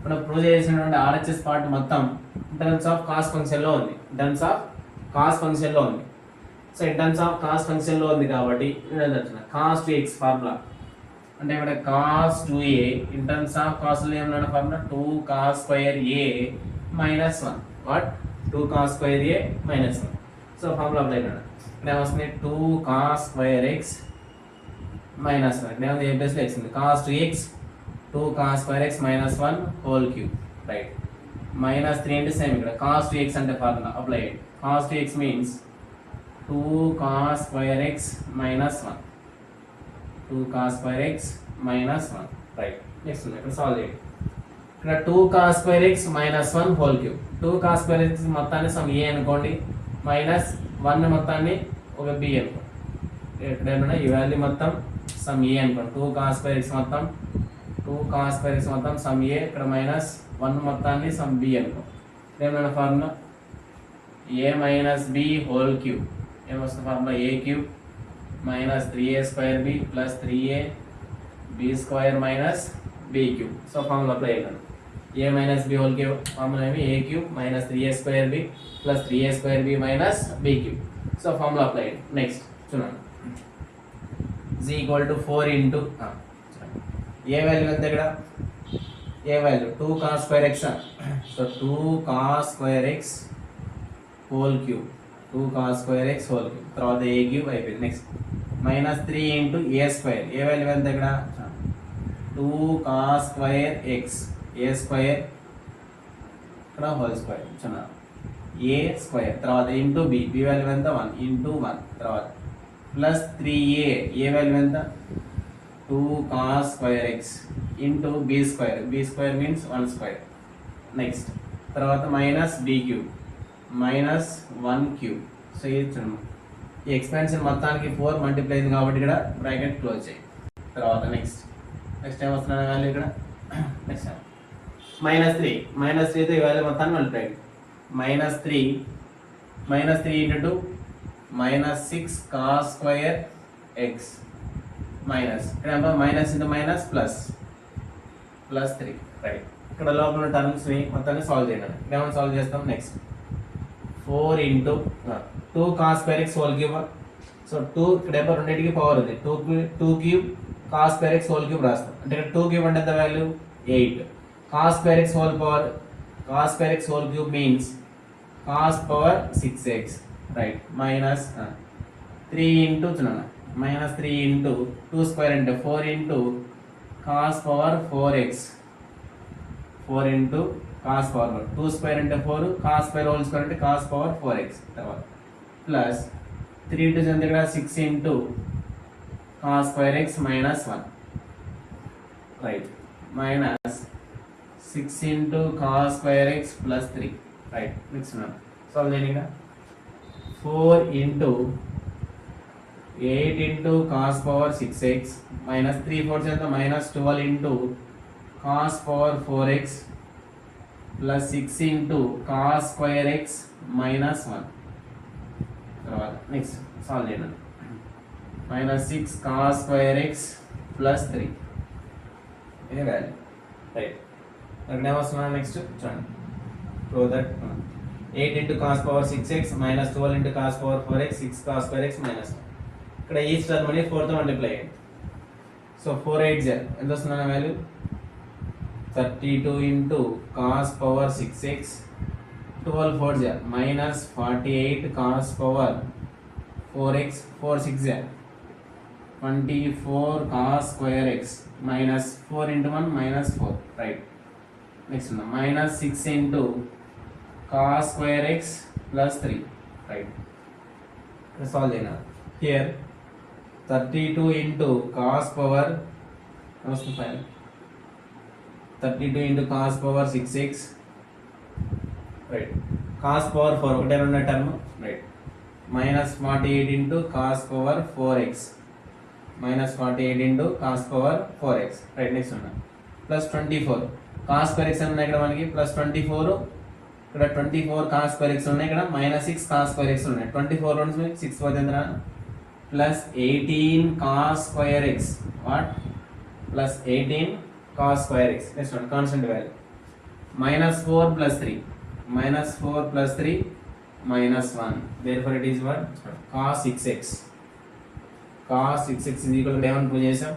మనం ప్రూవ్ చేసినటువంటి RHS పార్ట్ మొత్తం in terms of cos function లో ఉంది, in terms of cos function లో ఉంది. So in terms of cos function లో ఉంది కాబట్టి cos 2x ఫార్ములా అంటే ఇక్కడ cos 2a in terms of cos లో ఏమన్నా formula 2 cos square a minus 1. What 2 cos square a minus 1. So formula apply చేయండి. ఇక్కడ ఏమొస్తుంది 2 cos square x minus 1. ఇక్కడ ఏమో ఏ ప్లేస్ లో x ఉంది, cos 2x 2 cos square x minus 1 whole cube, right. minus 3 అంటే సేమ్ ఇక్కడ cos 2x అంటే ఫార్ములా అప్లై చేయండి. cos 2x means 2 cos square x minus 1, 2 cos square x minus 1, right. Next ఇక్కడ solve చేయండి. ఇక్కడ 2 cos square x minus 1 whole cube, 2 cos square x మొత్తాన్ని some a అనుకోండి, minus 1 మొత్తాన్ని ఒక b అనుకోండి. ఇక్కడ ఏమన్నా ఈ వాల్యూ మొత్తం సమ్ a అనుకోండి, 2 cos square x మొత్తం 2 cos square x మొత్తం సమ్ a, ఇక్కడ మైనస్ 1 మొత్తాన్ని సమ్ b అనుకోండి. ఏమన్నా formula a minus b whole cube, ఏమొస్తుంది formula a cube minus 3a square b plus 3a b square minus b cube. So formula apply చేయండి. a minus b whole cube formula ఏమి a cube minus 3a square b plus 3a square b minus b cube. So formula apply చేయండి. Next చూడండి is equal to 4 into a value ఎంత ఇక్కడ a value 2 cos square x. సో 2 cos square x whole cube, 2 cos square x whole cube, తర్వాత a cube అయిపోయింది. Next minus 3 into a square a value ఎంత ఇక్కడ 2 cos square x a square ఇక్కడ whole square చిన్న a square, తర్వాత into b value ఎంత 1 into 1, తర్వాత plus 3a ఏ value ఎంత 2 cos square x into b square means 1 square. Next తర్వాత minus b cube minus 1 cube. So ఇది చూడండి ఈ ఎక్స్పాన్షన్ మొత్తానికి 4 మల్టిప్లై అయింది కాబట్టి ఇక్కడ బ్రాకెట్ క్లోజ్ చేయి. తర్వాత నెక్స్ట్ ఏమొస్తున్నా వాల్యూ ఇక్కడ నెక్స్ట్ మైనస్ 3తో ఈ వాల్యూ మొత్తాన్ని multiply minus 3 into 2 minus 6 cos square x minus ఇక్కడ minus into minus plus 3, right. ఇక్కడ లోపల ఉన్న టర్మ్స్ ని మొత్తాన్ని సాల్వ్ చేయండి. ఏమైనా సాల్వ్ చేస్తాం. Next 4 into 2 cos square x whole cube. So 2 ఇక్కడ ఏమో రెండింటికి పవర్ ఉంది, 2 cube cos square x whole cube రాస్తాం. అంటే ఇక్కడ 2 క్యూబ్ అంటే ఎంత value 8, cos square x whole power cos square x whole cube means cos power 6x, right. Minus 3 into చూడండి మైనస్ 3 into 2 స్క్వేర్ అంటే 4 into cos power 4x 4 into cos power 1. 2 square అంటే 4, cos square whole square అంటే cos power 4x తర్వాత plus 3 into ఎంత ఇక్కడ 6 into cos square x minus 1 right minus 6 into cos square x plus 3 right next solve చేయండి ఇక్కడ 4 into 8 into cos power 6x minus 3 4 ఎంత minus 12 into cos power 4x plus 6 into cos square x minus 1 తర్వాత next solve చేయండి minus 6 cos square x plus 3 ఇదే value right అక్కడ ఏమొస్తున్నా next చూడండి prove that 8 into cos power 6x minus 12 into cos power 4x 6 cos square x minus 1 ఇక్కడ each term అని 4 తో multiply అయ్యింది so 4 8 ఎంత వస్తుందన్న value 32 into cos power 6x 12 4 minus 48 cos power 4x 4 6 24 cos square x minus 4 into 1 minus 4 right next one minus 6 into cos square x plus 3 right solve cheyna here 32 into cos power 32 into cos power 6x right cos power 4 ఒకటే ఉన్న term right minus 48 into cos power 4x minus 48 into cos power 4x right next one plus 24 cos square x ఉన్నాయి ఇక్కడ మనకి plus 24 ఇక్కడ 24 cos square x ఉన్నాయి ఇక్కడ minus 6 cos square x ఉన్నాయి 24 rounds 6 పోతే ఎంత plus 18 cos square x what plus 18 cos square x next one constant value minus 4 plus 3 minus 4 plus 3 minus 1 therefore it is what cos 6x cos 6x is equal to 11 prove చేసాం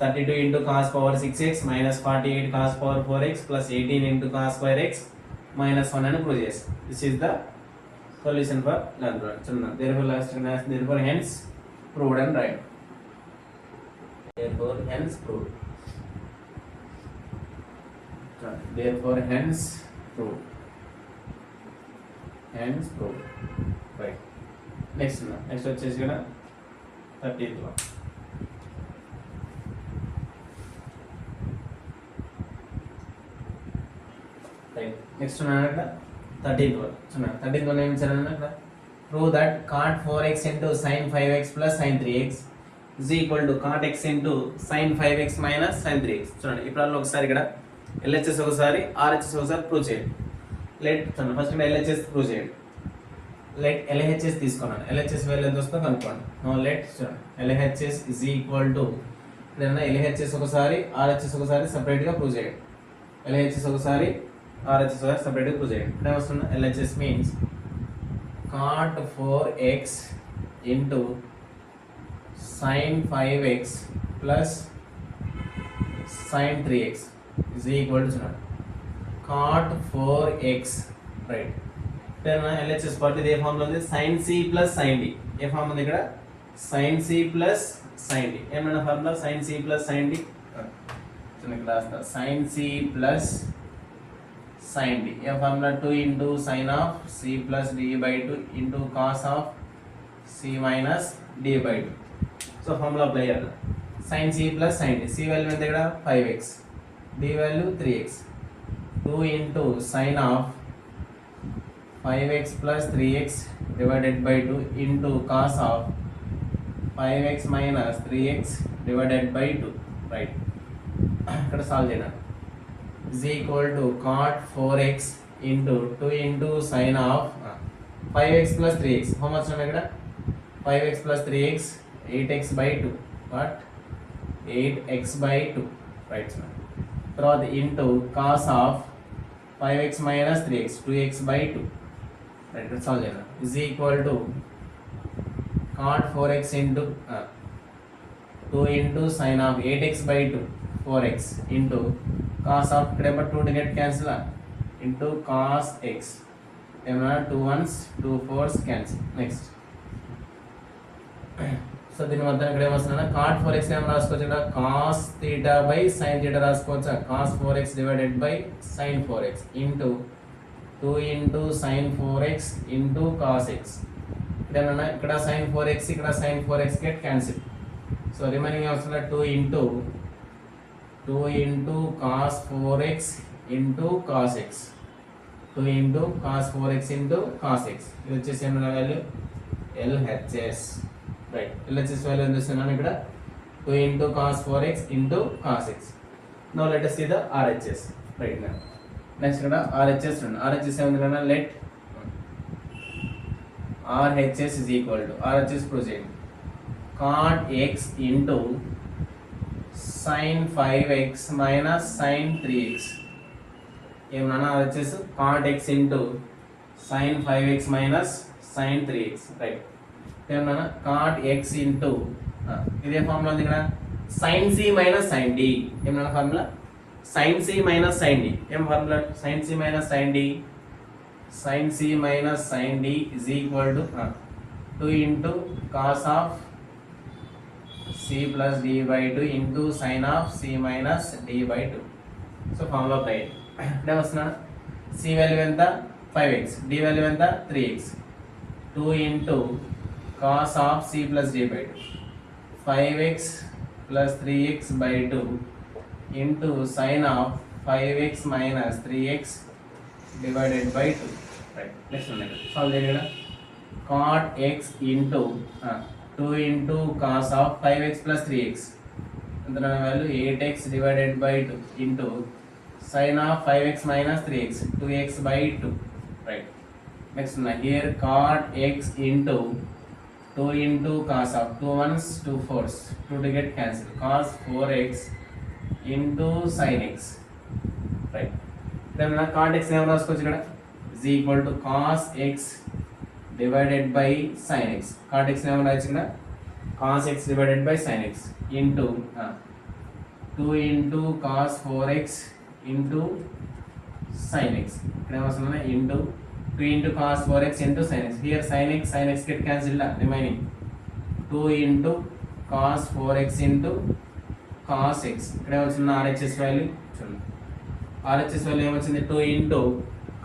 32 into cos power 6x minus 48 cos power 4x plus 18 into cos square x minus 1 అని prove చేసాం this is the solution for last one చూడండి therefore last class therefore hence proved and right therefore hence proved therefore hence proved right next వచ్చేసి కదా 30th one right next one అక్కడ 13th one చూడండి 13th one ఏం ఇచ్చారన్న అక్కడ prove that cot 4x into sin 5x plus sin 3x is equal to cot x into sin 5x minus sin 3x చూడండి ఇప్పుడు ఒకసారి ఇక్కడ LHS ఒకసారి RHS ఒకసారి ప్రూవ్ చేయండి లెట్ చూడండి ఫస్ట్ ఇక్కడ LHS ప్రూవ్ చేయండి లెట్ LHS తీసుకున్నాను LHS వాల్యూ ఎంత వస్తుందో కనుక్కోండి నో లెట్ చూడండి LHS is equal to ఇప్పుడైనా LHS ఒకసారి RHS ఒకసారి సెపరేట్ గా ప్రూవ్ చేయండి LHS ఒకసారి RHS ఒకసారి సెపరేట్ గా ప్రూవ్ చేయండి ఇప్పుడు ఏమొస్తుంది LHS means cot 4x into sin 5x plus sin 3x is equal to cot 4x right then LHS part ఇదే ఫార్ములా ఉంది sin c plus sin d ఏ ఫార్మ్ ఉంది ఇక్కడ sin c plus sin d ఏమన్నా formula sin c plus sin d చిన్న class sin c plus sin d A formula 2 into sin of c plus d by 2 into cos of c minus d by 2 so formula apply చేయాలి sin c plus sin d c value ఎంత ఇక్కడ 5x d value 3x 2 into sin of 5x plus 3x divided by 2 into cos of 5x minus 3x divided by 2 right ఇక్కడ solve చేయండి is equal to cot 4x into 2 into sin of 5x plus 3x how much ఉంది ఇక్కడ 5x plus 3x 8x by 2 what 8x by 2 right తర్వాత into cos of 5x minus 3x 2x by 2 right solve చేద్దాం is equal to cot 4x into 2 into sin of 8x by 2 4x into cos of ఇక్కడ 2 to get cancel into cos x ఏమన్నా 2 1s 2 4s cancel next so దీని మొత్తం ఇక్కడ ఏమొస్తుందా cot 4x ఏం రాసుకోవచ్చు ఇక్కడ cos theta by sin theta రాసుకోవచ్చా cos 4x divided by sin 4x into 2 into sin 4x into cos x ఇక్కడ sin 4x ఇక్కడ sin 4x get cancel so remaining ఏమొస్తుందా 2 into cos 4x into cos x 2 into cos 4x into cos x ఇది వచ్చేసి ఏమన్నా value LHS right LHS value ఎంత ఇస్తున్నాను ఇక్కడ 2 into cos 4x into cos x now let us see the RHS right now next ఇక్కడ RHS ఉంది RHS ఏముంది కదా let RHS is equal to RHS prove చేయండి cot x into sin 5x minus sin 3x ఏమన్నా RHS cot x into sin 5x minus sin 3x right ఏమన్నా cot x into ఇదే formula ఉంది ఇక్కడ sin c minus sin d ఏమన్నా formula sin c minus sin d ఏం formula sin c minus sin d sin c minus sin d is equal to 2 into cos of c plus d by 2 into sin of c minus d by 2 so formula apply అంటే వస్తున్నా c value ఎంత 5x d value ఎంత 3x 2 into cos of c plus d by 2 5x plus 3x by 2 into sin of 5x minus 3x divided by 2 right next one solve cheyala cot x into 2 into cos of 5x plus 3x antara value 8x divided by 2 into sin of 5x minus 3x 2x by 2 right next one here cot x into 2 into cos of 2 ones 2 fours 2 to get cancelled cos 4x into sin x right then cot x ఏం రాసుకోవచ్చు ఇక్కడ is equal to cos x divided by sin x cot x ఏం రాయొచ్చు ఇక్కడ cos x divided by sin x into 2 into cos 4x into sin x ఇక్కడ ఏమొస్తుందంటే into 2 into cos 4x into sin x here sin x get cancelled remaining 2 into cos 4x into cos x ఇక్కడ ఏమొచ్చింది RHS value చూడండి RHS value ఏమొచ్చింది 2 into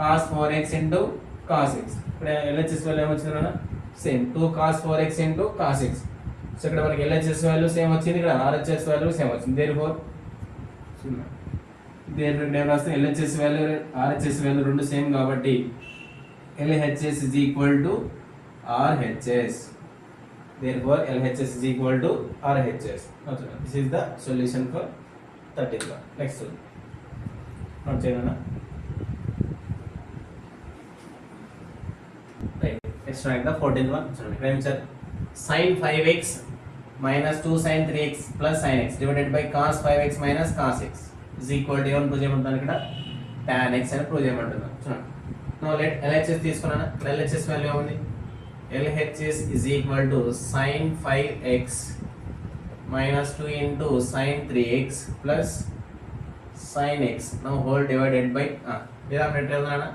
cos 4x into cos x ఇక్కడ LHS value ఏమొచ్చింది అన్న same 2 cos 4x into cos x so ఇక్కడ మనకి LHS value same వచ్చింది ఇక్కడ RHS వాల్యూ సేమ్ వచ్చింది therefore నేను రాస్తే LHS వాల్యూ RHS వాల్యూ రెండు సేమ్ కాబట్టి LHS is equal to RHS therefore LHS is equal to RHS this is the solution for 13th one next one note cheyana right next one the 14th one so answer sin 5x minus 2 sin 3x plus sin x divided by cos 5x minus cos x is equal to ఏమని prove చేయమంటున్నాను ఇక్కడ tan x అని prove చేయమంటున్నాను చూడండి now let LHS తీసుకున్నాను LHS value ఏముంది LHS is equal to sin 5x minus 2 into sin 3x plus sin x now whole divided by denominator ఏమన్నా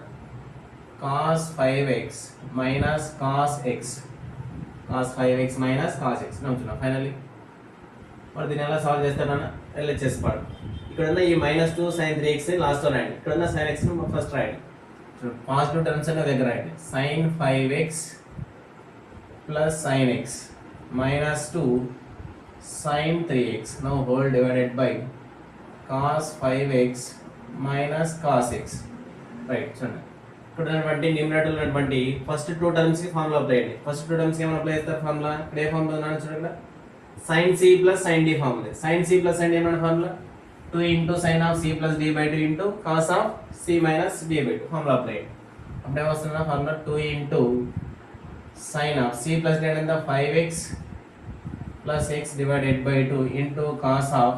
cos 5x minus cos x cos 5x minus cos x నమ్ముతున్నా finally మరి దీన్ని ఎలా solve చేస్తానన్నా LHS part ఇక్కడ ఉన్న ఈ -2 sin 3x last లో రాయండి ఇక్కడ ఉన్న sin x ను ఫస్ట్ రాయండి పాజిటివ్ టర్మ్స్ అనే దగ్గర రాయండి sin 5x plus sin x minus 2 sin 3x now whole divided by cos 5x minus cos x right చూడండి ఇక్కడ ఉన్నటువంటి న్యూమరేటర్ ఉన్నటువంటి ఫస్ట్ టూ టర్మ్స్ కి ఫార్ములా అప్లై చేయండి ఫస్ట్ టూ టర్మ్స్ కి ఏమైనా అప్లై చేస్తారు ఫార్ములా ఇక్కడ ఏ ఫార్ములా ఉన్నాను చూడండి sin c plus sin d formula sin c plus sin d ఏమైనా formula 2 into sin of c plus d by 2 into cos of c minus d by 2 formula apply చేయండి అప్పుడు ఏమొస్తుందా formula 2 into sin of c plus d అంటే 5x plus x divided by 2 into cos of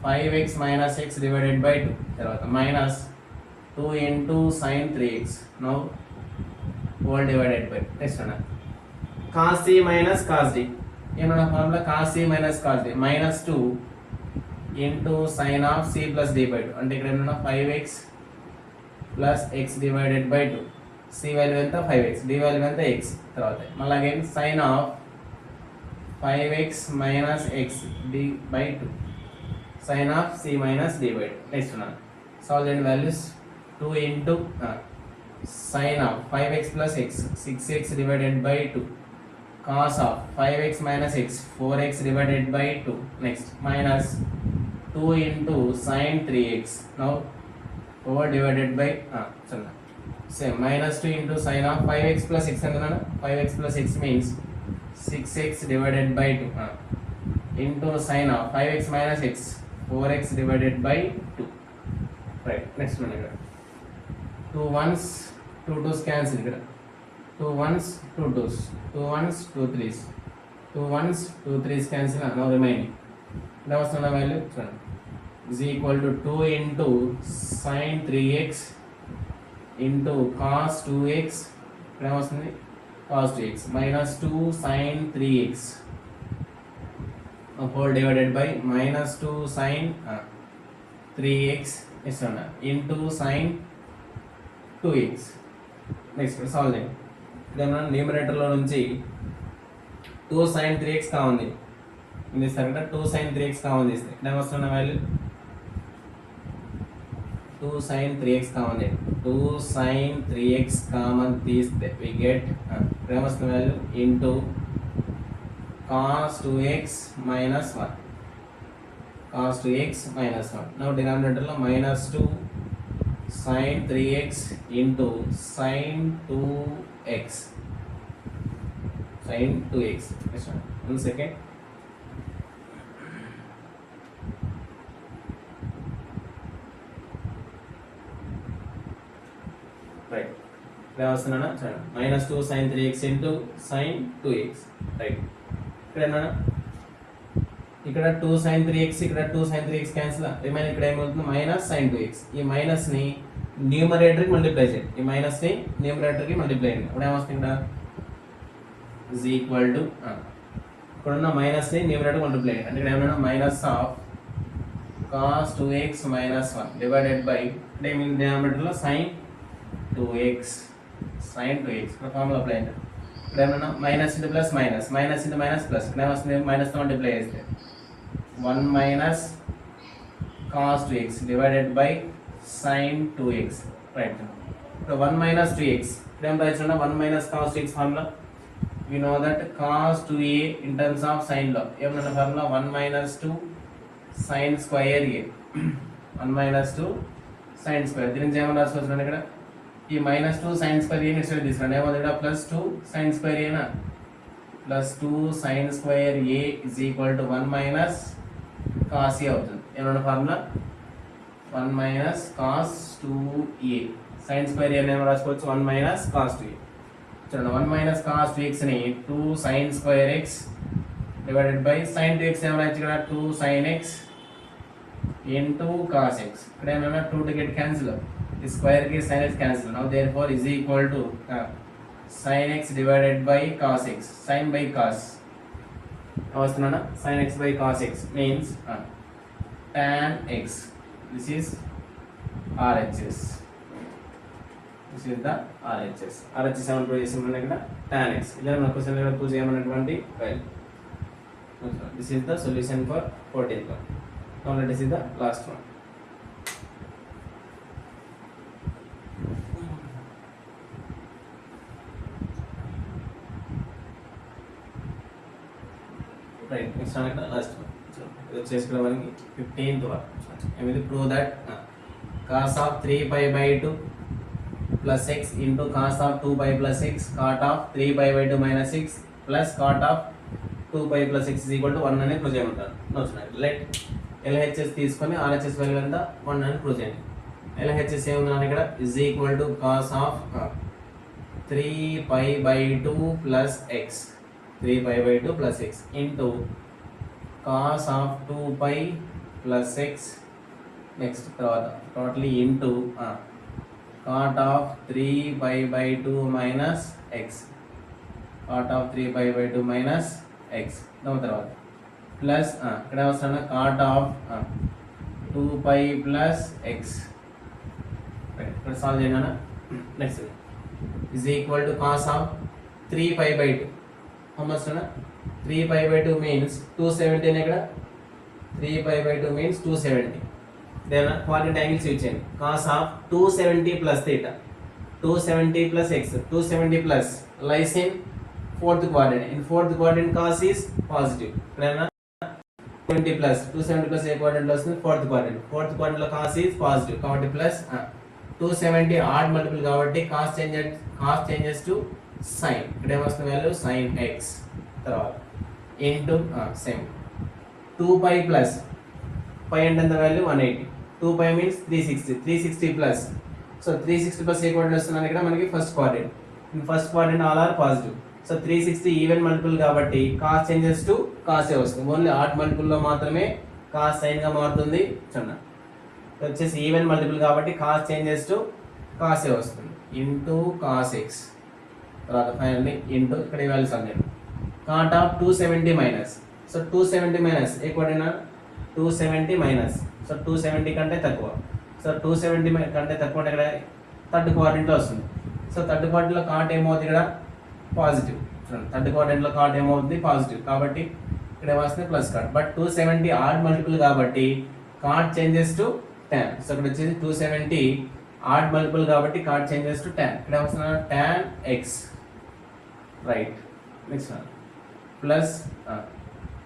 5x minus x divided by 2 తర్వాత minus 2 into sin 3x now whole divided by next one cos c minus cos d ఏమన్నా formula cos c minus cos d minus 2 into sin of c plus d by 2 అంటే ఇక్కడ ఏమన్నా 5x plus x divided by 2 c value ఎంత 5x d value ఎంత x తర్వాత మళ్ళీ again sin of 5x minus x d by 2 sin of c minus d by 2. Next one, solve the values. 2 into sin of 5x plus x 6x divided by 2 cos of 5x minus x 4x divided by 2. Next, minus 2 into sin 3x now over divided by same minus 2 into sin of 5x plus x and 5x plus x means 6x divided by 2 into sin of 5x minus x 4x divided by 2. Right, next one here. 2 ones 2 2's cancel here. 2 ones 2 2's 2 ones 2 3's 2 ones 2 3's cancel. Now remaining now what's the value is equal to 2 into sin 3x into cos 2x ఇక్కడ వస్తుంది cos 2x minus 2 sin 3x whole divided by minus 2 sin 3x into sin 2x. Next solve ఇక్కడ మనం న్యూమరేటర్లో నుంచి 2 sin 3x కావాలి ఇది సరిగ్గా 2 sin 3x కావాలి తీస్తే ఇక్కడ ఏమొస్తున్న వాల్యూ 2 sin 3x కావాలి 2 sin 3x కామన్ తీస్తే we get ఇక్కడ ఏమొస్తున్న value into cos 2x minus 1 cos 2x minus 1. Now denominator లో minus 2 sin 3x into sin 2x sin 2x. Next one. 1 second. Right. ఇక్కడ వస్తున్నానా చూడండి minus 2 sin 3x into sin 2x. Right. ఇక్కడ 2 sin 3x ఇక్కడ 2 sin 3x cancel remain ఇక్కడ ఏమవుతుంది minus sin 2x. ఈ minus ని numerator కి మల్టిప్లై చేయండి ఈ మైనస్ ని న్యూమరేటర్ కి మల్టిప్లై చేయండి అప్పుడు ఏమొస్తుంది ఇక్కడ is equal to ఇక్కడ ఉన్న మైనస్ ని న్యూమరేటర్ కి మల్టిప్లై చేయండి అంటే ఇక్కడ ఏమన్నా minus of cos 2x minus 1 divided by అంటే మీ డినామినేటర్ లో sin 2x ఇక్కడ ఫార్ములా అప్లై చేయండి ఇక్కడ ఏమన్నా minus into plus minus minus into minus plus ఇక్కడ ఏమొస్తుంది మైనస్ తో మల్టిప్లై చేస్తే 1 minus cos 2x divided by sin 2x. Right. So 1 minus 2x. Then by 1 minus cos 2x formula. We know that cos 2a in terms of sin law. Even the formula 1 minus 2 sin square a. 1 minus 2 sin square. Then jam here. ఈ minus 2 sin square a next తీసుకురండి ఏమవుతుంది plus 2 sin square a నా plus 2 sin square a is equal to 1 minus cos a అవుతుంది ఏమన్నా formula 1 minus cos 2a sin square a అనేది రాసుకోవచ్చు 1 minus cos 2a చూడండి 1 minus cos 2x ని 2 sin square x divided by sin 2x ఏమన్నా రాయొచ్చు ఇక్కడ 2 sin x into cos x ఇక్కడ ఏమన్నా 2 to get cancel the square ki sin x cancel now therefore is equal to sin x divided by cos x sin by cos అవస్తున్నా sin x by cos x means tan x. This is RHS. This is the RHS. RHS ఏమని prove చేసామన్నా ఇక్కడ tan x ఇలా మన question లో prove చేయమన్నటువంటి value. This is the solution for 14th one. Now let us see the last one. Right, next one last one. So చేసుకోవడానికి 15th one. ఏమిది prove that cos of 3 pi by 2 plus x into cos of 2 pi plus x cot of 3 pi by 2 minus 6 plus cot of 2 pi plus x is equal to 1 అని prove చేయమంటారు. నోచున్నారు let LHS తీసుకొని RHS value ఎంత 1 అని prove చేయండి. LHS ఏముందని ఇక్కడ is equal to cos of 3 pi by 2 plus x 3 pi by 2 plus x into cos of 2 pi plus x next తర్వాత totally into cot of 3 pi by 2 minus x cot of 3 pi by 2 minus x దాని తర్వాత plus ఇక్కడ వస్తున్న cot of 2 pi plus x ఇక్కడ solve చేయాలన్నా next is equal to cos of 3 pi by 2 how much 3 pi by 2 means 270 ne ikkada 3 pi by 2 means 270. Then quadrant angles ichchandi. Cos of 270 plus theta, 270 plus x, 270 plus lies in fourth quadrant. In fourth quadrant cos is positive. Then 20 plus 270 plus ఏ quadrant లో వస్తుంది, fourth quadrant. Fourth quadrant లో cos is positive కాబట్టి plus 270 odd multiple కాబట్టి cos changes to sin. ఇక్కడ ఏమొస్తుంది value sin x. తర్వాత into same 2 pi plus pi అంటే ఎంత value 180. 2 pi means 360 plus. So 360 plus ఏ quadrant వస్తుంది ఇక్కడ మనకి first quadrant. In first quadrant all are positive. So 360 even multiple కాబట్టి కాస్ చేంజెస్ టు కాస్ ఏ వస్తుంది. ఓన్లీ ఆడ్ మల్టిపుల్ లో మాత్రమే కాస్ సైన్ గా మారుతుంది. చూడండి వచ్చేసి ఈవెన్ మల్టిపుల్ కాబట్టి కాస్ చేంజెస్ టు కాస్ ఏ వస్తుంది ఇంటూ కాస్ ఎక్స్. తర్వాత ఫైనల్లీ ఇంటూ ఇక్కడ ఈ వాల్యూస్ అన్నీ cot of 270 minus. So 270 minus ఏ క్వాడ్రంట్ 270 మైనస్. సో 270 కంటే తక్కువ. సో 270 కంటే తక్కువ అంటే ఇక్కడ థర్డ్ క్వాడ్రంట్లో వస్తుంది. సో థర్డ్ క్వాడ్రంట్లో కాట్ ఏమవుతుంది ఇక్కడ పాజిటివ్. చూడండి థర్డ్ క్వాడ్రంట్లో కాట్ ఏమవుతుంది పాజిటివ్ కాబట్టి ఇక్కడ ఏమొస్తుంది plus cot. But 270 odd multiple కాబట్టి cot changes to tan. So ఇక్కడ వచ్చేసి 270 ఆడ్ మల్టిపుల్ కాబట్టి కాట్ చేంజెస్ టు tan. ఇక్కడ వస్తున్నా tan x right. Next one plus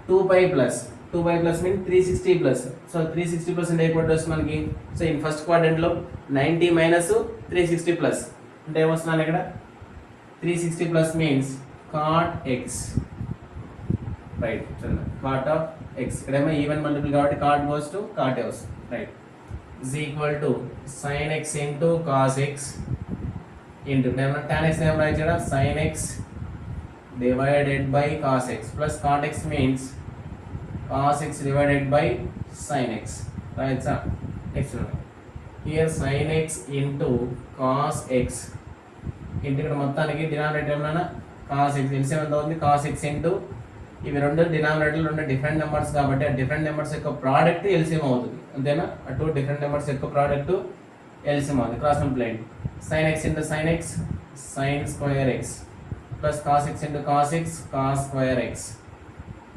2 pi plus mean 360 plus. So 360 plus అంటే ఏ క్వాడ్రంట్ వస్తుంది మనకి. సో ఇన్ ఫస్ట్ క్వాడ్రంట్లో 90 మైనస్ 360 ప్లస్ అంటే ఏమొస్తున్నాను ఇక్కడ 360 plus means cot x right. చూడండి cot of x ఇక్కడేమో ఈవెన్ మల్టిపుల్ కాబట్టి cot goes to cot a వస్తుంది right. is equal to sin x into cos x into ఏమన్నా tan x ఏమన్నా రాయొచ్చు sin x divided by cos x plus cot x means cos x divided by sin x రాయొచ్చా. నెక్స్ట్ here sin x into cos x ఇంటి ఇక్కడ మొత్తానికి denominator ఏమన్నా cos X LCM ఎంత అవుతుంది కాస్ ఎక్స్ ఇంటూ ఇవి రెండు డినామినేటర్లు రెండు డిఫరెంట్ నెంబర్స్ కాబట్టి ఆ డిఫరెంట్ నెంబర్స్ యొక్క ప్రోడక్ట్ ఎల్సిఎం అవుతుంది అంతేనా. అటు డిఫరెంట్ నెంబర్స్ యొక్క ప్రోడక్ట్ ఎల్సిఎం అవుతుంది. Cross multiplying sin x into sin x sin square x plus cos x into cos x cos square x.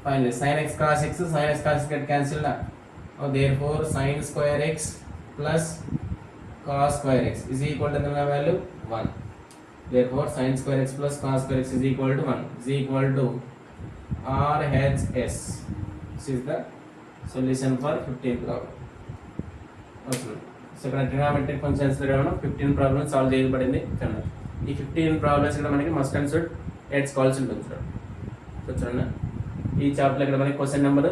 Finally sin x cos x get cancelled. Therefore sin square x plus cos square x is equal to the value 1. Therefore sin square x plus cos square x is equal to 1 is equal to RHS. This is the solution for 15th problem. Okay. So ఇక్కడ trigonometric functions లో 15 problems solve చేయబడింది. చూడండి ఈ 15 problems ఇక్కడ మనకి must and should నేర్చుకోవాల్సి ఉంటుంది. చూడండి so చూడండి ఈ చాప్టర్ ఇక్కడ మనకి question number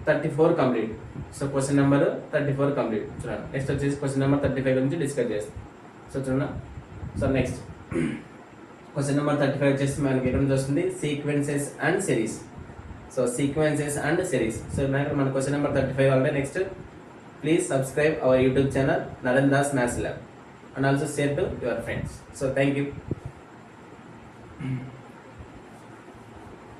34 complete. So question number 34 complete. చూడండి నెక్స్ట్ వచ్చేసి క్వశ్చన్ నెంబర్ 35 గురించి డిస్కస్ చేస్తాం. సో చూడండి సో నెక్స్ట్ క్వశ్చన్ నెంబర్ 35 వచ్చేసి మనకి ఎక్కడ నుంచి వస్తుంది sequences and series. So sequences and series. So మన క్వశ్చన్ నెంబర్ 35 అంటే next please subscribe our YouTube channel Narendra Das maths lab and also share to your friends. So thank you.